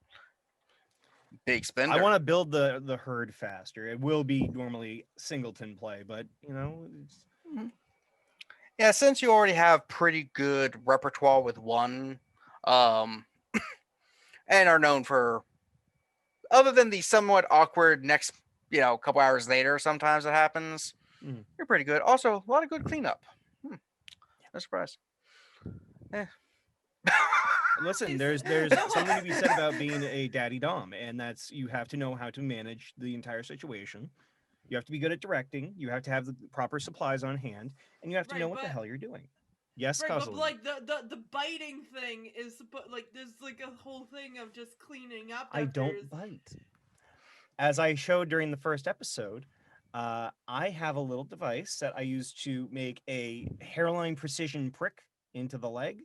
Big spender. I want to build the herd faster. It will be normally singleton play, but it's, Yeah, since you already have pretty good repertoire with one, and are known for, other than the somewhat awkward next, couple hours later, sometimes it happens. You're pretty good. Also, a lot of good cleanup. No surprise. listen, there's something to be said about being a daddy dom, and that's you have to know how to manage the entire situation. You have to be good at directing. You have to have the proper supplies on hand, and you have to know what the hell you're doing. Yes, right, Kozaline. but like the biting thing is like there's like a whole thing of just cleaning up. I don't bite. As I showed during the first episode, I have a little device that I use to make a hairline precision prick into the leg,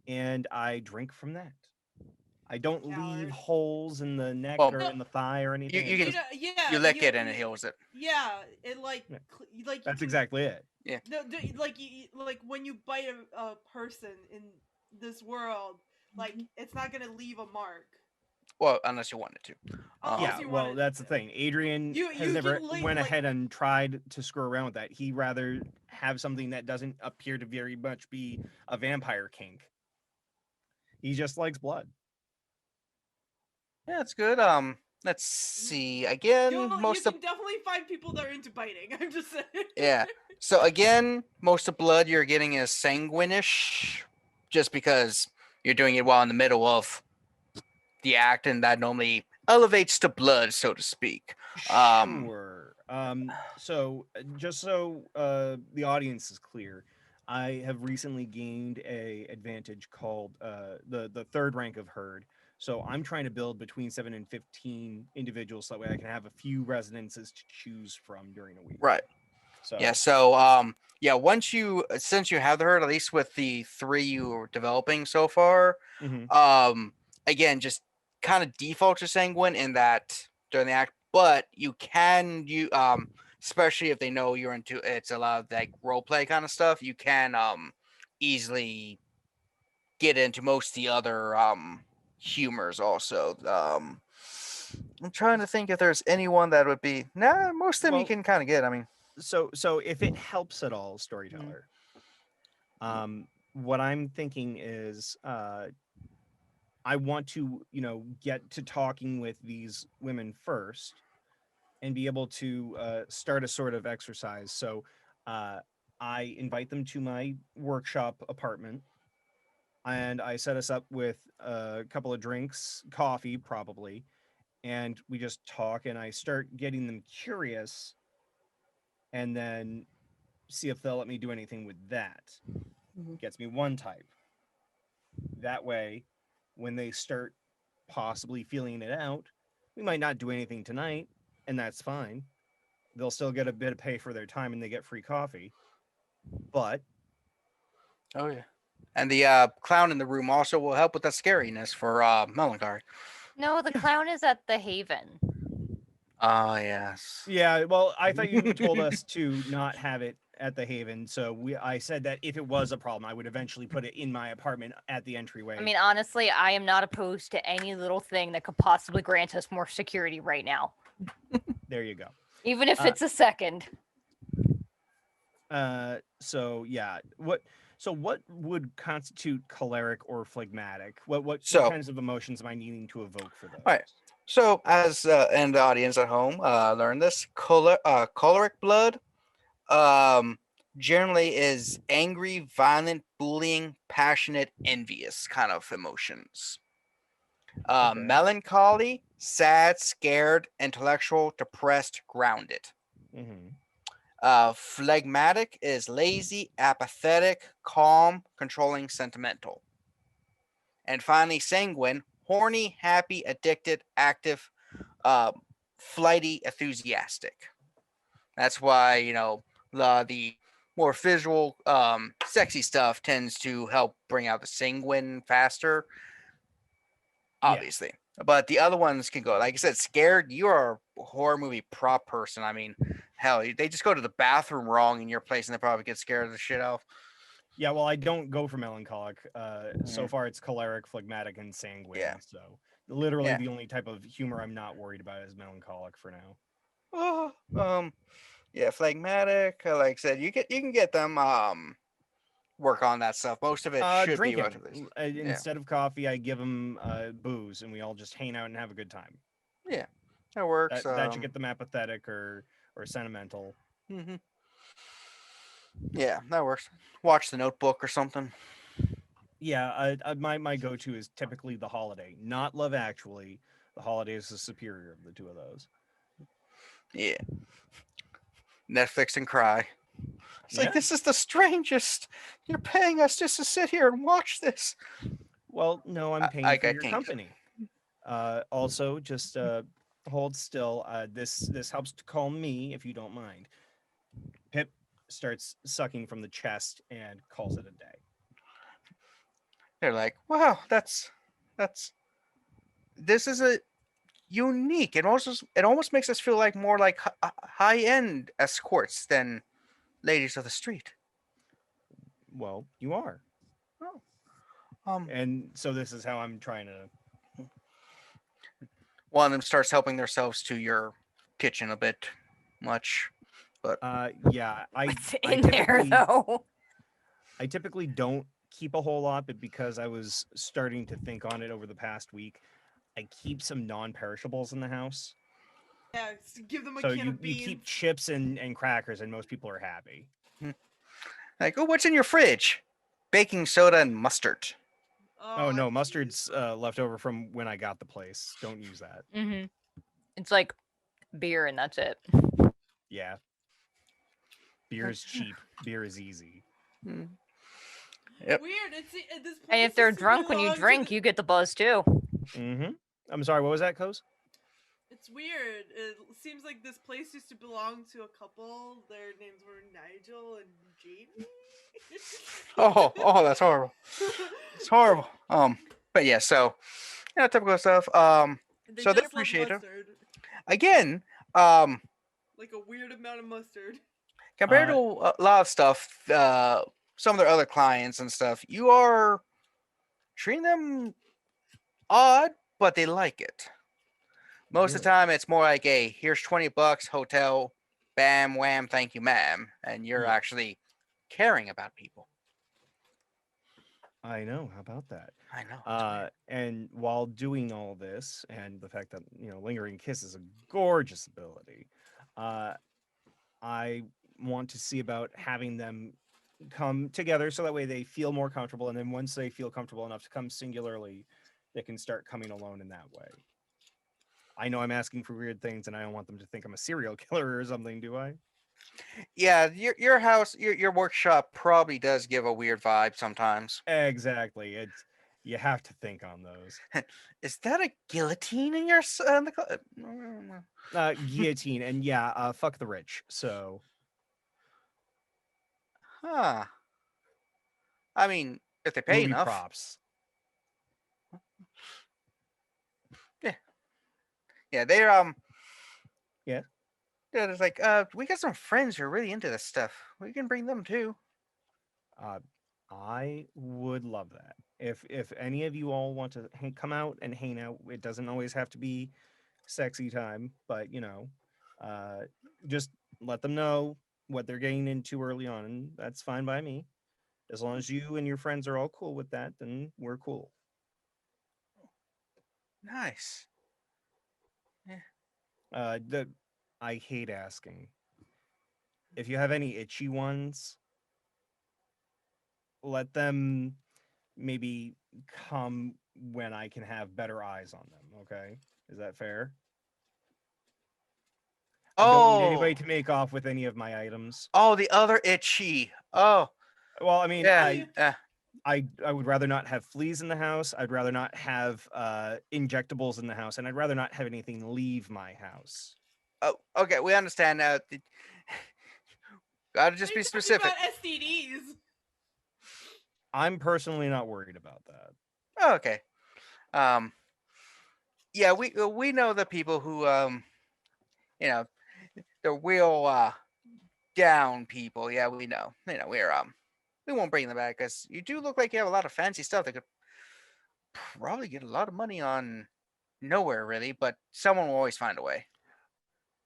and I drink from that. I don't leave holes in the neck or in the thigh or anything. You can, you lick it and it heals it. Yeah, it like that's exactly it. Yeah. No, like when you bite a person in this world, like it's not gonna leave a mark. Well, unless you wanted to. Yeah, well, that's the thing. Adrian has never went ahead and tried to screw around with that. He'd rather have something that doesn't appear to very much be a vampire kink. He just likes blood. Yeah, that's good. Let's see. Again, you can definitely find people that are into biting. I'm just saying. Yeah. So again, most of blood you're getting is sanguinish, just because you're doing it while in the middle of the act, and that normally elevates to blood, so to speak. Sure. So just so the audience is clear, I have recently gained a advantage called the third rank of herd. So I'm trying to build between 7 and 15 individuals, so that way I can have a few residences to choose from during a week. Right. So yeah. So since you have the herd, at least with the 3 you are developing so far, again, just kind of default to sanguine in that during the act, but you can especially if they know you're into it's a lot of like role play kind of stuff, you can easily get into most of the other humors also. I'm trying to think if there's anyone that would be most of them you can kind of get. I mean, so if it helps at all, Storyteller, what I'm thinking is I want to get to talking with these women first and be able to start a sort of exercise. So I invite them to my workshop apartment, and I set us up with a couple of drinks, coffee probably, and we just talk, and I start getting them curious, and then see if they'll let me do anything with that. Gets me one type. That way, when they start possibly feeling it out, we might not do anything tonight, and that's fine. They'll still get a bit of pay for their time, and they get free coffee. But oh yeah. And the clown in the room also will help with the scariness for melancholy. No, the clown is at the Haven. Oh, yes. Yeah, well, I thought you told us to not have it at the Haven, so I said that if it was a problem, I would eventually put it in my apartment at the entryway. I mean, honestly, I am not opposed to any little thing that could possibly grant us more security right now. There you go. Even if it's a second. So yeah, what would constitute choleric or phlegmatic? What kinds of emotions am I needing to evoke for those? All right. So, as and the audience at home learn this, choleric blood generally is angry, violent, bullying, passionate, envious kind of emotions. Melancholy, sad, scared, intellectual, depressed, grounded. Phlegmatic is lazy, apathetic, calm, controlling, sentimental. And finally, sanguine, horny, happy, addicted, active, flighty, enthusiastic. That's why, the more visual, sexy stuff tends to help bring out the sanguine faster, obviously. Yeah. But the other ones can go, like I said, scared, you are a horror movie prop person. I mean, hell, they just go to the bathroom wrong in your place and they probably get scared of the shit out. Yeah, well, I don't go for melancholic. So far, it's choleric, phlegmatic, and sanguine. Yeah. So Literally, Yeah. the only type of humor I'm not worried about is melancholic for now. Oh, yeah, phlegmatic. Like I said, you can get them work on that stuff. Most of it should be Drinking. relatively. Yeah. Instead of coffee, I give them booze, and we all just hang out and have a good time. Yeah, that works. That should get them apathetic or sentimental. Mhm. Yeah, that works. Watch The Notebook or something. Yeah, my go-to is typically The Holiday, not Love Actually. The Holiday is the superior of the two of those. Yeah. Netflix and cry. It's like, Yeah. this is the strangest. You're paying us just to sit here and watch this. Well, no, I'm paying I for got your kinks. company. Also, just hold still. This helps to calm me, if you don't mind. Pip starts sucking from the chest and calls it a day. They're like, wow, this is a unique. It almost makes us feel like more like high end escorts than ladies of the street. Well, you are. And so this is how I'm trying to. One of them starts helping themselves to your kitchen a bit much, but Yeah, What's in there though? I typically don't keep a whole lot, but because I was starting to think on it over the past week, I keep some non-perishables in the house. Yeah, give them a So can you of beans. keep chips and crackers, and most people are happy. like, oh, what's in your fridge? Baking soda and mustard. Oh no, geez. mustard's left over from when I got the place. Don't use that. Mm-hmm. It's like beer and that's it. Yeah. Beer is cheap. Beer is easy. Mm. Yep. Weird. This And if place they're used to drunk when you belong to drink, the- you get the buzz too. Mm-hmm. I'm sorry, what was that, Coz? It's weird. It seems like this place used to belong to a couple. Their names were Nigel and Jamie. Oh, that's horrible. It's horrible. But yeah, so yeah, typical stuff. They So they just love appreciate it. mustard. Again, Like a weird amount of mustard. compared to a lot of stuff, some of their other clients and stuff, you are treating them odd, but they like it. Most of the time, it's more like, "Hey, here's $20, hotel, bam, wham, thank you, ma'am," and you're Yeah. actually caring about people. I know. How about that? I know. it's weird. And while doing all this, and the fact that lingering kiss is a gorgeous ability, I want to see about having them come together so that way they feel more comfortable, and then once they feel comfortable enough to come singularly, they can start coming alone in that way. I know I'm asking for weird things, and I don't want them to think I'm a serial killer or something, do I? Yeah, your house, your workshop probably does give a weird vibe sometimes. Exactly. You have to think on those. Is that a guillotine in your in the Guillotine, and yeah, fuck the rich. So, Huh. I mean, if they pay movie enough. props. Yeah, they're Yeah. Yeah, it's like, we got some friends who are really into this stuff. We can bring them too. I would love that. If any of you all want to come out and hang out, it doesn't always have to be sexy time, but just let them know what they're getting into early on, and that's fine by me. As long as you and your friends are all cool with that, then we're cool. Nice. I hate asking. If you have any itchy ones, let them maybe come when I can have better eyes on them, okay? Is that fair? I don't need anybody to make off with any of my items. Oh, the other itchy. Oh. Well, I mean, yeah. I would rather not have fleas in the house. I'd rather not have injectables in the house, and I'd rather not have anything leave my house. Oh, okay, we understand now. Gotta just What are be you talking specific. about STDs. I'm personally not worried about that. Oh, okay. Yeah, we know the people who the real down people. Yeah, we know. We won't bring them back because you do look like you have a lot of fancy stuff that could probably get a lot of money on nowhere really, but someone will always find a way.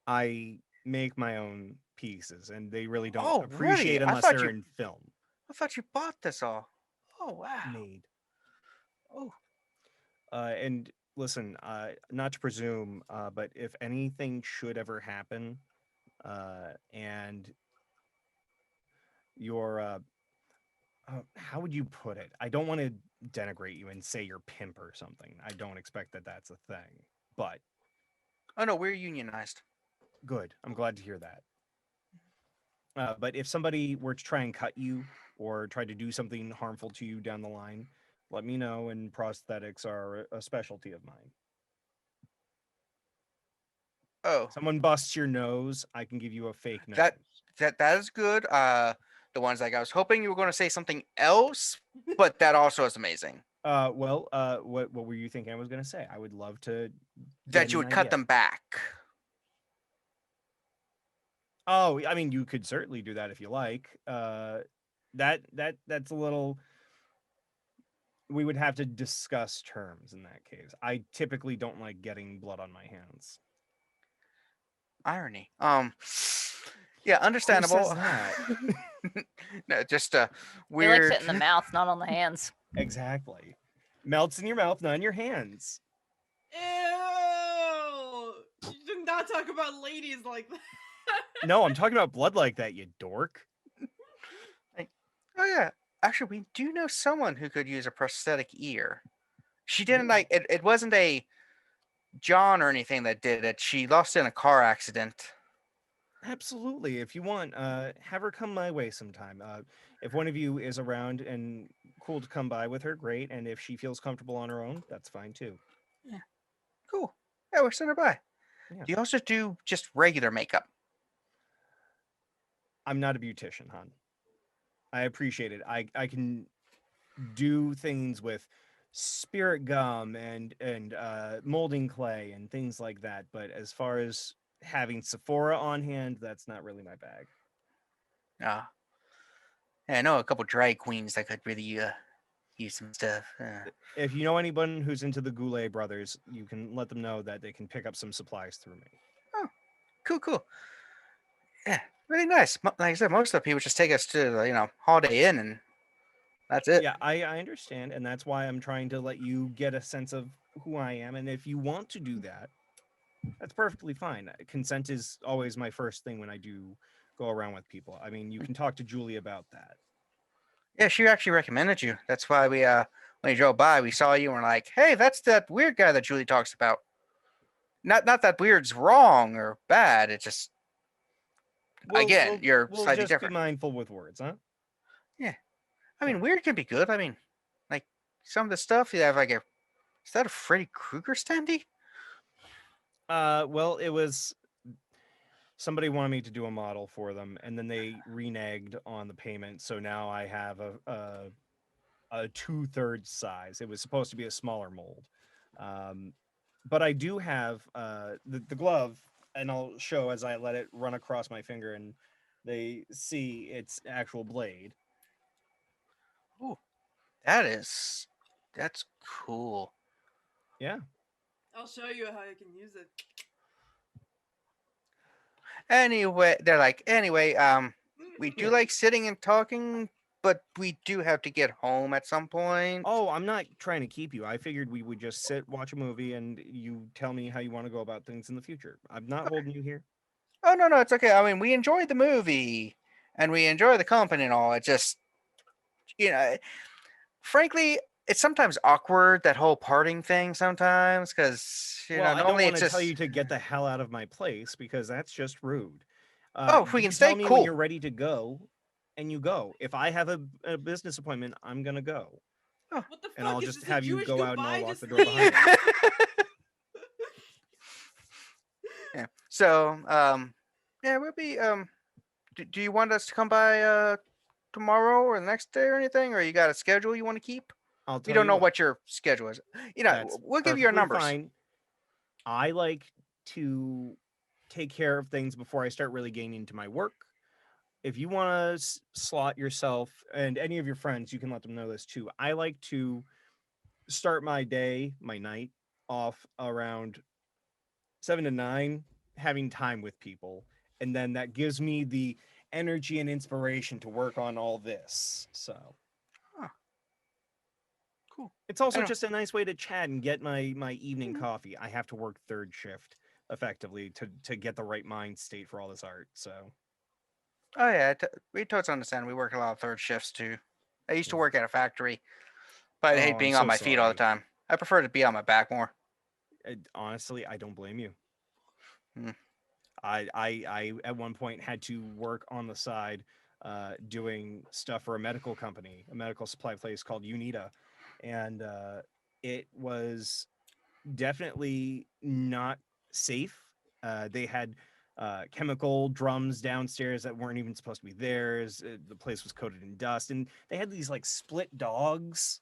I make my own pieces, and they really don't Oh, appreciate really? I unless thought they're you- in film I thought you bought this all. Oh wow. made. Oh, And listen, not to presume, but if anything should ever happen, and your how would you put it? I don't want to denigrate you and say you're pimp or something. I don't expect that that's a thing, but oh no, we're unionized. good. I'm glad to hear that. But if somebody were to try and cut you or try to do something harmful to you down the line, let me know. And prosthetics are a specialty of mine. Oh, Someone busts your nose, I can give you a fake nose. that is good. The ones like I was hoping you were going to say something else, but that also is amazing. What were you thinking I was going to say? I would love to That get you an would cut idea. them back. Oh, I mean, you could certainly do that if you like. That's a little. We would have to discuss terms in that case. I typically don't like getting blood on my hands. Irony. Yeah, understandable. Who says that? No, just He weird. likes it in the mouth, not on the hands. Exactly. Melts in your mouth, not in your hands. Ew! You should not talk about ladies like that. No, I'm talking about blood like that, you dork. Oh yeah, actually, we do know someone who could use a prosthetic ear. She didn't like it. It wasn't a John or anything that did it. She lost it in a car accident. Absolutely. If you want, have her come my way sometime. If one of you is around and cool to come by with her, great. And if she feels comfortable on her own, that's fine too. Cool. Yeah, we're sending her by. Yeah. Do you also do just regular makeup? I'm not a beautician, hon. I appreciate it. I can do things with spirit gum and molding clay and things like that. But as far as having Sephora on hand, that's not really my bag. Yeah, I know a couple drag queens that could really use some stuff. If you know anyone who's into the Goulet brothers, you can let them know that they can pick up some supplies through me. Cool. Yeah, really nice. Like I said, most of the people just take us to the Holiday Inn and that's it. Yeah, I understand, and that's why I'm trying to let you get a sense of who I am. And if you want to do that, that's perfectly fine. Consent is always my first thing when I do go around with people. I mean, you can talk to Julie about that. Yeah, she actually recommended you. That's why we when we drove by, we saw you and we're like, hey, that's that weird guy that Julie talks about. Not that weird's wrong or bad. It's just you're we'll slightly just different. be mindful with words, huh? Yeah. I mean, weird can be good. I mean, like some of the stuff you have like is that a Freddy Krueger standee? Well, it was somebody wanted me to do a model for them, and then they reneged on the payment. So now I have a 2/3 size. It was supposed to be a smaller mold. But I do have the glove, and I'll show as I let it run across my finger, and they see its actual blade. Ooh, that's cool. Yeah. I'll show you how you can use it. Anyway, they're like, we do like sitting and talking, but we do have to get home at some point. Oh, I'm not trying to keep you. I figured we would just sit, watch a movie, and you tell me how you want to go about things in the future. I'm not holding you here. Oh no, it's okay. I mean, we enjoyed the movie and we enjoy the company and all. It just, frankly, it's sometimes awkward that whole parting thing sometimes because I don't normally want it's to just tell you to get the hell out of my place because that's just rude. if we You can stay tell me cool. when you're ready to go, and you go. If I have a business appointment, I'm gonna go, What the fuck and I'll is just this, a have you Jewish go out and goodbye? I'll lock Just the door leave. behind you. Yeah. So yeah, we'll be do you want us to come by tomorrow or the next day or anything, or you got a schedule you want to keep? I'll We tell don't you know what your schedule is. That's We'll give you our perfectly numbers. fine. I like to take care of things before I start really getting into my work. If you want to slot yourself and any of your friends, you can let them know this too. I like to start my day, my night off around 7 to 9, having time with people, and then that gives me the energy and inspiration to work on all this. So Cool. it's also know. just a nice way to chat and get my evening coffee. I have to work third shift effectively to get the right mind state for all this art. So Oh yeah, we totally understand. We work a lot of third shifts too. I used to Yeah. work at a factory, but I Oh, hate I'm being so on my feet all the sorry. time. I prefer to be on my back more. Honestly, I don't blame you. Hmm. I at one point had to work on the side doing stuff for a medical company, a medical supply place called Unita, and it was definitely not safe. They had chemical drums downstairs that weren't even supposed to be theirs. The place was coated in dust, and they had these like split dogs.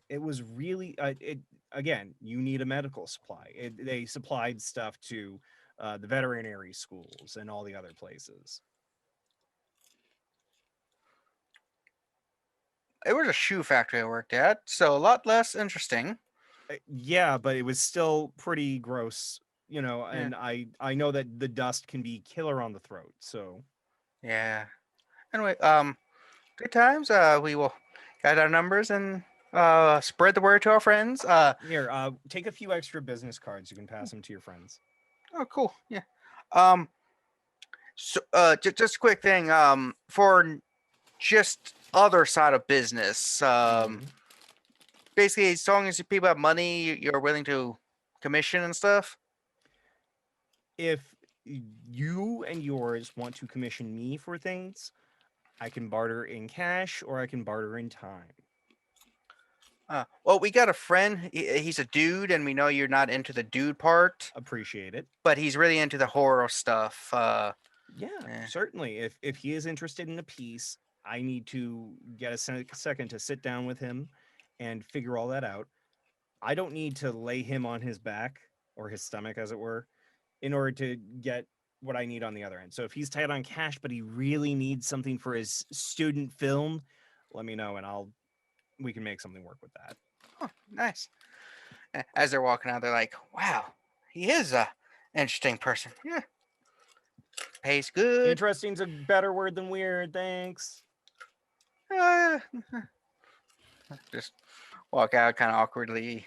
It was really it again. You need a medical supply. They supplied stuff to the veterinary schools and all the other places. It was a shoe factory I worked at, so a lot less interesting. Yeah, but it was still pretty gross, Yeah. and I know that the dust can be killer on the throat. So Yeah. Anyway, good times. We will get our numbers and spread the word to our friends. here, take a few extra business cards. You can pass them to your friends. Oh, cool. Yeah. Um. So, just a quick thing. For just other side of business. Mhm. Basically, as long as people have money, you're willing to commission and stuff. If you and yours want to commission me for things, I can barter in cash or I can barter in time. Well, we got a friend. He's a dude, and we know you're not into the dude part, Appreciate it. but he's really into the horror stuff. Yeah, Eh. certainly. If he is interested in a piece, I need to get a second to sit down with him and figure all that out. I don't need to lay him on his back or his stomach, as it were, in order to get what I need on the other end. So if he's tight on cash, but he really needs something for his student film, let me know and we can make something work with that. Oh, nice. As they're walking out, they're like, "Wow, he is a interesting person. Yeah, pays good. Interesting's a better word than weird, thanks. Uh, just walk out kind of awkwardly.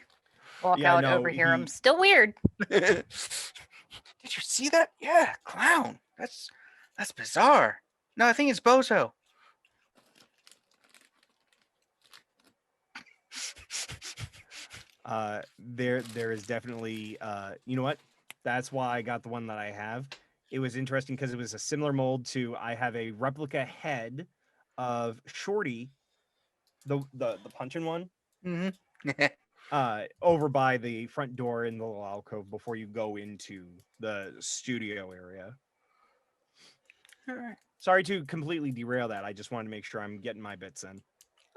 Walk Yeah, out, no, overhear him. he- Still weird. Did you see that? Yeah, clown. That's bizarre. No, I think it's Bozo. There is definitely you know what? That's why I got the one that I have. It was interesting because it was a similar mold to I have a replica head of Shorty, the punching one, Mm-hmm. over by the front door in the little alcove before you go into the studio area. All right. Sorry to completely derail that. I just wanted to make sure I'm getting my bits in.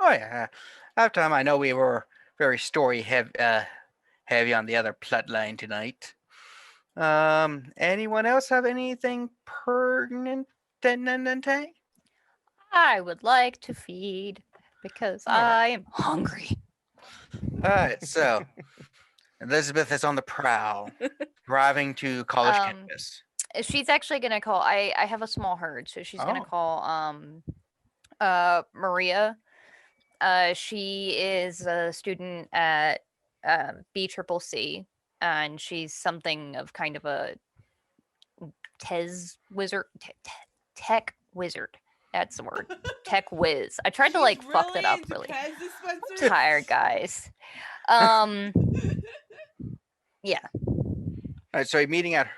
Oh yeah. After time, I know we were very story heavy on the other plot line tonight. Anyone else have anything pertinent? I would like to feed because All right. I am hungry. All right, so Elizabeth is on the prowl, driving to college campus. She's actually gonna call. I have a small herd, so she's gonna Oh. call Maria. She is a student at BCCC, and she's something of kind of a tech wizard. That's the word. Tech whiz. I tried to like fuck that up into really. Pez I'm dispensers? tired, guys. Yeah. All right, so you're meeting at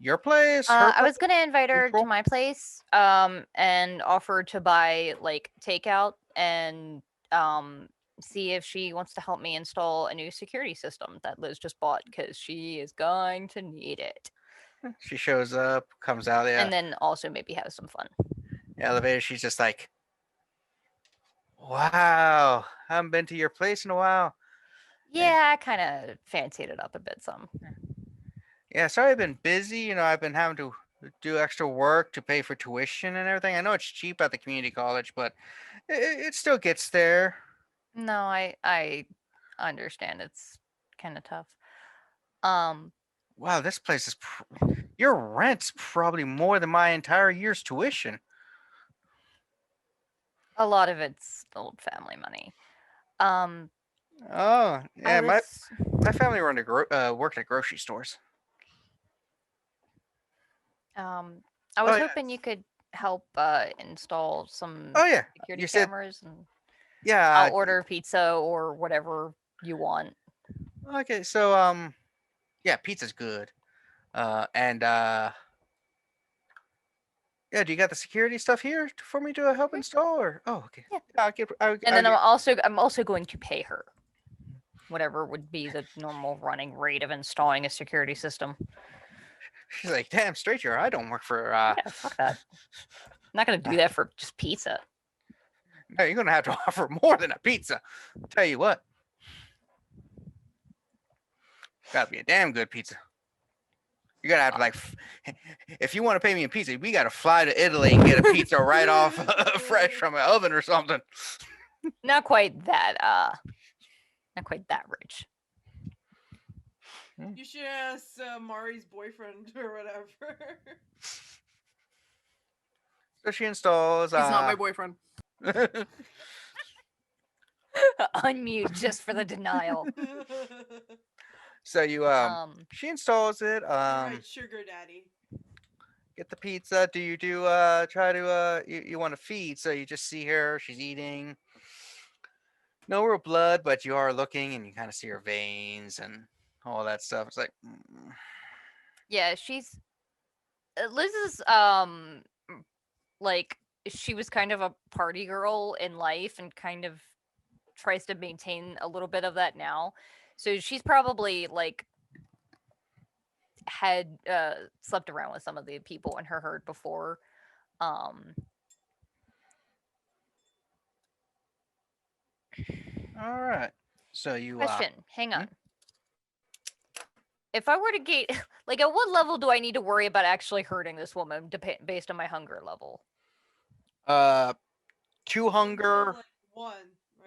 your place? I was gonna invite her Neutral? to my place, and offer to buy like takeout and see if she wants to help me install a new security system that Liz just bought because she is going to need it. She shows up, comes out. Yeah, And then also maybe have some fun. the elevator. She's just like, "Wow, I haven't been to your place in a while." Yeah, I kind of fancied it up a bit some. Yeah, sorry, I've been busy. I've been having to do extra work to pay for tuition and everything. I know it's cheap at the community college, but it still gets there. No, I understand it's kind of tough. Wow, this place is. Your rent's probably more than my entire year's tuition. A lot of it's old family money. Oh, yeah, I my was, family worked at grocery stores. I Oh, was yeah. hoping you could help install some Oh yeah, security you said cameras, and yeah. I'll order pizza or whatever you want. Okay, so yeah, pizza's good. And yeah, do you got the security stuff here for me to help install? Or okay, Yeah. I'll And then get. I'm also going to pay her whatever would be the normal running rate of installing a security system. She's like, damn, stranger, I don't work for. Yeah, fuck that. I'm not gonna do that for just pizza. No, you're gonna have to offer more than a pizza. Tell you what, gotta be a damn good pizza. You're gonna have to if you want to pay me in pizza, we gotta fly to Italy and get a pizza right off fresh from an oven or something. Not quite that rich. You should ask Mari's boyfriend or whatever. So she installs. He's not my boyfriend. Unmute just for the denial. So you she installs it. Right, sugar daddy. Get the pizza. Do you try to you want to feed? So you just see her. She's eating. No real blood, but you are looking, and you kind of see her veins and all that stuff. It's like. Yeah, she's Liz is like she was kind of a party girl in life and kind of tries to maintain a little bit of that now. So she's probably like had slept around with some of the people in her herd before. All right. So you Question, hang on. If I were to gate, like, at what level do I need to worry about actually hurting this woman based on my hunger level? 2 hunger Like 1.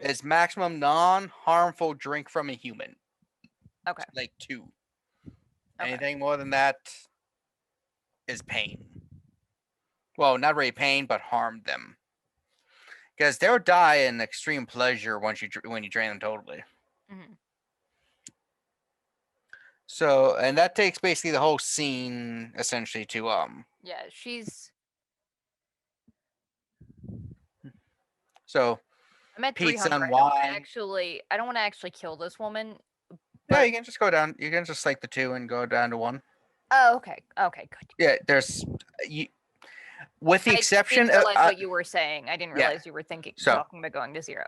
Right? is maximum non-harmful drink from a human. Okay. Like 2. Okay. Anything more than that is pain. Well, not really pain, but harm them. Because they'll die in extreme pleasure when you drain them totally. Mhm. So, and that takes basically the whole scene essentially to Yeah, she's. So I'm at pizza 300. and I don't wanna wine. I don't want to actually kill this woman. Yeah, But- you can just go down. You can just like the 2 and go down to 1. Oh, okay. Okay, good. Yeah, there's with the exception I didn't realize what you were saying. I didn't yeah. realize you were So- talking about going to 0.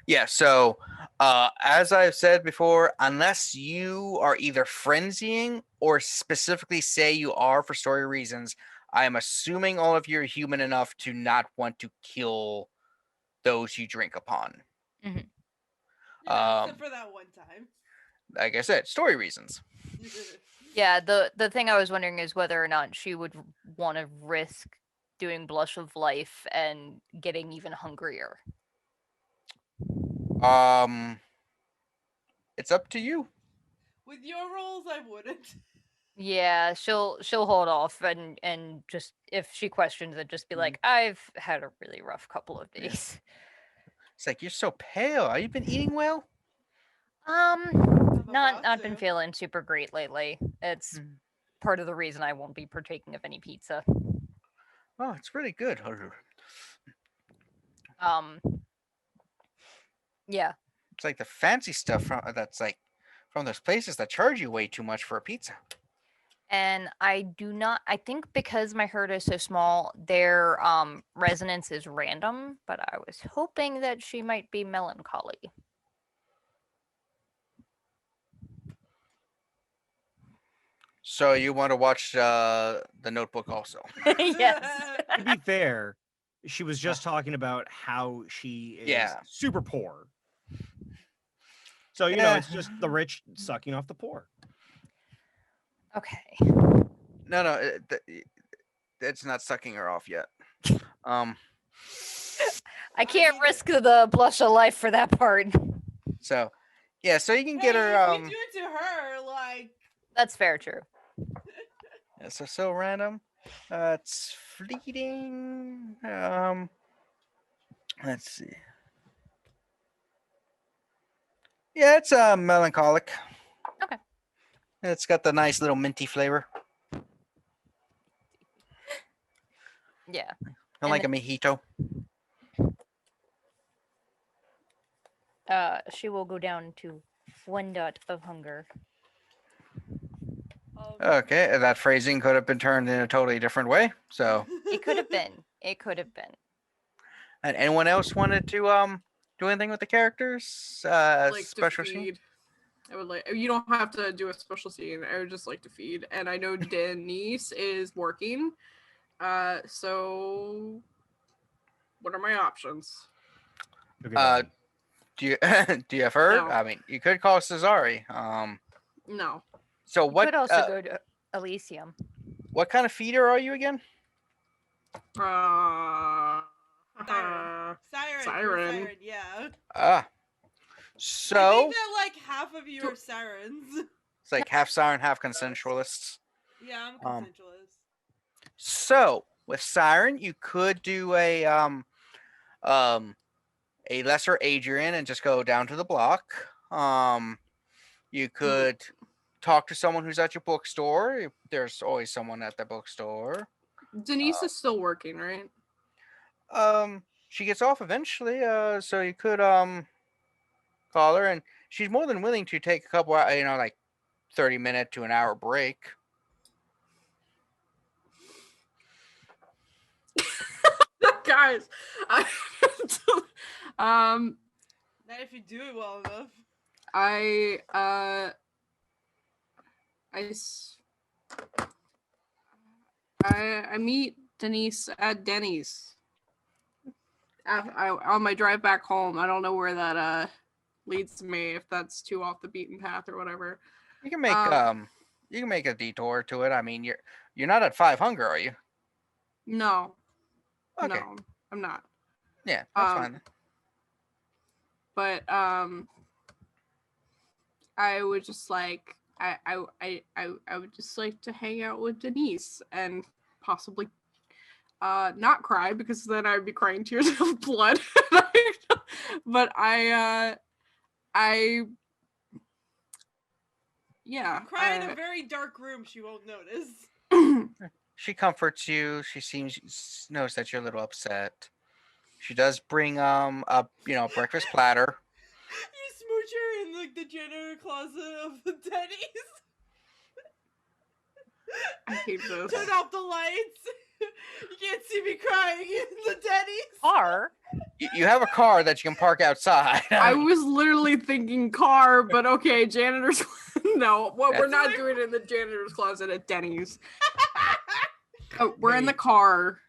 Yeah, so as I've said before, unless you are either frenzying or specifically say you are for story reasons, I am assuming all of you are human enough to not want to kill those you drink upon. Mhm. Yeah, except for that one time. Like I said, story reasons. Yeah, the thing I was wondering is whether or not she would want to risk doing Blush of Life and getting even hungrier. It's up to you. With your rolls, I wouldn't. Yeah, she'll hold off and just if she questions it, just be like, I've had a really rough couple of Yeah. days. It's like you're so pale. Have you been eating well? Not been feeling super great lately. It's part of the reason I won't be partaking of any pizza. Oh, it's really good. Yeah. It's like the fancy stuff that's like from those places that charge you way too much for a pizza. And I think because my herd is so small, their resonance is random, but I was hoping that she might be melancholy. So you want to watch The Notebook also? Yes. To be fair, she was just talking about how she is Yeah. super poor. So, you know, Yeah. it's just the rich sucking off the poor. Okay. No, it's not sucking her off yet. I can't risk the blush of life for that part. So, yeah, so you can Hey, get her. if you do it That's fair, true. Yeah, so random. It's fleeting. Let's see. Yeah, it's melancholic. Okay. It's got the nice little minty flavor. Yeah. Kind And of like a mojito. She will go down to 1 dot of hunger. Okay, that phrasing could have been turned in a totally different way. So, It could have been. It could have been. and anyone else wanted to do anything with the characters? Like Special to scene? feed. I would like. You don't have to do a special scene. I would just like to feed. And I know Denise is working. So what are my options? Look at that. Do you do you have her? No. I mean, you could call Cesare. No. So You what? could also go to Elysium. What kind of feeder are you again? Uh, Siren. Siren. Siren. Yeah. Ah. I So think that like half of you are sirens. it's like half siren, half consensualists. Yeah, I'm Um, consensualist. So with siren, you could do a lesser Adrian and just go down to the block. You could talk to someone who's at your bookstore. There's always someone at the bookstore. Denise is still working, right? She gets off eventually. So you could call her, and she's more than willing to take a couple, like 30-minute to an hour break. Guys, um, Not if you do it well enough. I meet Denise at Denny's. On my drive back home. I don't know where that leads me, if that's too off the beaten path or whatever. You can make a detour to it. I mean, you're not at 5 hunger, are you? No. Okay. No, I'm not. Yeah, that's fine. But I would just like I would just like to hang out with Denise and possibly not cry, because then I would be crying tears of blood. But yeah. Cry in a very dark room. She won't notice. She comforts you. She knows that you're a little upset. She does bring a breakfast platter. You smooch her in like the janitor closet of the Denny's. I hate this. Turn off the lights. You can't see me crying in the Denny's. Car. You have a car that you can park outside. I was literally thinking car, but okay, janitor's. No, we're not doing it in the janitor's closet at Denny's. Oh, we're in the car.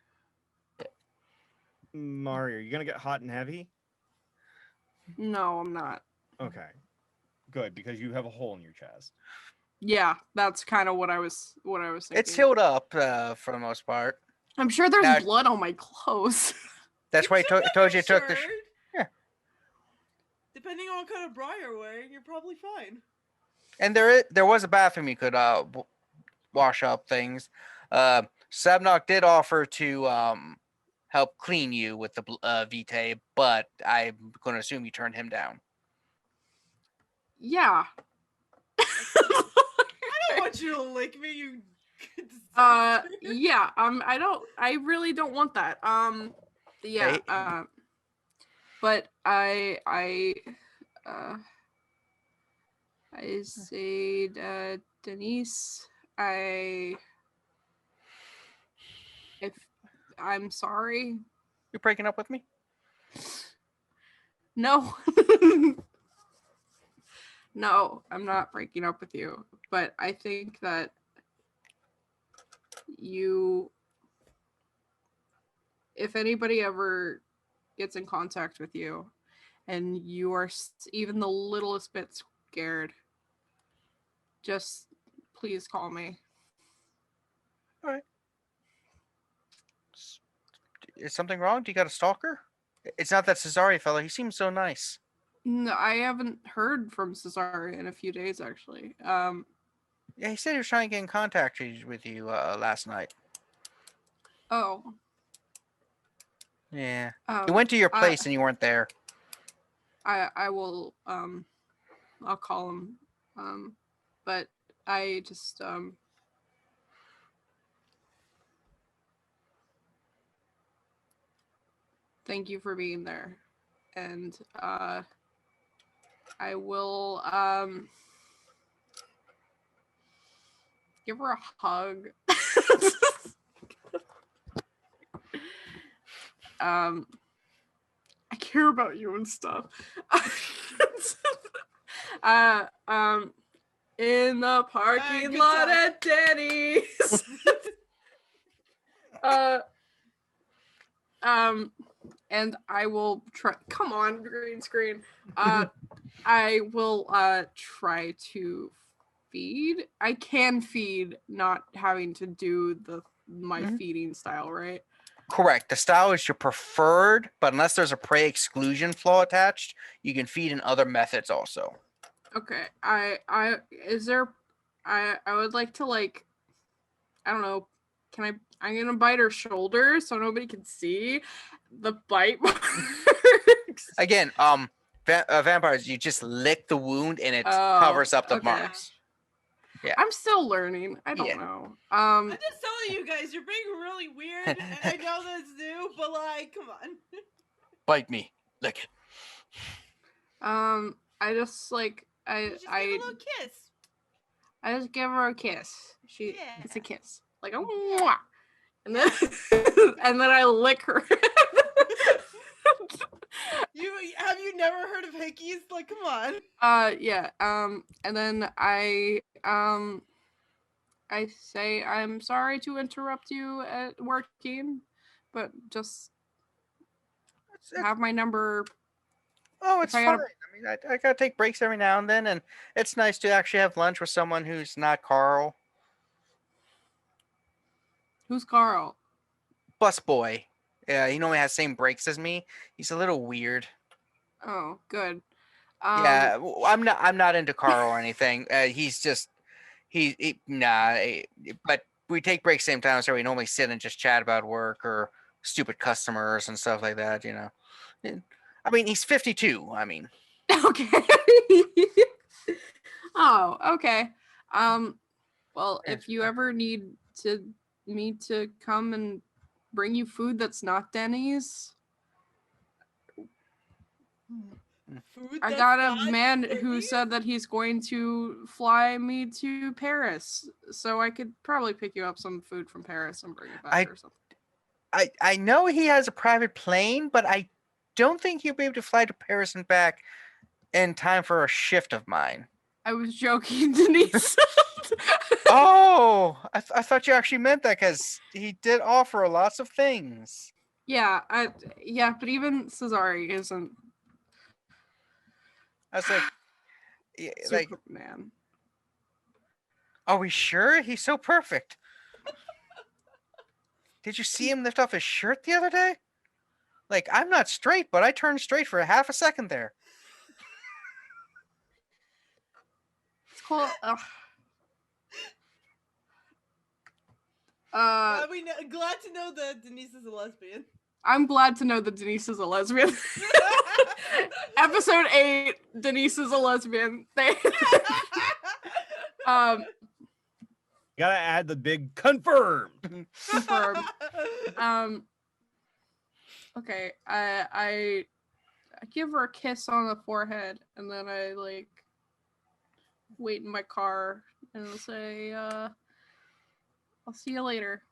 Mario, are you gonna get hot and heavy? No, I'm not. Okay, good, because you have a hole in your chest. Yeah, that's kind of what I was thinking. It's healed up for the most part. I'm sure there's Now- blood on my clothes. That's why I told you took the. Yeah. Depending on what kind of bra you're wearing, you're probably fine. And there was a bathroom you could wash up things. Sabnok did offer to help clean you with the Vitae, but I'm going to assume you turned him down. Yeah. I don't want you to lick me, you. Yeah. I really don't want that. Yeah. Hey. But I said, Denise, if I'm sorry. You're breaking up with me? No. No, I'm not breaking up with you. But I think that if anybody ever gets in contact with you and you are even the littlest bit scared, just please call me. All right. Is something wrong? Do you got a stalker? It's not that Cesare fella. He seems so nice. No, I haven't heard from Cesare in a few days, actually. Yeah, he said he was trying to get in contact with you last night. Oh. Yeah. He went to your place and you weren't there. I will I'll call him. But I just thank you for being there. And I will give her a hug. I care about you and stuff. In the parking good lot talk. at Denny's. And I will try. Come on, green screen. I will try to feed. I can feed, not having to do my feeding style, right? Correct. The style is your preferred, but unless there's a prey exclusion flaw attached, you can feed in other methods also. Okay. I would like to, like, I don't know, I'm gonna bite her shoulder so nobody can see the bite marks. Again, vampires, you just lick the wound and it covers up the okay. marks. Yeah. I'm still learning. I don't know. I'm just telling you guys, you're being really weird. And I know that's new, but like, come on. Bite me. Lick it. I just like You just give a little kiss. I just give her a kiss. Yeah. It's a kiss. Like a mwah. And then and then I lick her. Have you never heard of hickeys? Like, come on. Yeah. And then I say I'm sorry to interrupt you at working, but just have my number. Oh, it's I fine. gotta- I mean, I gotta take breaks every now and then, and it's nice to actually have lunch with someone who's not Carl. Who's Carl? Busboy. Yeah, he normally has same breaks as me. He's a little weird. Oh, good. Yeah, I'm not into Carl or anything. He's just but we take breaks same time, so we normally sit and just chat about work or stupid customers and stuff like that. You know, I mean, he's 52. I mean, Okay. Oh, okay. Well, if you ever need me to come and bring you food that's not Denny's, Food I that's got a not man who Denny's? said that he's going to fly me to Paris, so I could probably pick you up some food from Paris and bring it back or something. I know he has a private plane, but I don't think he'll be able to fly to Paris and back in time for a shift of mine. I was joking, Denise. Oh, I thought you actually meant that because he did offer lots of things. Yeah, but even Cesare isn't. I was like, yeah, like, Superman. are we sure he's so perfect? Did you see him lift off his shirt the other day? Like, I'm not straight, but I turned straight for a half a second there. It's cool. Glad to know that Denise is a lesbian. I'm glad to know that Denise is a lesbian. Episode 8, Denise is a lesbian. Gotta add the big confirmed. Confirmed. Okay, I give her a kiss on the forehead, and then I like wait in my car and I'll say, I'll see you later.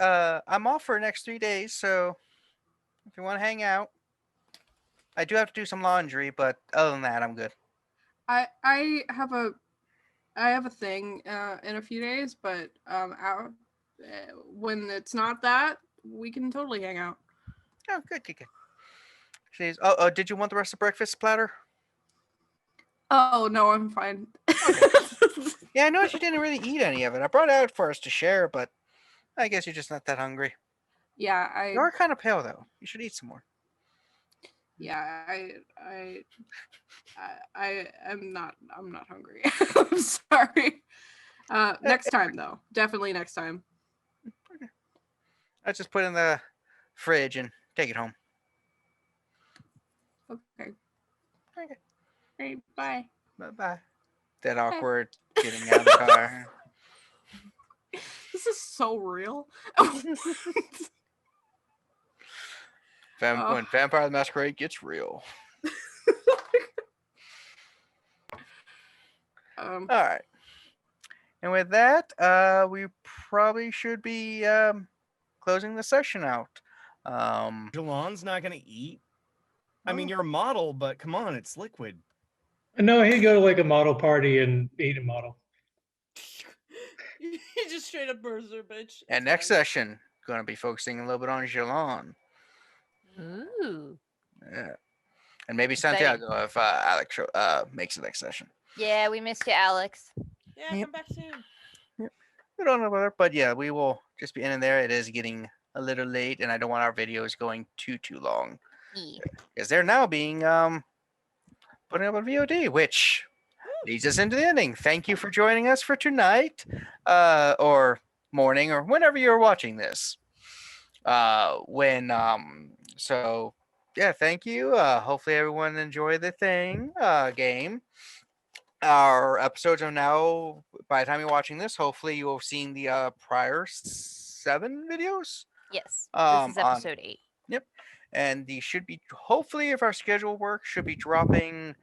I'm off for the next 3 days, so if you want to hang out, I do have to do some laundry, but other than that, I'm good. I have a thing in a few days, but when it's not that, we can totally hang out. Oh, good. Jeez. Oh, did you want the rest of the breakfast platter? Oh no, I'm fine. Yeah, I noticed you didn't really eat any of it. I brought it out for us to share, but I guess you're just not that hungry. Yeah, You are kind of pale, though. You should eat some more. Yeah, I'm not hungry. I'm sorry. Next time though. Definitely next time. I just put it in the fridge and take it home. Okay. Okay. Great. Bye. Bye. That awkward getting out of the car. This is so real. When Vampire the Masquerade gets real. All right. And with that, we probably should be closing the session out. Jilon's not gonna eat. I mean, you're a model, but come on, it's liquid. No, he'd go to like a model party and eat a model. You just straight up Berser, bitch. And It's next fine. session, going to be focusing a little bit on Jilon. Ooh. Yeah. And maybe Exciting. Santiago if Alex makes the next session. Yeah, we missed you, Alex. Yeah, Yep. come back soon. We don't know whether, but yeah, we will just be ending there. It is getting a little late, and I don't want our videos going too long. Yeah. Because they're now being putting up on VOD, which leads us into the ending. Thank you for joining us for tonight, or morning, or whenever you're watching this. So yeah, thank you. Hopefully everyone enjoyed the game. Our episodes are now, by the time you're watching this, hopefully you will have seen the prior 7 videos. Yes. Um, This is episode 8. Yep. And these should be, hopefully, if our schedule works, should be dropping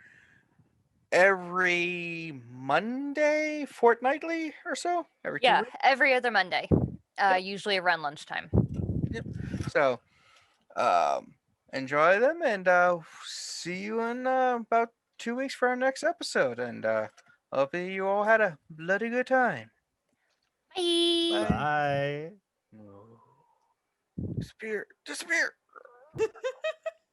every Monday, fortnightly or so. Every 2 Yeah, weeks. every other Monday. Usually around lunchtime. So enjoy them, and see you in about 2 weeks for our next episode. And hopefully you all had a bloody good time. Bye. Bye. Disappear.